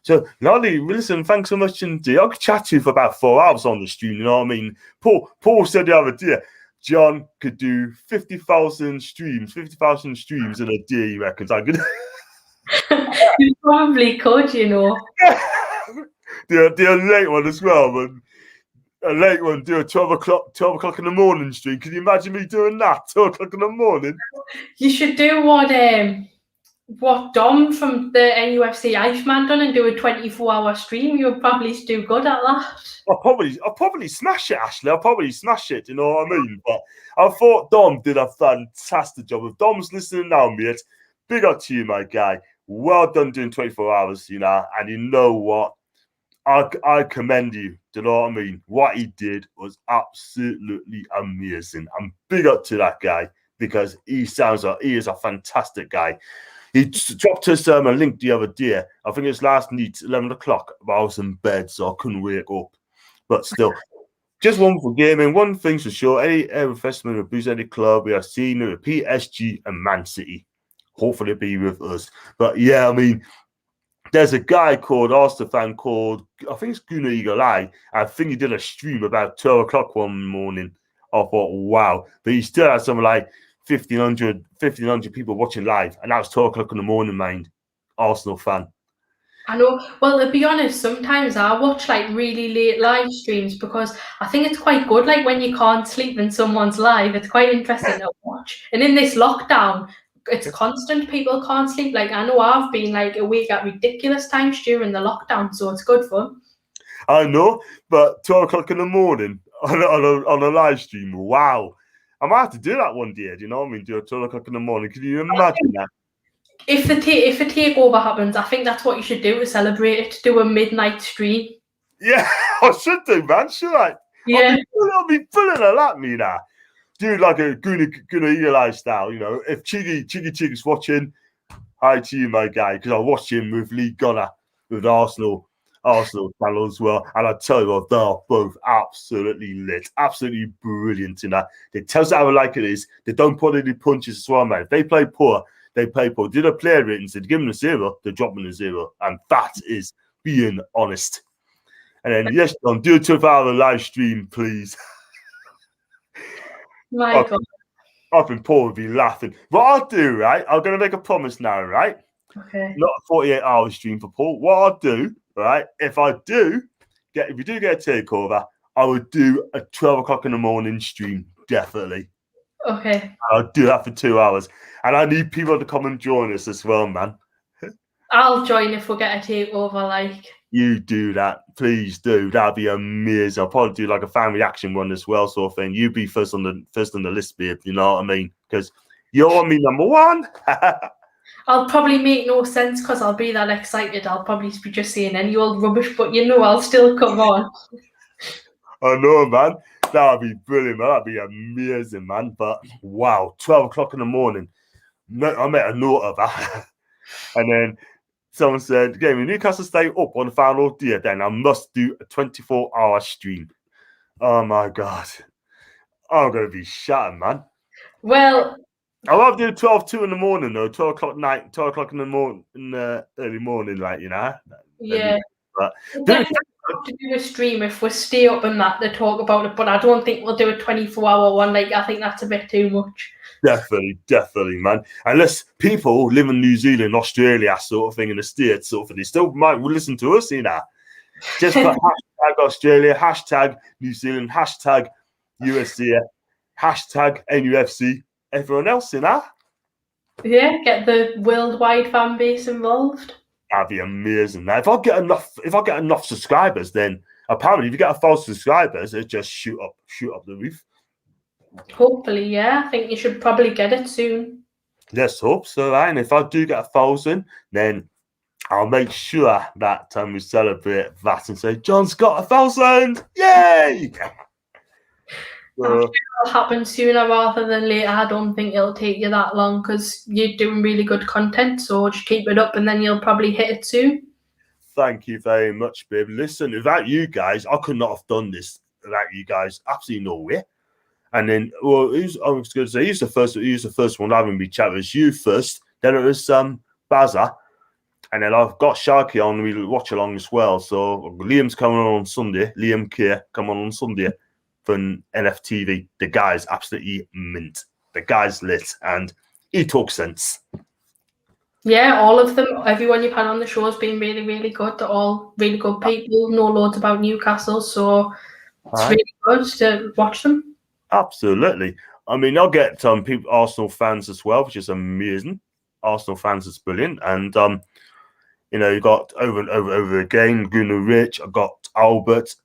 So, Lolly, listen, thanks so much indeed. I could chat to you for about 4 hours on the stream, you know what I mean? Paul said the other day, John could do 50,000 streams in a day, he reckons. I could. You probably could, The late one as well, man. A late one, do a 12 o'clock in the morning stream. Can you imagine me doing that? 12 o'clock in the morning? You should do what Dom from the NUFC Iceman done and do a 24-hour stream. You'll probably do good at that. I'll probably smash it, Ashley. I'll probably smash it, you know what I mean? But I thought Dom did a fantastic job. If Dom's listening now, mate, big up to you, my guy. Well done doing 24 hours, and you know what? I commend you, do you know what I mean? What he did was absolutely amazing. And big up to that guy, because he is a fantastic guy. He dropped us a link the other day. I think it was last night, 11 o'clock, but I was in bed, so I couldn't wake up. But still, just one for gaming. One thing's for sure, any investment of Boost any club, we are seeing it with PSG and Man City. Hopefully be with us. But yeah, I mean, there's a guy called Arsenal fan called, I think it's Gunnar Eagle Eye. I think he did a stream about 12 o'clock one morning. I thought, wow. But he still had something like 1,500 people watching live, and that was 12 o'clock in the morning, mind. Arsenal fan. I know. Well, to be honest, sometimes I watch really late live streams because I think it's quite good. Like when you can't sleep and someone's live, it's quite interesting to watch. And in this lockdown, it's constant. People can't sleep. Like I know I've been awake at ridiculous times during the lockdown, so it's good fun. I know, but 12 o'clock in the morning on a live stream, wow. I might have to do that one day, do you know what I mean? Do it 12 o'clock in the morning. Can you imagine that? If a takeover happens, I think that's what you should do to celebrate it. Do a midnight stream. Yeah, I should do, man. Should I? Yeah. I'll be pulling a lot, me now. Do like a Gunnar Eli style, If Chiggy's watching, hi to you, my guy, because I watched him with Lee Gunnar with Arsenal channel as well. And I tell you what, they're both absolutely lit, absolutely brilliant in that. They tell us how like it is. They don't put any punches as well, man. If they play poor, they play poor. Do the player ratings, they give them a 0, they drop them a 0. And that is being honest. And then, yes, John, do a 12-hour live stream, please. My God. I think Paul would be laughing. What I'll do, right? I'm going to make a promise now, right? Okay. Not a 48-hour stream for Paul. What I'll do, right? If we do get a takeover, I would do a 12 o'clock in the morning stream, definitely. Okay. I'll do that for 2 hours. And I need people to come and join us as well, man. I'll join if we get a takeover, You do that. Please do. That'd be amazing. I'll probably do a fan reaction one as well, sort of thing. You be first on the list, babe. You know what I mean? Because you're me number one. I'll probably make no sense because I'll be that excited. I'll probably be just saying any old rubbish, but I'll still come on. I know, man. That'd be brilliant, man. That'd be amazing, man. But wow, 12 o'clock in the morning. I made a note of that. And then someone said, when Newcastle stay up on the final day, then I must do a 24-hour stream. Oh, my God. I'm going to be shattered, man. Well, I love doing 12-2 in the morning though, 12 o'clock night, 12 o'clock in the morning, in the early morning, like yeah. But We'll definitely have to do a stream if we stay up and that to talk about it, but I don't think we'll do a 24-hour one. Like, I think that's a bit too much. Definitely, man. Unless people live in New Zealand, Australia, sort of thing, in the States, sort of thing, they still might listen to us, Just put hashtag Australia, hashtag New Zealand, hashtag USA, hashtag NUFC, everyone else, Yeah, get the worldwide fan base involved. That'd be amazing. Now, if I get enough subscribers, then apparently if you get 1,000 subscribers, it just shoot up the roof. Hopefully, yeah. I think you should probably get it soon. Let's hope so, right? And if I do get 1,000, then I'll make sure that we celebrate that and say, John's got 1,000! Yay! I'm sure it'll happen sooner rather than later. I don't think it'll take you that long because you're doing really good content. So just keep it up and then you'll probably hit it soon. Thank you very much, babe. Listen, without you guys, I could not have done this without you guys. Absolutely no way. And then, I was going to say, he's the first one having me chat with you first. Then it was Baza. And then I've got Sharky on. We'll watch along as well. So Liam's coming on Sunday. Liam K coming on Sunday from NFTV. The guy's absolutely mint. The guy's lit. And he talks sense. Yeah, all of them. Everyone you've had on the show has been really, really good. They're all really good people. Know loads about Newcastle. So it's really good to watch them. Absolutely. I mean, I'll get people, Arsenal fans as well, which is amazing. Arsenal fans is brilliant. And, you got over and over again, Gunnar Rich. I've got Albert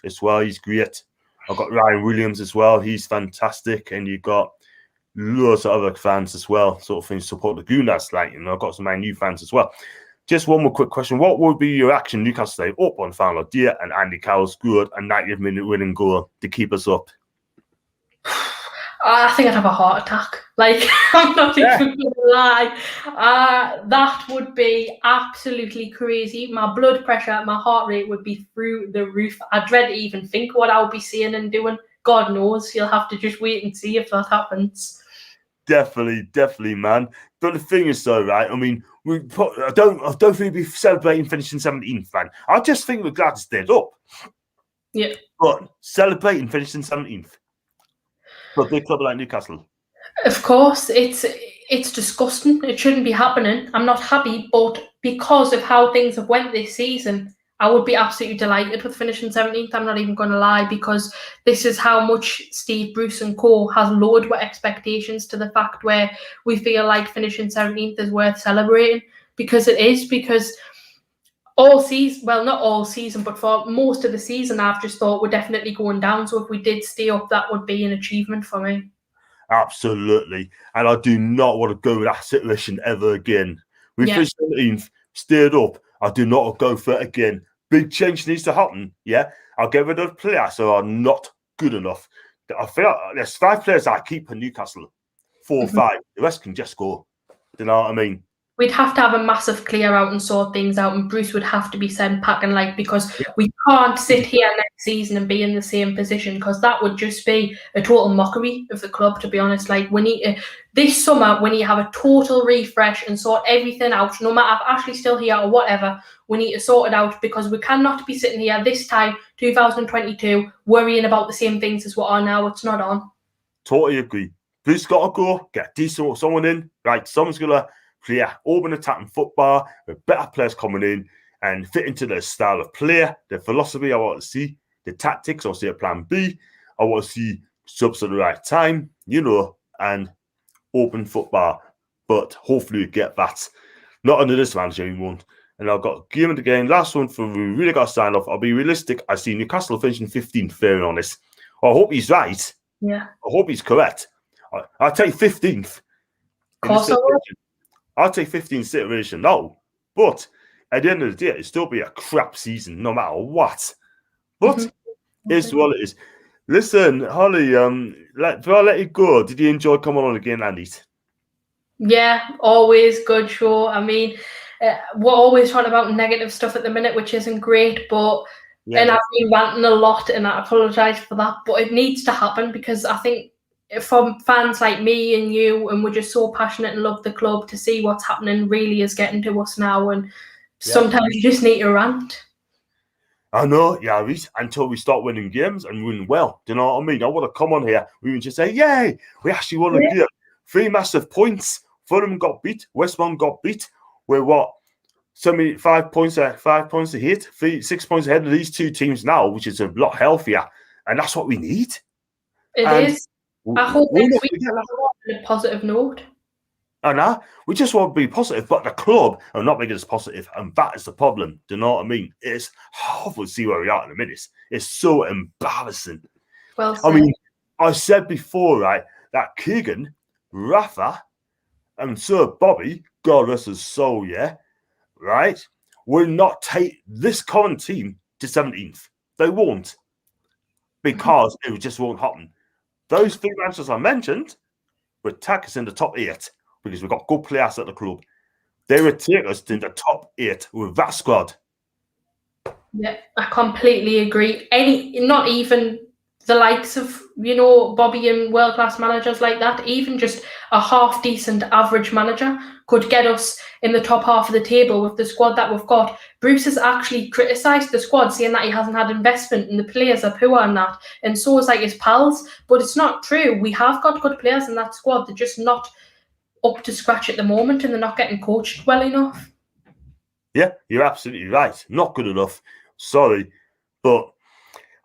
as well. He's great. I've got Ryan Williams as well. He's fantastic. And you've got loads of other fans as well, sort of things support the Gunners. I've got some Man U fans as well. Just one more quick question. What would be your action, Newcastle today? Up on final dear and Andy Carroll's good and 90th minute winning goal to keep us up? I think I'd have a heart attack. I'm not even going to lie. That would be absolutely crazy. My blood pressure, my heart rate would be through the roof. I dread to even think what I'll be saying and doing. God knows. You'll have to just wait and see if that happens. Definitely, man. But the thing is, though, right? I mean, I don't think we'd be celebrating finishing 17th, man. I just think we're glad to stay up. Yeah. But celebrating finishing 17th. For a big club like Newcastle. Of course, it's disgusting. It shouldn't be happening. I'm not happy, but because of how things have went this season, I would be absolutely delighted with finishing 17th. I'm not even going to lie, because this is how much Steve Bruce and co has lowered our expectations to the fact where we feel like finishing 17th is worth celebrating, because it is. Because all season, well, not all season, but for most of the season, I've just thought we're definitely going down. So if we did stay up, that would be an achievement for me. Absolutely. And I do not want to go with that situation ever again. We finished 17th, stayed up. I do not go for it again. Big change needs to happen. Yeah. I'll get rid of players who are not good enough. I feel like there's 5 players I keep in Newcastle. 4 or 5. The rest can just go. Do you know what I mean? We'd have to have a massive clear out and sort things out, and Bruce would have to be sent packing, because we can't sit here next season and be in the same position, because that would just be a total mockery of the club, to be honest. We need to, this summer, we need to have a total refresh and sort everything out, no matter if Ashley's still here or whatever. We need to sort it out, because we cannot be sitting here this time, 2022, worrying about the same things as what are now. It's not on. Totally agree. Bruce got to go, get decent someone in. Right, someone's going to play open attacking football with better players coming in and fit into their style of play, their philosophy. I want to see the tactics. I want to see a plan B. I want to see subs at the right time, and open football. But hopefully we get that. Not under this manager, we won't. And I've got game of the game. Last one for we really got to sign off. I'll be realistic. I see Newcastle finishing 15th, fair and honest. I hope he's right. Yeah. I hope he's correct. I'll take 15th. Of course I will. I'll take 15th situation. No. But at the end of the day, it'll still be a crap season, no matter what. But it's what it is. Listen, Holly, before I let you go, did you enjoy coming on again, Andy? Yeah, always good show. I mean, we're always talking about negative stuff at the minute, which isn't great, but and I've been ranting a lot, and I apologise for that, but it needs to happen, because I think from fans like me and you, and we're just so passionate and love the club, to see what's happening really is getting to us now, and sometimes you just need to rant. I know, yeah, until we start winning games and winning well. Do you know what I mean? I want to come on here. We would just say, yay, we actually won a game. 3 massive points. Fulham got beat. West Brom got beat. We're what? 5 points ahead. 6 points ahead of these two teams now, which is a lot healthier. And that's what we need. It is. I hope next week we have a positive note. And we just want to be positive, but the club are not making us positive, and that is the problem. Do you know what I mean? It's horrible to see where we are in a minute. It's so embarrassing. Well said. I mean, I said before, right, that Keegan, Rafa, and Sir Bobby, God rest his soul, yeah, right, will not take this current team to 17th. They won't, because it just won't happen. Those 3 managers I mentioned would take us in the top 8. Because we've got good players at the club. They would take us to the top 8 with that squad. Yeah, I completely agree. Not even the likes of, Bobby and world-class managers like that, even just a half-decent average manager could get us in the top half of the table with the squad that we've got. Bruce has actually criticised the squad, saying that he hasn't had investment and the players are poor and that, and so is like his pals. But it's not true. We have got good players in that squad. They're just not up to scratch at the moment, and they're not getting coached well enough. Yeah, you're absolutely right. Not good enough. Sorry, but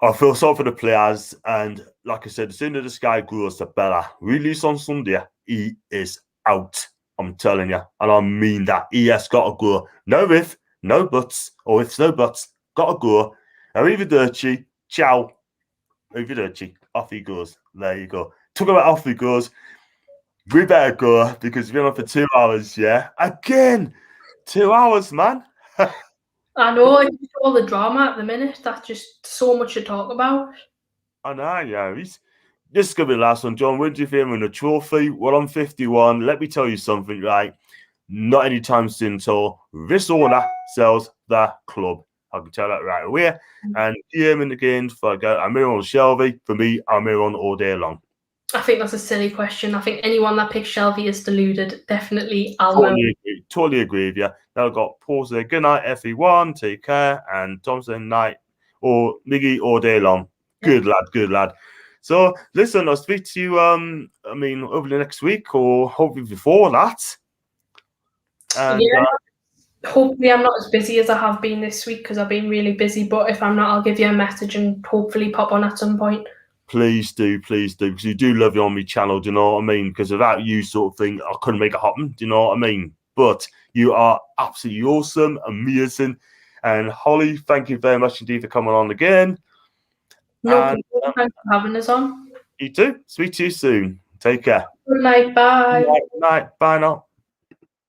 I feel sorry for the players. And like I said, the sooner this guy grows, the better. Release on Sunday, he is out. I'm telling you, and I mean that. He has got to go. No if, no buts, or ifs, no buts. Got to go. Arrivederci. Ciao. Arrivederci. Off he goes. There you go. Talk about off he goes. We better go, because we've been on for 2 hours, yeah? Again! 2 hours, man. I know, it's all the drama at the minute. That's just so much to talk about. I know, yeah. This is going to be the last one. John, what do you think in the trophy? Well, I'm 51. Let me tell you something, right? Not anytime soon until this owner sells the club. I can tell that right away. And here in again, for I'm here on Shelby. For me, I'm here on all day long. I think that's a silly question. I think anyone that picks Shelby is deluded. Definitely, totally agree with you. Now I've got Paul saying good night, FE1, take care, and Tom saying night, or Miggy all day long. Good lad. So listen, I'll speak to you. Over the next week, or hopefully before that. And, hopefully I'm not as busy as I have been this week, because I've been really busy. But if I'm not, I'll give you a message and hopefully pop on at some point. Please do, because you do love you on my channel, do you know what I mean? Because without you sort of thing, I couldn't make it happen, do you know what I mean? But you are absolutely awesome, amazing. And Holly, thank you very much indeed for coming on again. Thanks for having us on. You too. Speak to you soon. Take care. Good night, bye. Good night. Bye now.